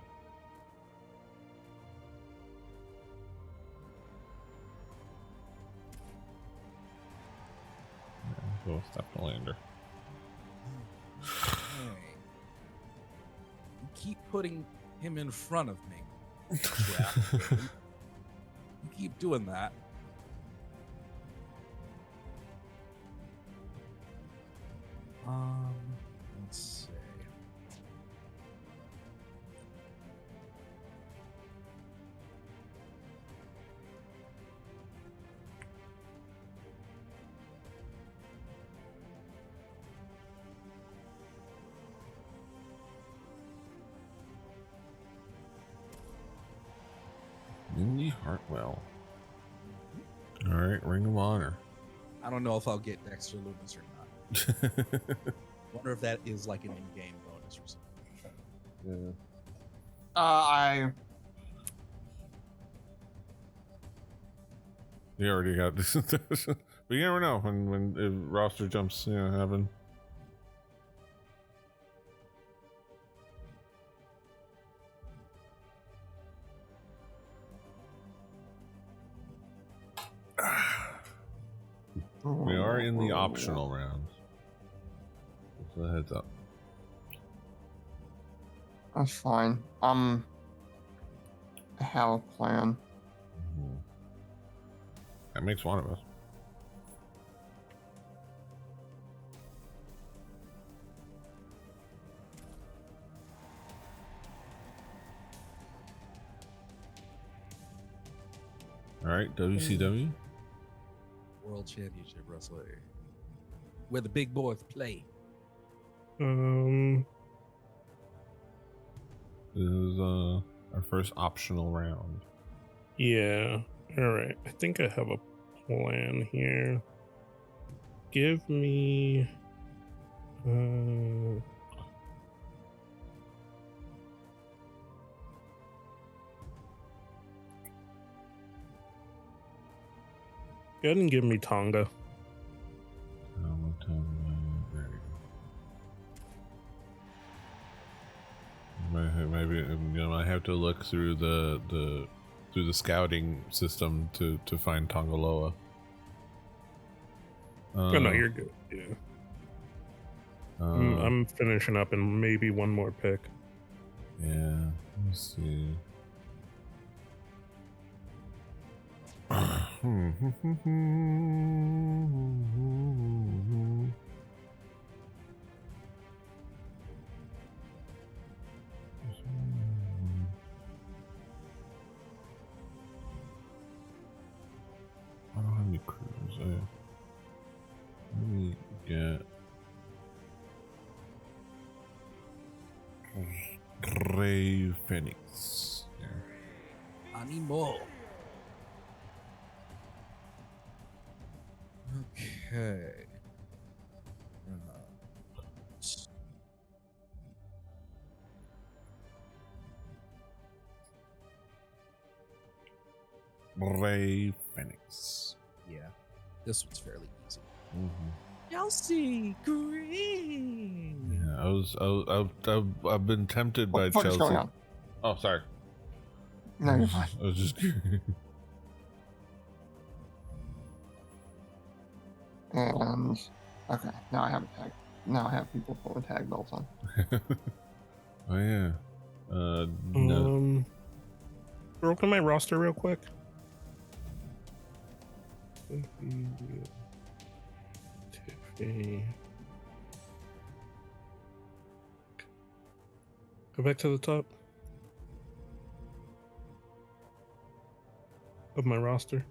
[SPEAKER 1] Go stop the lander.
[SPEAKER 4] Hey. You keep putting him in front of me. You keep doing that. Let's see.
[SPEAKER 1] Mindy Hartwell. All right, Ring of Honor.
[SPEAKER 4] I don't know if I'll get Dexter Loomis or not. Wonder if that is like an in-game bonus or something.
[SPEAKER 1] Yeah. You already got this, but you never know when the roster jumps, happen. We are in the optional round. Just a heads up.
[SPEAKER 2] That's fine. I have a plan.
[SPEAKER 1] That makes one of us. All right, WCW.
[SPEAKER 4] World Championship Wrestling. Where the big boys play.
[SPEAKER 1] This is our first optional round.
[SPEAKER 3] Yeah. All right. I think I have a plan here. Give me. Go ahead and give me Tonga.
[SPEAKER 1] Maybe I have to look through the scouting system to find Tongaloa.
[SPEAKER 3] Oh no, you're good. Yeah. I'm finishing up and maybe one more pick.
[SPEAKER 1] Yeah, let me see. I don't have any crews. Let me get Grave Phoenix. Yeah.
[SPEAKER 4] Animo. Okay.
[SPEAKER 1] Grave Phoenix.
[SPEAKER 4] Yeah, this one's fairly easy.
[SPEAKER 1] Mm-hmm.
[SPEAKER 4] Chelsea Green.
[SPEAKER 1] Yeah, I've been tempted
[SPEAKER 2] What
[SPEAKER 1] by
[SPEAKER 2] the fuck
[SPEAKER 1] Chelsea.
[SPEAKER 2] is going on?
[SPEAKER 1] Oh, sorry.
[SPEAKER 2] No, you're fine.
[SPEAKER 1] I was just.
[SPEAKER 2] And okay, now I have a tag. Now I have people pulling tag belts on.
[SPEAKER 1] Oh yeah. No.
[SPEAKER 3] Look at my roster real quick. Tiffany. Go back to the top of my roster.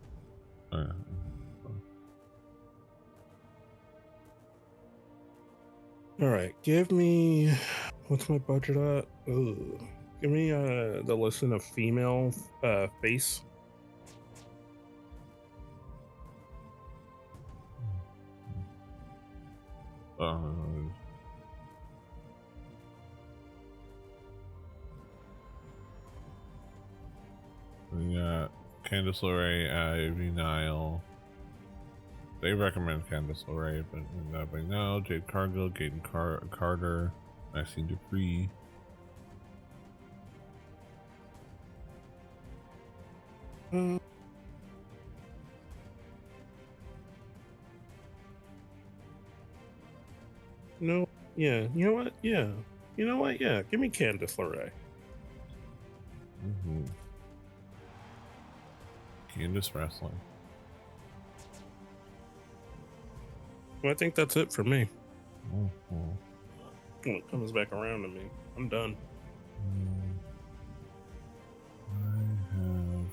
[SPEAKER 3] All right, give me, what's my budget at? Ooh. Give me the listen of female face.
[SPEAKER 1] We got Candice LeRae, Ivy Nile. They recommend Candice LeRae, but nobody knows. Jade Cargill, Gaten Carter, Maxine Dupree.
[SPEAKER 3] No, yeah, you know what? Yeah, you know what? Yeah, give me Candice LeRae.
[SPEAKER 1] Mm-hmm. Candice Wrestling.
[SPEAKER 3] Well, I think that's it for me.
[SPEAKER 1] Mm-hmm.
[SPEAKER 3] When it comes back around to me, I'm done.
[SPEAKER 1] I have.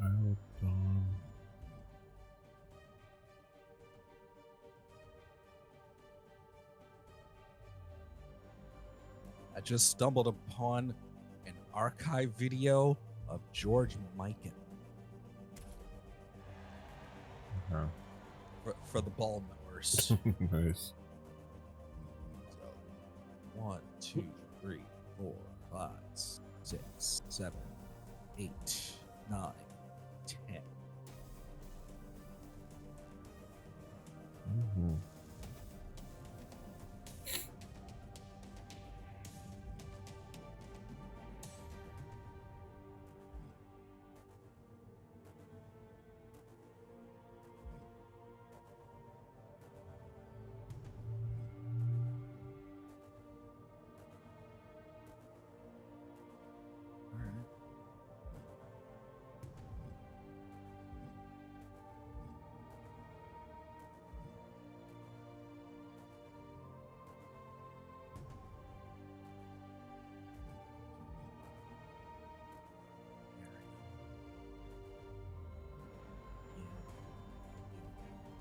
[SPEAKER 1] Isle of Dawn.
[SPEAKER 4] I just stumbled upon an archive video of George Mikan
[SPEAKER 1] Okay.
[SPEAKER 4] for the ball knowers.
[SPEAKER 1] Nice.
[SPEAKER 4] So 1, 2, 3, 4, 5, 6, 7, 8, 9, 10.
[SPEAKER 1] Mm-hmm.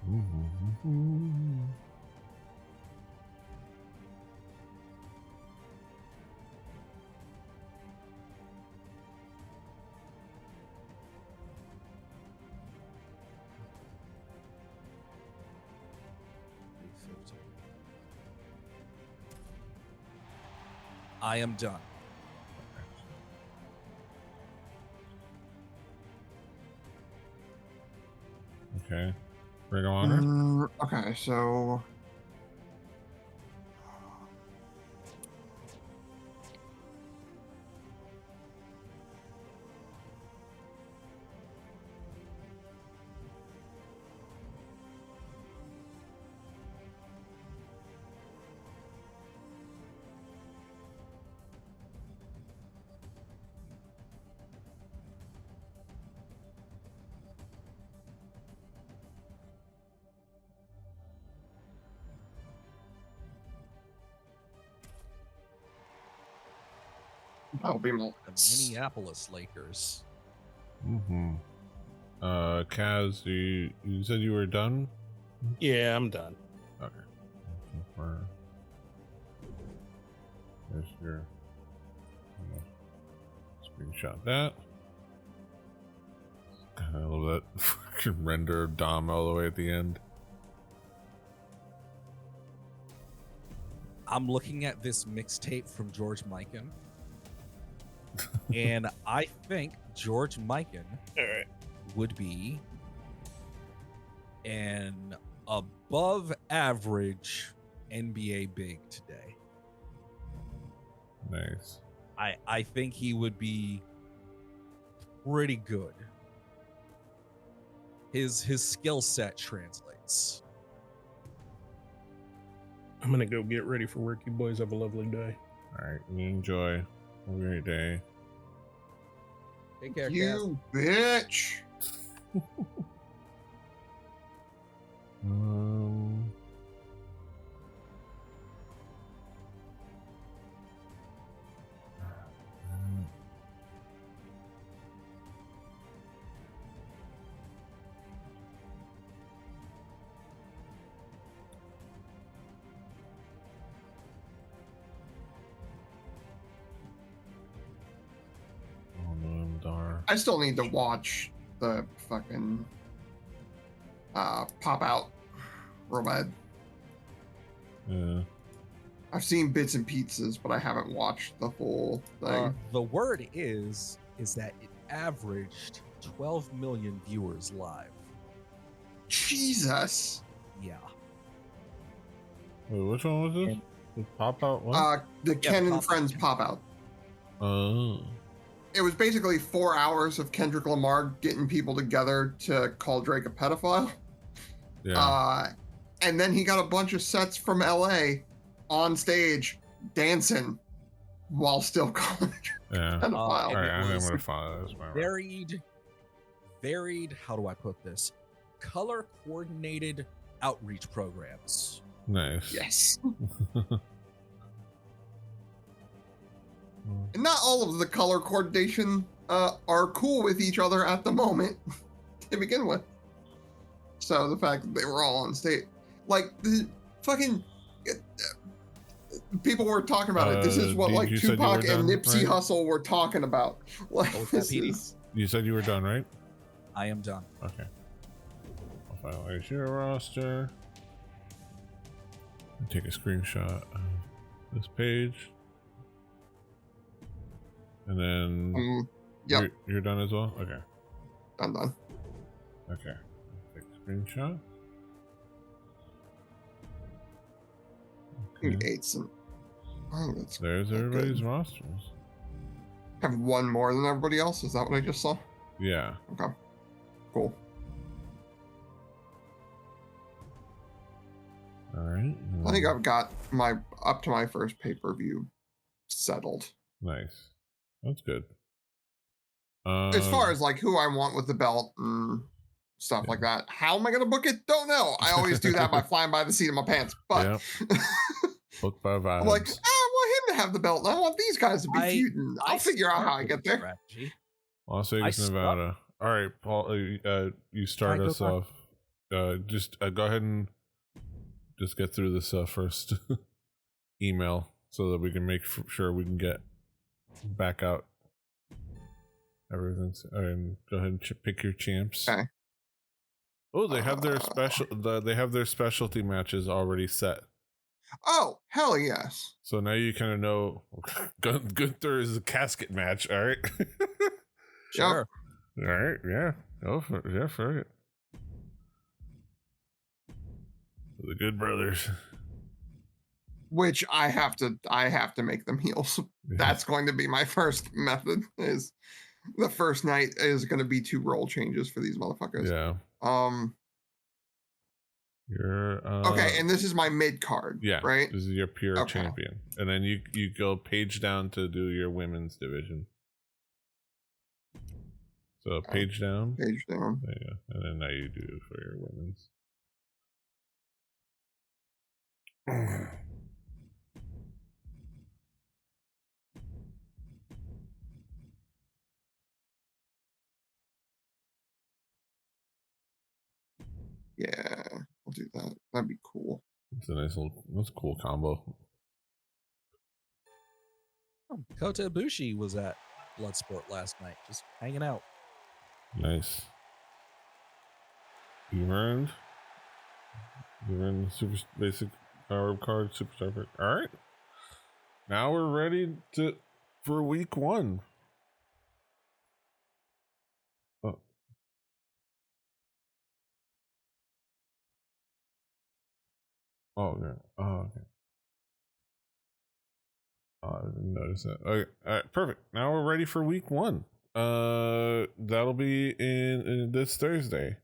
[SPEAKER 1] Mm-hmm.
[SPEAKER 4] I am done.
[SPEAKER 1] Okay. Ring of Honor?
[SPEAKER 2] Okay, so That'll be my
[SPEAKER 4] The Minneapolis Lakers.
[SPEAKER 1] Mm-hmm. Kaz, you said you were done?
[SPEAKER 3] Yeah, I'm done.
[SPEAKER 1] Okay. There's your screenshot that. I love that fucking render of Dom all the way at the end.
[SPEAKER 4] I'm looking at this mixtape from George Mikan, and I think George Mikan would be an above average NBA big today.
[SPEAKER 1] Nice.
[SPEAKER 4] I think he would be pretty good. His skill set translates.
[SPEAKER 3] I'm gonna go get ready for work. You boys have a lovely day.
[SPEAKER 1] All right, you enjoy. Have a great day.
[SPEAKER 4] Take care, Kaz.
[SPEAKER 2] You bitch. I still need to watch the fucking pop out real bad.
[SPEAKER 1] Yeah.
[SPEAKER 2] I've seen bits and pieces, but I haven't watched the whole thing.
[SPEAKER 4] The word is that it averaged 12 million viewers live.
[SPEAKER 2] Jesus.
[SPEAKER 4] Yeah.
[SPEAKER 1] Wait, which one was this? The pop out one?
[SPEAKER 2] The Ken and
[SPEAKER 4] Pop
[SPEAKER 2] Friends
[SPEAKER 4] Out.
[SPEAKER 2] pop out.
[SPEAKER 1] Oh.
[SPEAKER 2] It was basically 4 hours of Kendrick Lamar getting people together to call Drake a pedophile.
[SPEAKER 1] Yeah.
[SPEAKER 2] And then he got a bunch of sets from LA on stage dancing while still calling
[SPEAKER 1] Yeah.
[SPEAKER 2] Drake a pedophile.
[SPEAKER 1] All right, I'm
[SPEAKER 4] was
[SPEAKER 1] gonna follow this. My
[SPEAKER 4] varied, how do I put this? Color coordinated outreach programs.
[SPEAKER 1] Nice.
[SPEAKER 2] Yes. And not all of the color coordination are cool with each other at the moment to begin with. So the fact that they were all on stage, like the fucking people were talking about it. This is what like
[SPEAKER 1] you said you
[SPEAKER 2] Tupac
[SPEAKER 1] were
[SPEAKER 2] and
[SPEAKER 1] done,
[SPEAKER 2] Nipsey
[SPEAKER 1] right?
[SPEAKER 2] Hussle were talking about. Like
[SPEAKER 4] What was that,
[SPEAKER 2] this
[SPEAKER 4] Petey?
[SPEAKER 2] is
[SPEAKER 1] You said you were done, right?
[SPEAKER 4] I am done.
[SPEAKER 1] Okay. I'll finalize your roster. And take a screenshot of this page. And then
[SPEAKER 2] yep,
[SPEAKER 1] you're done as well? Okay.
[SPEAKER 2] I'm done.
[SPEAKER 1] Okay. Take a screenshot.
[SPEAKER 2] Who
[SPEAKER 1] Okay.
[SPEAKER 2] ate some? Oh, that's
[SPEAKER 1] There's
[SPEAKER 2] good.
[SPEAKER 1] everybody's rosters.
[SPEAKER 2] Have one more than everybody else. Is that what I just saw?
[SPEAKER 1] Yeah.
[SPEAKER 2] Okay, cool.
[SPEAKER 1] All right.
[SPEAKER 2] I think I've got my up to my first pay-per-view settled.
[SPEAKER 1] Nice. That's good.
[SPEAKER 2] As far as like who I want with the belt and stuff like that. How am I going to book it? Don't know. I always do that by flying by the seat of my pants. But
[SPEAKER 1] booked by vibes.
[SPEAKER 2] I'm like, I want him to have the belt. And I want these guys to be feuding. I'll figure out how I get there.
[SPEAKER 4] Strategy.
[SPEAKER 1] Las Vegas, Nevada. All right, Paul. You start us off. Just go ahead and just get through this first email so that we can make sure we can get back out everything's. And go ahead and pick your champs.
[SPEAKER 2] Okay.
[SPEAKER 1] Oh, they have their they have their specialty matches already set.
[SPEAKER 2] Oh, hell yes.
[SPEAKER 1] So now you kind of know Gunther is a casket match. All right.
[SPEAKER 4] Sure.
[SPEAKER 1] All right. Yeah. Go for it. Yeah, for it. The Good Brothers.
[SPEAKER 2] Which I have to make them heels. That's going to be my first method. Is the first night is going to be 2 role changes for these motherfuckers.
[SPEAKER 1] Yeah. You're
[SPEAKER 2] okay, and this is my mid card.
[SPEAKER 1] Yeah.
[SPEAKER 2] Right.
[SPEAKER 1] This is your pure champion, and then you go page down to do your women's division. So page down.
[SPEAKER 2] Page down.
[SPEAKER 1] There you go. And then now you do it for your women's.
[SPEAKER 2] Yeah, I'll do that. That'd be cool.
[SPEAKER 1] It's a that's a cool combo.
[SPEAKER 4] Kota Ibushi was at Bloodsport last night, just hanging out.
[SPEAKER 1] Nice. You earned the super basic power up card, super. All right. Now we're ready for week 1. Oh. Oh, yeah. Oh, okay. Oh, I didn't notice that. Okay. All right. Perfect. Now we're ready for week 1. That'll be in this Thursday.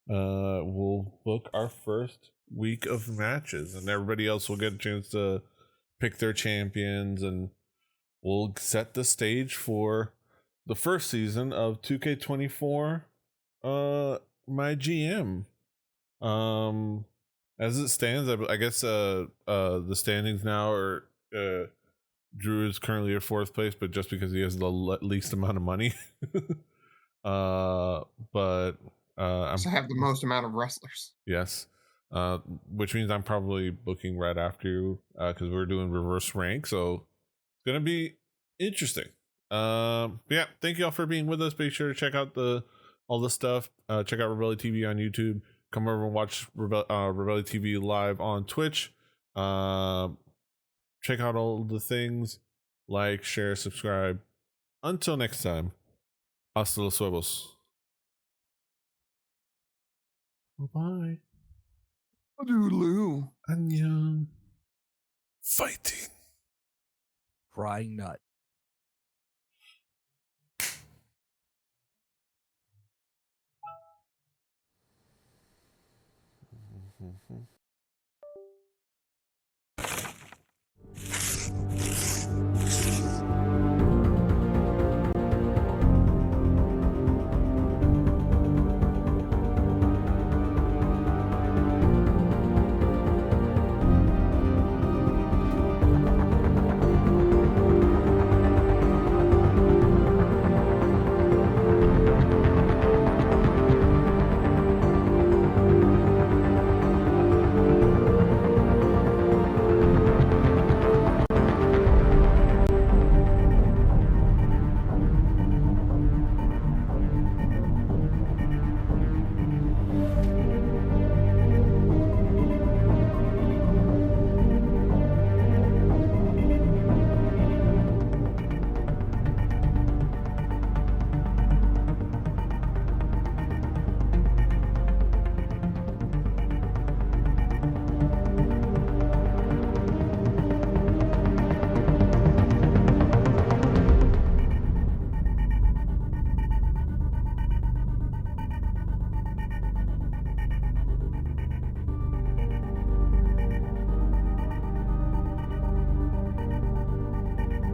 [SPEAKER 1] We'll book our first week of matches, and everybody else will get a chance to pick their champions, and we'll set the stage for the first season of 2K24 MyGM. As it stands, I guess the standings now are Drew is currently at 4th place, but just because he has the least amount of money. But
[SPEAKER 2] I have the most amount of wrestlers.
[SPEAKER 1] Yes. Which means I'm probably booking right after you, because we're doing reverse rank, so it's gonna be interesting. Yeah, thank you all for being with us. Be sure to check out all the stuff. Check out Rebelli TV on YouTube. Come over and watch Rebelli TV live on Twitch. Check out all the things. Like, share, subscribe. Until next time, hasta los huevos. Bye.
[SPEAKER 2] Doodaloo.
[SPEAKER 1] Annyeong. Fighting.
[SPEAKER 4] Crying nut.